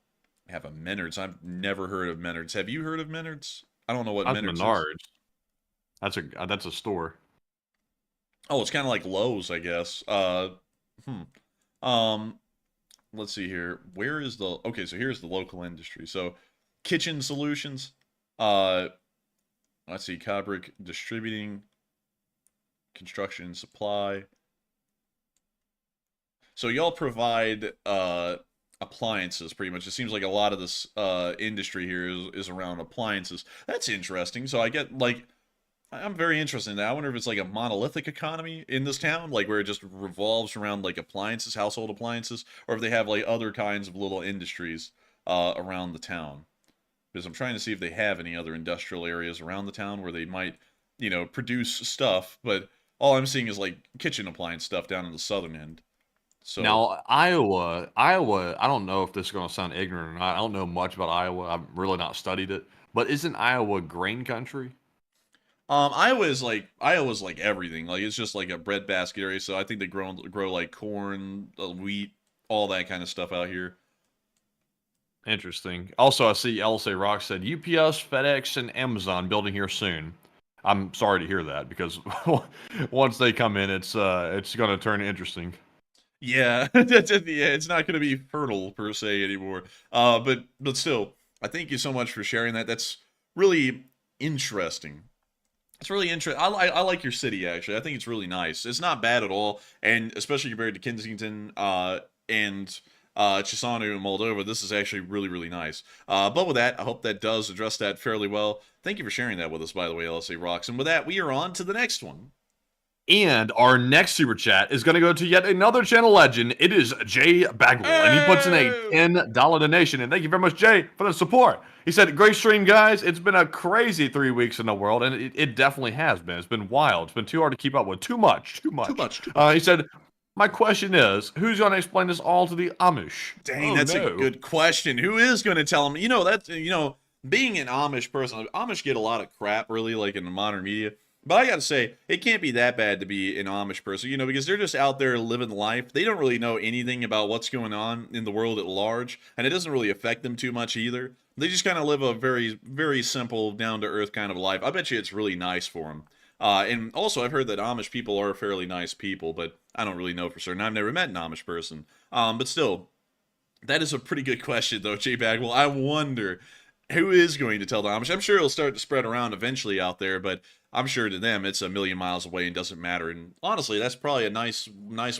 I have a Menards. I've never heard of Menards. Have you heard of Menards? I don't know what Menards is. That's a store. Oh, it's kind of like Lowe's, I guess. Let's see here. Where is the... Okay, so here's the local industry. So, kitchen solutions. Let's see. Cobrick Distributing. Construction and supply. So, y'all provide appliances, pretty much. It seems like a lot of this industry here is around appliances. That's interesting. So, I get, like... I'm very interested in that. I wonder if it's like a monolithic economy in this town, like where it just revolves around like appliances, household appliances, or if they have like other kinds of little industries around the town. Because I'm trying to see if they have any other industrial areas around the town where they might, produce stuff. But all I'm seeing is like kitchen appliance stuff down in the southern end. So now, Iowa, I don't know if this is going to sound ignorant or not. I don't know much about Iowa. I've really not studied it. But isn't Iowa grain country? Iowa's like everything. Like, it's just like a breadbasket area. So I think they grow like corn, wheat, all that kind of stuff out here. Interesting. Also, I see LSA Rock said UPS, FedEx, and Amazon building here soon. I'm sorry to hear that because once they come in, it's going to turn interesting. Yeah, it's not going to be fertile per se anymore. But still, I thank you so much for sharing that. That's really interesting. It's really interesting. I like your city, actually. I think it's really nice. It's not bad at all, and especially compared to Kensington and Chisinau in Moldova, this is actually really, really nice. But with that, I hope that does address that fairly well. Thank you for sharing that with us, by the way, LSA Rocks. And with that, we are on to the next one. And our next super chat is going to go to yet another channel legend. It is Jay Bagwell, and he puts in a $10 donation. And thank you very much, Jay, for the support. He said, great stream, guys. It's been a crazy 3 weeks in the world, and it definitely has been. It's been wild. It's been too hard to keep up with. Too much. He said, my question is, who's going to explain this all to the Amish? Dang, that's a good question. Who is going to tell them? Being an Amish person, Amish get a lot of crap, really, like in the modern media. But I gotta say, it can't be that bad to be an Amish person, because they're just out there living life. They don't really know anything about what's going on in the world at large, and it doesn't really affect them too much either. They just kind of live a very, very simple, down-to-earth kind of life. I bet you it's really nice for them. And also, I've heard that Amish people are fairly nice people, but I don't really know for certain. I've never met an Amish person. But still, that is a pretty good question, though, Jay Bagwell. I wonder who is going to tell the Amish. I'm sure it'll start to spread around eventually out there, but I'm sure to them it's a million miles away and doesn't matter. And honestly, that's probably a nice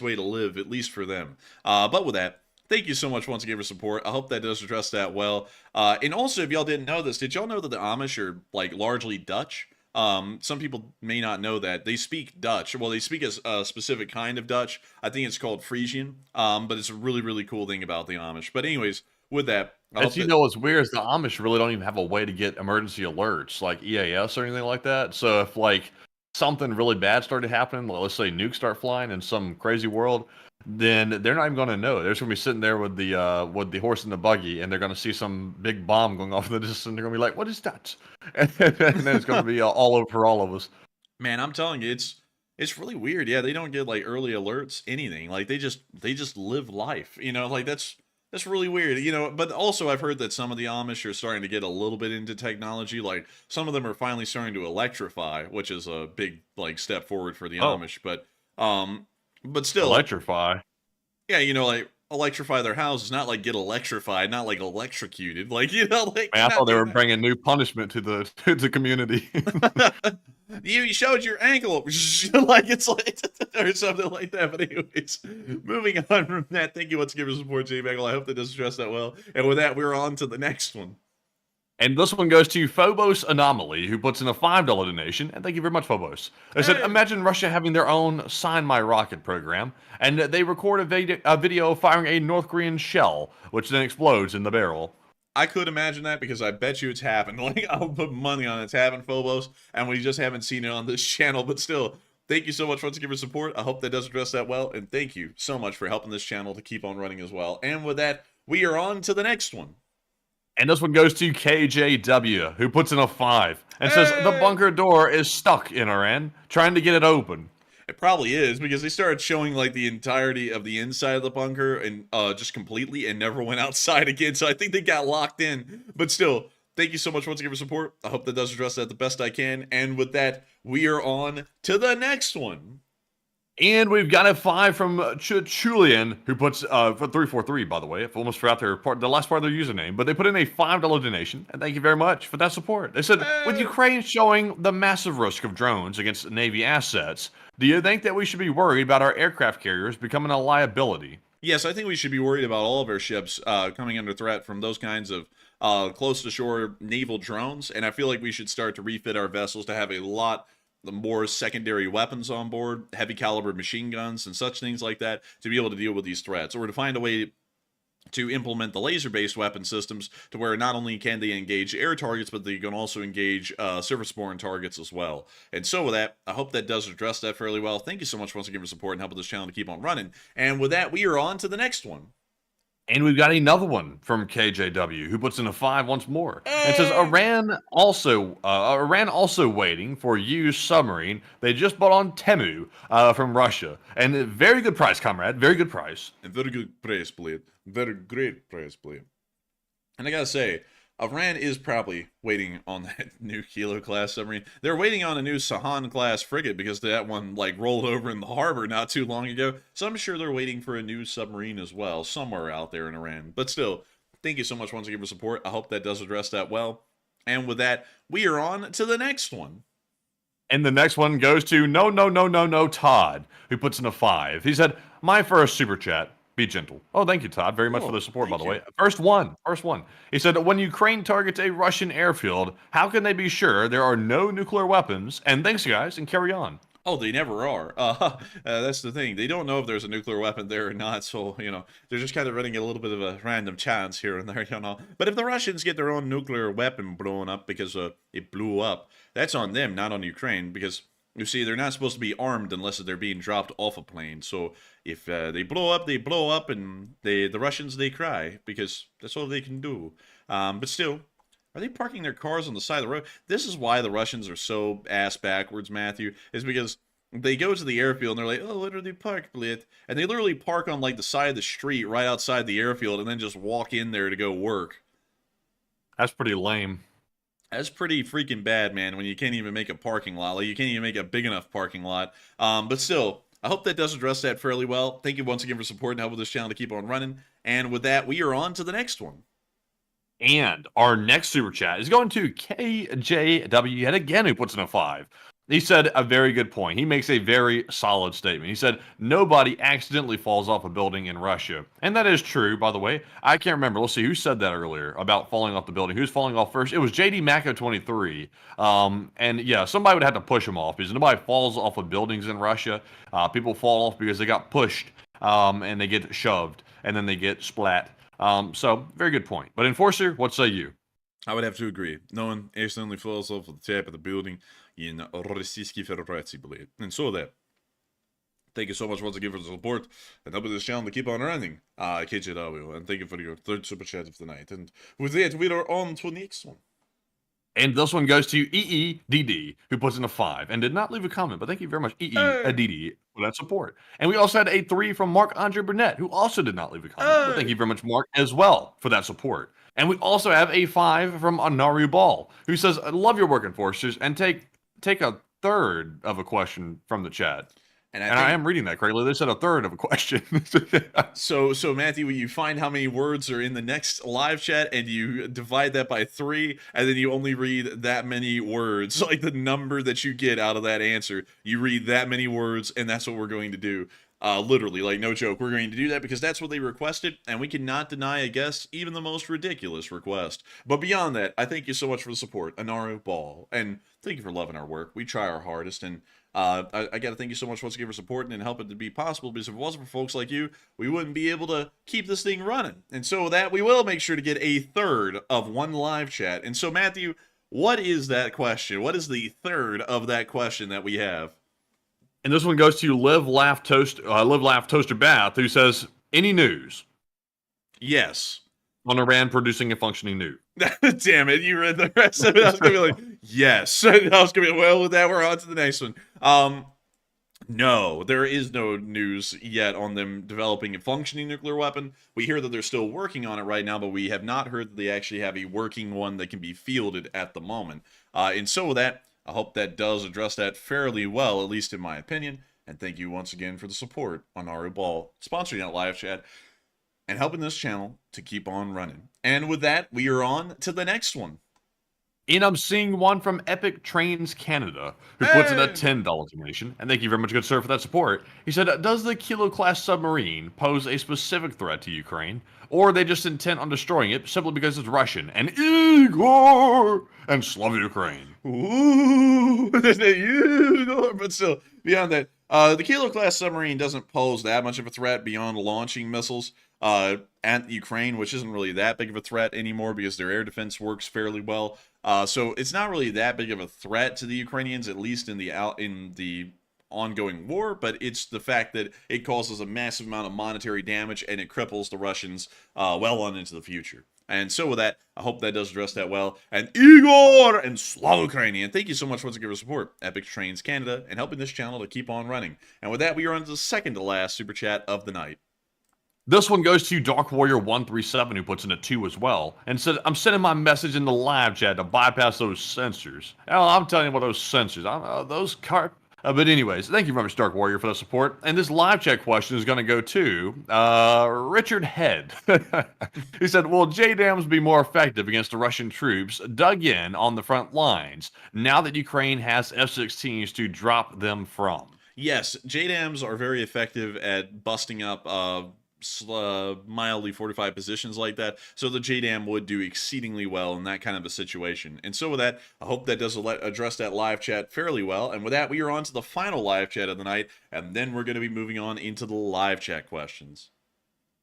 way to live, at least for them. But with that, thank you so much once again for support. I hope that does address that well. And also, if y'all didn't know this, did y'all know that the Amish are like largely Dutch? Some people may not know that they speak Dutch. Well, they speak a specific kind of Dutch. I think it's called Frisian. But it's a really, really cool thing about the Amish. But anyways, with that, I hope As you that, know, what's weird is the Amish really don't even have a way to get emergency alerts like EAS or anything like that. So if like something really bad started happening, like let's say nukes start flying in some crazy world, then they're not even going to know. They're just going to be sitting there with the horse and the buggy, and they're going to see some big bomb going off in the distance, and they're going to be like, "What is that?" And then it's going to be all over for all of us. man, I'm telling you, it's really weird. Yeah, they don't get like early alerts, anything. Like they just live life. Like that's really weird. But also I've heard that some of the Amish are starting to get a little bit into technology. Like some of them are finally starting to electrify, which is a big like step forward for the Oh. Amish. But still, Electrify. yeah, like electrify their houses, not like get electrified, not like electrocuted. Like like Man, I not thought they were doing that. bringing new punishment to the community. You showed your ankle, like it's like or something like that. But anyways, moving on from that, thank you once again for support, J Bagel. I hope that does address that well. And with that, we're on to the next one. And this one goes to Phobos Anomaly, who puts in a $5 donation. And thank you very much, Phobos. They said, imagine Russia having their own Sign My Rocket program, and they record a video firing a North Korean shell, which then explodes in the barrel. I could imagine that because I bet you it's happened. Like I'll put money on it's happened, Phobos, and we just haven't seen it on this channel. But still, thank you so much once again for support. I hope that does address that well, and thank you so much for helping this channel to keep on running as well. And with that, we are on to the next one. And this one goes to KJW, who puts in a 5 and says the bunker door is stuck in Iran, trying to get it open. It probably is because they started showing like the entirety of the inside of the bunker and just completely and never went outside again. So I think they got locked in. But still, thank you so much once again for support. I hope that does address that the best I can. And with that, we are on to the next one. And we've got a 5 from Chulian, who puts for 343, by the way. I almost forgot the last part of their username, but they put in a $5 donation, and thank you very much for that support. They said, with Ukraine showing the massive risk of drones against Navy assets, do you think that we should be worried about our aircraft carriers becoming a liability? Yes, I think we should be worried about all of our ships coming under threat from those kinds of close to shore naval drones, and I feel like we should start to refit our vessels to have a lot more secondary weapons on board, heavy caliber machine guns and such things like that, to be able to deal with these threats, or to find a way to implement the laser-based weapon systems to where not only can they engage air targets, but they can also engage surface-borne targets as well. And so with that, I hope that does address that fairly well. Thank you so much once again for support and helping this channel to keep on running. And with that, we are on to the next one. And we've got another one from KJW, who puts in a 5 once more. And says, Iran also waiting for used submarine they just bought on Temu from Russia. And a very good price, comrade. Very good price. And very good price, please. Very great price, please. And I gotta say, Iran is probably waiting on that new Kilo class submarine. They're waiting on a new Sahan class frigate because that one like rolled over in the harbor not too long ago. So I'm sure they're waiting for a new submarine as well somewhere out there in Iran. But still, thank you so much once again for support. I hope that does address that well. And with that, we are on to the next one. And the next one goes to Todd, who puts in a 5. He said, my first super chat. Be gentle. Oh, thank you, Todd, very much for the support, by the way. First one. He said, when Ukraine targets a Russian airfield, how can they be sure there are no nuclear weapons? And thanks, guys, and carry on. Oh, they never are. That's the thing. They don't know if there's a nuclear weapon there or not, so, they're just kind of running a little bit of a random chance here and there, But if the Russians get their own nuclear weapon blown up because it blew up, that's on them, not on Ukraine, because, you see, they're not supposed to be armed unless they're being dropped off a plane. So if they blow up, and the Russians, they cry, because that's all they can do. But still, are they parking their cars on the side of the road? This is why the Russians are so ass backwards, Matthew, is because they go to the airfield and they're like, oh, where do they park, Blit? And they literally park on like the side of the street right outside the airfield and then just walk in there to go work. That's pretty lame. That's pretty freaking bad, man, when you can't even make a parking lot. Like, you can't even make a big enough parking lot. But still, I hope that does address that fairly well. Thank you once again for supporting and helping this channel to keep on running. And with that, we are on to the next one. And our next super chat is going to KJW yet again, who puts in a 5. He said a very good point. He makes a very solid statement. He said, nobody accidentally falls off a building in Russia. And that is true, by the way. I can't remember. Let's see, who said that earlier about falling off the building? Who's falling off first? It was JD Macco 23. And yeah, somebody would have to push him off because nobody falls off of buildings in Russia. People fall off because they got pushed and they get shoved and then they get splat. So, very good point. But Enforcer, what say you? I would have to agree. No one accidentally falls off the top of the building in Российской Федерации, блин. And so that. Thank you so much once again for the support and helping this channel to keep on running. KJW, and thank you for your third super chat of the night. And with that, we are on to the next one. And this one goes to EEDD, who puts in a 5 and did not leave a comment, but thank you very much, EEDD, for that support. And we also had a 3 from Mark Andre Burnett, who also did not leave a comment, but thank you very much, Mark, as well, for that support. And we also have a 5 from Anaru Ball, who says, I love your work, Enforcers, and take a third of a question from the chat. And I am reading that correctly. They said a third of a question. So Matthew, you find how many words are in the next live chat, and you divide that by 3, and then you only read that many words. Like the number that you get out of that answer, you read that many words, and that's what we're going to do. Literally, like, no joke. We're going to do that because that's what they requested, and we cannot deny a guest even the most ridiculous request. But beyond that, I thank you so much for the support, Anaru Ball, and thank you for loving our work. We try our hardest, and I got to thank you so much once again for supporting and helping it to be possible, because if it wasn't for folks like you, we wouldn't be able to keep this thing running. And so with that, we will make sure to get a third of one live chat. And so, Matthew, what is that question? What is the third of that question that we have? And this one goes to Live Laugh Toaster Bath, who says, any news? Yes. On Iran producing a functioning nuke. Damn it, you read the rest of it. I was going to be like, yes. I was going to be, well, with that, we're on to the next one. No, there is no news yet on them developing a functioning nuclear weapon. We hear that they're still working on it right now, but we have not heard that they actually have a working one that can be fielded at the moment. And so with that, I hope that does address that fairly well, at least in my opinion. And thank you once again for the support on Aru Ball, sponsoring that live chat, and helping this channel to keep on running. And with that, we are on to the next one. And I'm seeing one from Epic Trains Canada, who puts in a $10 donation. And thank you very much, good sir, for that support. He said, does the Kilo-class submarine pose a specific threat to Ukraine? Or are they just intent on destroying it simply because it's Russian and Igor and Slav Ukraine? Ooh, Igor. But still, beyond that, the Kilo-class submarine doesn't pose that much of a threat beyond launching missiles at Ukraine, which isn't really that big of a threat anymore because their air defense works fairly well. So it's not really that big of a threat to the Ukrainians, at least in the ongoing war, but it's the fact that it causes a massive amount of monetary damage and it cripples the Russians well on into the future. And so with that, I hope that does address that well. And Igor and Slav Ukrainian, thank you so much once again for support, Epic Trains Canada, and helping this channel to keep on running. And with that, we are on to the second to last super chat of the night. This one goes to Dark Warrior 137, who puts in a 2 as well, and said, I'm sending my message in the live chat to bypass those sensors. Hell, I'm telling you about those sensors. But anyways, thank you very much, Dark Warrior, for the support. And this live chat question is going to go to Richard Head. He said, will JDAMs be more effective against the Russian troops dug in on the front lines now that Ukraine has F-16s to drop them from? Yes, JDAMs are very effective at busting up mildly fortified positions like that, so the JDAM would do exceedingly well in that kind of a situation. And so with that, I hope that does address that live chat fairly well. And with that, we are on to the final live chat of the night, and then we're going to be moving on into the live chat questions.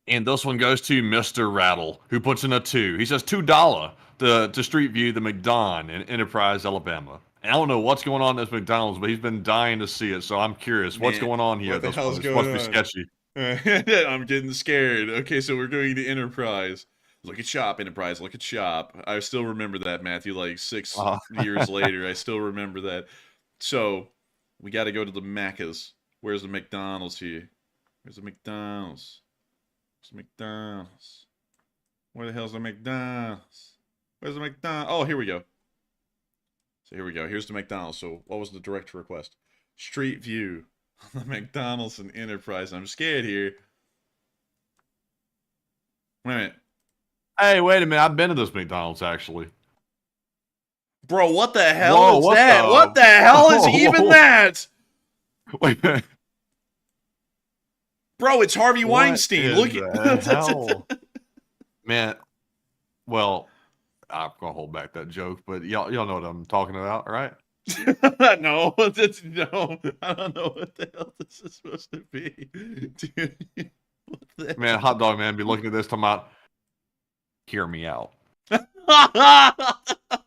And this one goes to Mr. Rattle, who puts in a 2. He says $2 to Street View the McDon in Enterprise, Alabama. And I don't know what's going on at this McDonald's, but he's been dying to see it, so I'm curious. What's going on here? What the hell's going going on? It's supposed to be sketchy. I'm getting scared. Okay, so we're going to Enterprise. Look at shop, Enterprise. Look at shop. I still remember that, Matthew, like 6 years later. I still remember that. So, we got to go to the Macca's. Where's the McDonald's here? Where's the McDonald's? Where's the McDonald's? Where the hell's the McDonald's? Where's the McDonald's? Oh, here we go. So here we go. Here's the McDonald's. So what was the direct request? Street View. The McDonald's and Enterprise. I'm scared here. Wait a minute. Hey, wait a minute. I've been to this McDonald's, actually. Bro, what the hell Whoa, is what that? the- What the hell is even Whoa. that? Wait a minute. Bro, it's Harvey What Weinstein. in Look the at hell? Man, well, I'm gonna hold back that joke, but y'all know what I'm talking about, right? no, no, I don't know what the hell this is supposed to be. Dude, what the Man, hot dog man be looking at this talking about, hear me out.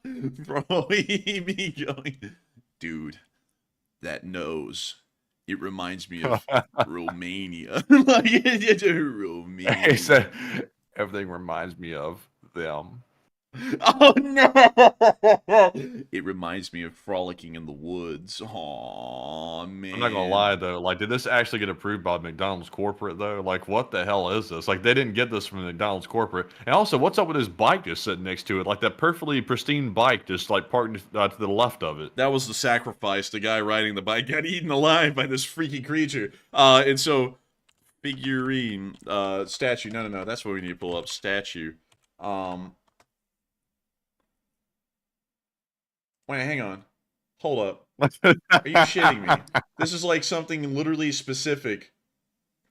Bro, he be going, dude, that nose, it reminds me of Romania. Like, Romania. He said, everything reminds me of them. Oh no! It reminds me of frolicking in the woods. Aw, man. I'm not gonna lie though, like, did this actually get approved by McDonald's corporate though? Like, what the hell is this? Like, they didn't get this from McDonald's corporate. And also, what's up with his bike just sitting next to it? Like, that perfectly pristine bike just like parked to the left of it. That was the sacrifice. The guy riding the bike got eaten alive by this freaky creature. And so, figurine, statue. No. That's what we need to pull up. Statue. Wait, hang on. Hold up. Are you shitting me? This is like something literally specific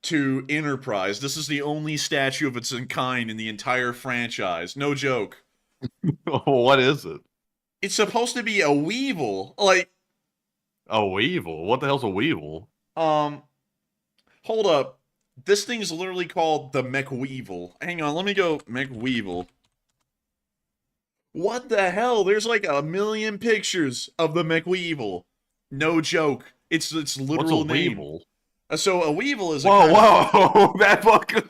to Enterprise. This is the only statue of its kind in the entire franchise. No joke. What is it? It's supposed to be a weevil. Like, A weevil? What the hell's a weevil? hold up. This thing's literally called the McWeevil. Hang on, let me go McWeevil. What the hell? There's like 1 million pictures of the McWeevil. No joke. It's literal What's a name. weevil? So a weevil is a Whoa! That fucking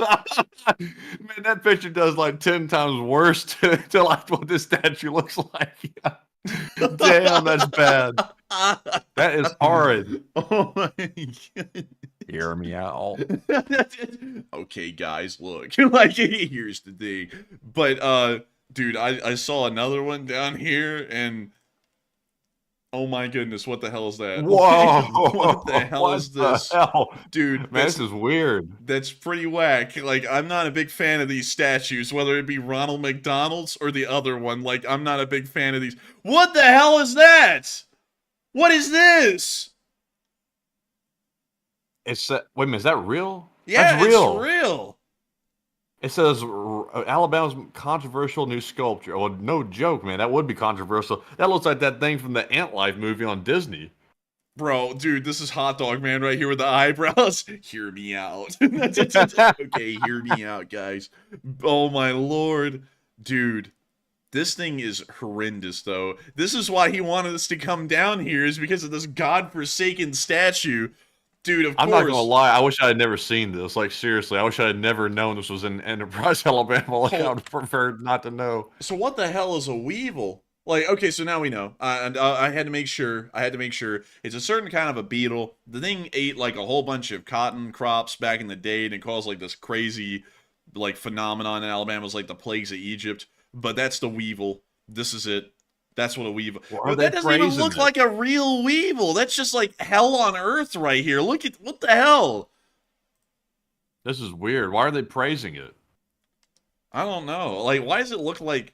man, that picture does like 10 times worse to like what this statue looks like. Damn, that's bad. That is horrid. Oh my god. Hear me out. Okay, guys, look. Like, here's the thing. But dude, I saw another one down here, and oh my goodness, what the hell is that? Whoa! What the hell is this? Hell? Dude, Man, this is weird. that's pretty whack. Like, I'm not a big fan of these statues, whether it be Ronald McDonald's or the other one. Like, I'm not a big fan of these. What the hell is that? What is this? It's wait a minute, is that real? Yeah, That's real. it's real. It says Alabama's controversial new sculpture. Well, no joke, man. That would be controversial. That looks like that thing from the Ant Life movie on Disney. Bro, dude, this is Hot Dog Man right here with the eyebrows. Hear me out. Okay, hear me out, guys. Oh my lord. Dude, this thing is horrendous, though. This is why he wanted us to come down here, is because of this godforsaken statue. Dude, of I'm course. not gonna lie. I wish I had never seen this. Like, seriously, I wish I had never known this was in Enterprise, Alabama. Like, I would prefer not to know. So what the hell is a weevil? Like, okay, so now we know. And I had to make sure. It's a certain kind of a beetle. The thing ate like a whole bunch of cotton crops back in the day, and it caused like this crazy, like, phenomenon in Alabama. It was like the plagues of Egypt. But that's the weevil. This is it. That's what a weevil. But that doesn't even look like a real weevil. That's just like hell on earth right here. Look at what the hell. This is weird. Why are they praising it? I don't know. Like, why does it look like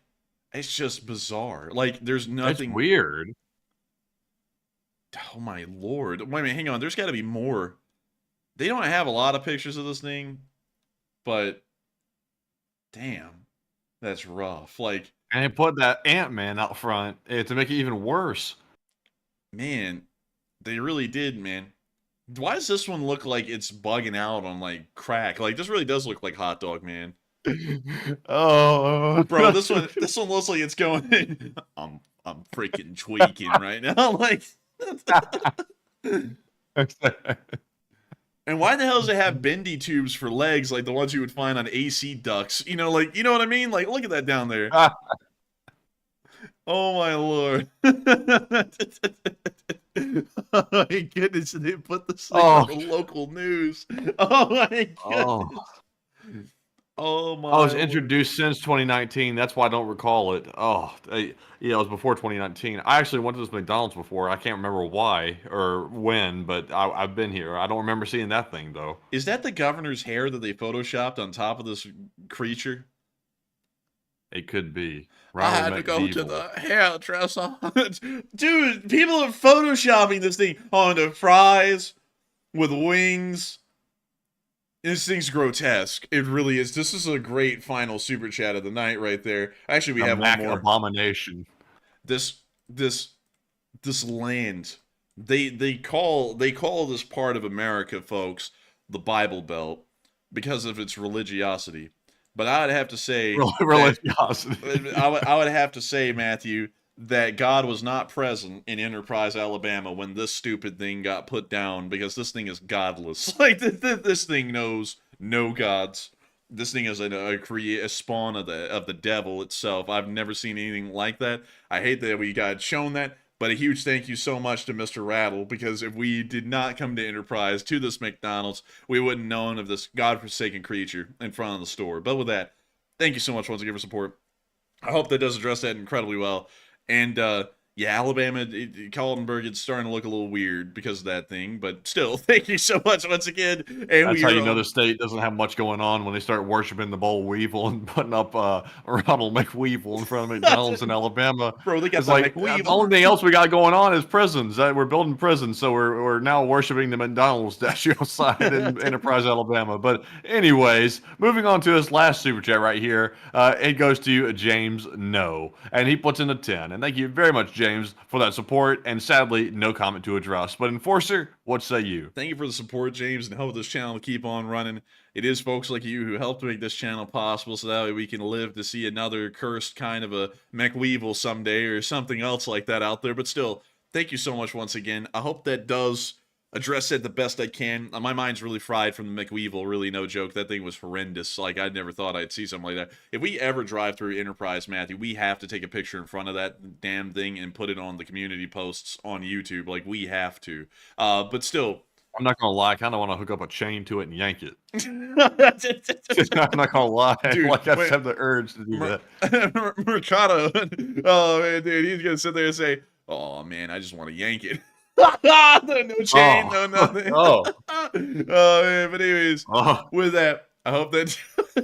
it's just bizarre? Like, there's nothing. That's weird. Oh my lord. Wait a minute, hang on. There's got to be more. They don't have a lot of pictures of this thing, but damn, that's rough. Like, And they put that Ant-Man out front to make it even worse. man, they really did, man. Why does this one look like it's bugging out on like crack? Like, this really does look like Hot Dog Man. Oh, Bro, this one looks like it's going. I'm freaking tweaking right now. Like, and why the hell does it have bendy tubes for legs like the ones you would find on AC ducts? You know, like, you know what I mean? Like, look at that down there. Oh my lord. Oh my goodness, they put this thing on the local news. Oh my goodness. Oh my. I was introduced since 2019. That's why I don't recall it. Oh, yeah, it was before 2019. I actually went to this McDonald's before. I can't remember why or when, but I've been here. I don't remember seeing that thing, though. Is that the governor's hair that they photoshopped on top of this creature? It could be. I had to Ronald go to McDeevil. the hairdresser. Dude, people are photoshopping this thing onto fries with wings. This thing's grotesque. It really is. This is a great final super chat of the night right there. Actually, we A have Mac one more. abomination. This land. They call this part of America, folks, the Bible Belt because of its religiosity. But I would have to say Religiosity. I would have to say, Matthew, that God was not present in Enterprise, Alabama when this stupid thing got put down because this thing is godless. Like this thing knows no gods. This thing is a spawn of the devil itself. I've never seen anything like that. I hate that we got shown that. But a huge thank you so much to Mr. Rattle, because if we did not come to Enterprise, to this McDonald's, we wouldn't known of this godforsaken creature in front of the store. But with that, thank you so much once again for support. I hope that does address that incredibly well. And, yeah, Alabama, Kaltenberg, it's starting to look a little weird because of that thing. But still, thank you so much once again. And That's how you know the state doesn't have much going on when they start worshiping the boll weevil and putting up Ronald McWeevil in front of McDonald's in Alabama. Bro, they got it's the like McWeevil. the only thing else we got going on is prisons. We're building prisons, so we're now worshiping the McDonald's statue outside in Enterprise, Alabama. But anyways, moving on to this last super chat right here. It goes to James No, and he puts in a 10. And thank you very much, James, for that support. And sadly, no comment to address. But Enforcer, what say you? Thank you for the support, James, and hope this channel will keep on running. It is folks like you who helped make this channel possible, so that way we can live to see another cursed kind of a McWeevil someday or something else like that out there. But still, thank you so much once again. I hope that does address it the best I can. My mind's really fried from the McWeevil, really no joke. That thing was horrendous. Like, I never thought I'd see something like that. If we ever drive through Enterprise, Matthew, we have to take a picture in front of that damn thing and put it on the community posts on YouTube. Like, we have to. But still, I'm not gonna lie, I kind of want to hook up a chain to it and yank it. I'm not gonna lie, Dude, like I just have the urge to do that. Mercado, oh man, dude, he's gonna sit there and say, "Oh man, I just want to yank it." No chain, no nothing. Oh man, but anyways, with that, I hope that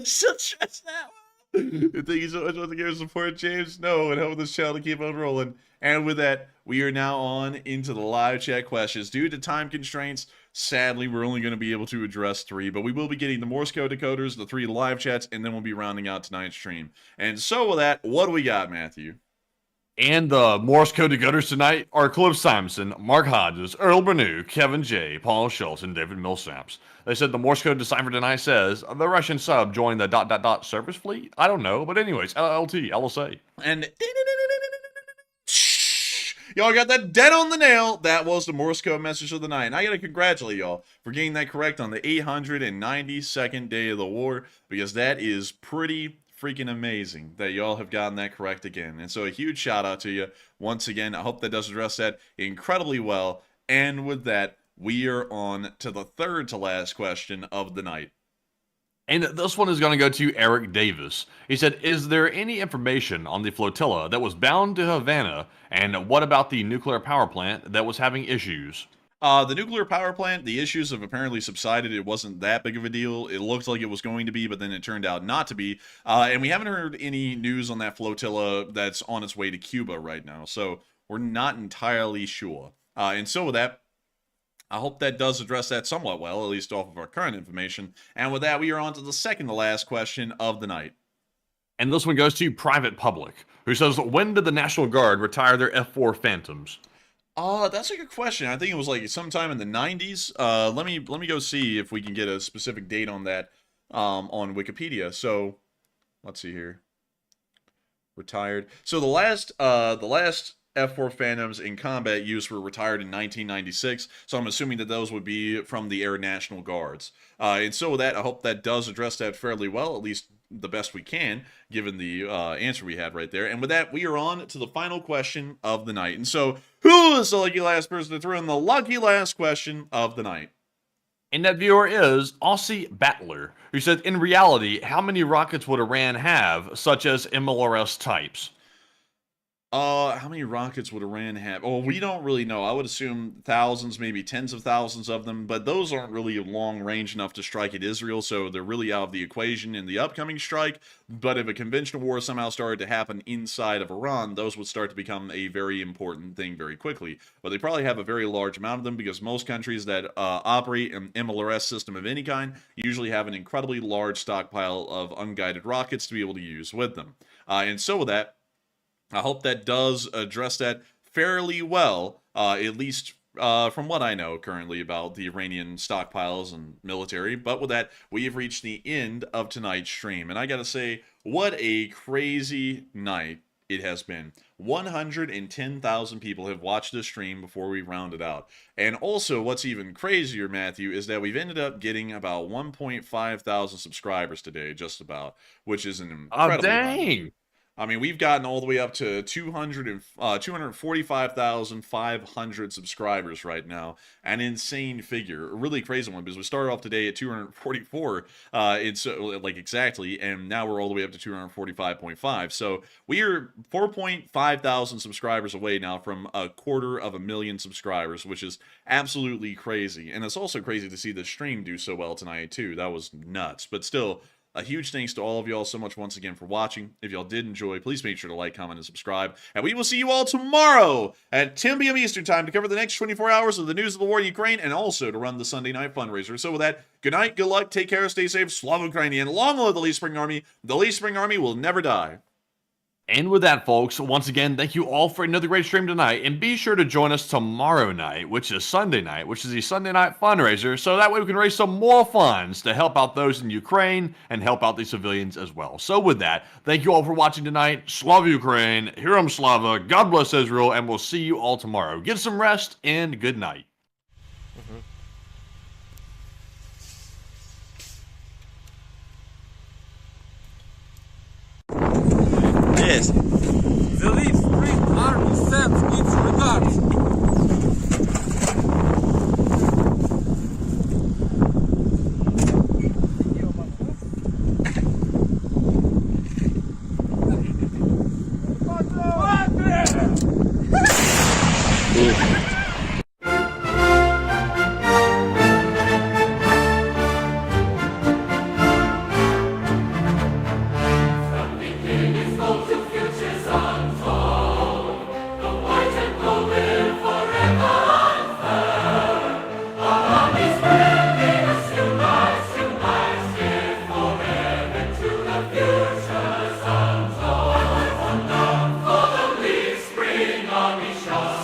shut out. Thank you so much once again for support, James. No, and help this channel to keep on rolling. And with that, we are now on into the live chat questions. Due to time constraints, sadly, we're only going to be able to address 3, but we will be getting the Morse code decoders, the 3 live chats, and then we'll be rounding out tonight's stream. And so with that, what do we got, Matthew? And the Morse code decoders tonight are Cliff Simonson, Mark Hodges, Earl Bernew, Kevin J., Paul Schultz, and David Millsaps. They said the Morse code decipher tonight says the Russian sub joined the ... service fleet. I don't know, but anyways, LLT, LSA. And y'all got that dead on the nail. That was the Morse code message of the night. And I got to congratulate y'all for getting that correct on the 892nd day of the war, because that is pretty freaking amazing that y'all have gotten that correct again. And so a huge shout out to you once again. I hope that does address that incredibly well. And with that, we are on to the third to last question of the night. And this one is going to go to Eric Davis. He said, is there any information on the flotilla that was bound to Havana? And what about the nuclear power plant that was having issues? The nuclear power plant, the issues have apparently subsided. It wasn't that big of a deal. It looked like it was going to be, but then it turned out not to be. And we haven't heard any news on that flotilla that's on its way to Cuba right now. So we're not entirely sure. And so with that, I hope that does address that somewhat well, at least off of our current information. And with that, we are on to the second to last question of the night. And this one goes to Private Public, who says, when did the National Guard retire their F-4 Phantoms? That's a good question. I think it was like sometime in the 90s. Let me go see if we can get a specific date on that on Wikipedia. So let's see here. Retired. So the last F-4 Phantoms in combat use were retired in 1996. So I'm assuming that those would be from the Air National Guards. And so with that, I hope that does address that fairly well, at least the best we can, given the answer we had right there. And with that, we are on to the final question of the night. And so, who is the lucky last person to throw in the lucky last question of the night? And that viewer is Aussie Battler, who said, in reality, how many rockets would Iran have, such as MLRS types? How many rockets would Iran have? Oh, we don't really know. I would assume thousands, maybe tens of thousands of them, but those aren't really long range enough to strike at Israel, so they're really out of the equation in the upcoming strike. But if a conventional war somehow started to happen inside of Iran, those would start to become a very important thing very quickly. But they probably have a very large amount of them because most countries that operate an MLRS system of any kind usually have an incredibly large stockpile of unguided rockets to be able to use with them. And so with that, I hope that does address that fairly well, at least from what I know currently about the Iranian stockpiles and military. But with that, we have reached the end of tonight's stream. And I gotta say, what a crazy night it has been. 110,000 people have watched this stream before we round it out. And also, what's even crazier, Matthew, is that we've ended up getting about 1.5 thousand subscribers today, just about, which is an incredible dang! I mean, we've gotten all the way up to 245,500 subscribers right now. An insane figure. A really crazy one, because we started off today at 244, it's like exactly, and now we're all the way up to 245.5. So we are 4.5 thousand subscribers away now from 250,000 subscribers, which is absolutely crazy. And it's also crazy to see the stream do so well tonight, too. That was nuts. But still, a huge thanks to all of y'all so much once again for watching. If y'all did enjoy, please make sure to like, comment, and subscribe. And we will see you all tomorrow at 10 p.m. Eastern Time to cover the next 24 hours of the news of the war in Ukraine and also to run the Sunday night fundraiser. So with that, good night, good luck, take care, stay safe, Slava Ukrainian. Long live the Lee Spring Army. The Lee Spring Army will never die. And with that, folks, once again, thank you all for another great stream tonight. And be sure to join us tomorrow night, which is Sunday night, which is the Sunday night fundraiser. So that way we can raise some more funds to help out those in Ukraine and help out the civilians as well. So with that, thank you all for watching tonight. Slava Ukraine, Hiram Slava, God bless Israel, and we'll see you all tomorrow. Get some rest and good night. Yes. The Lee Spring Army sends its regards. Army shall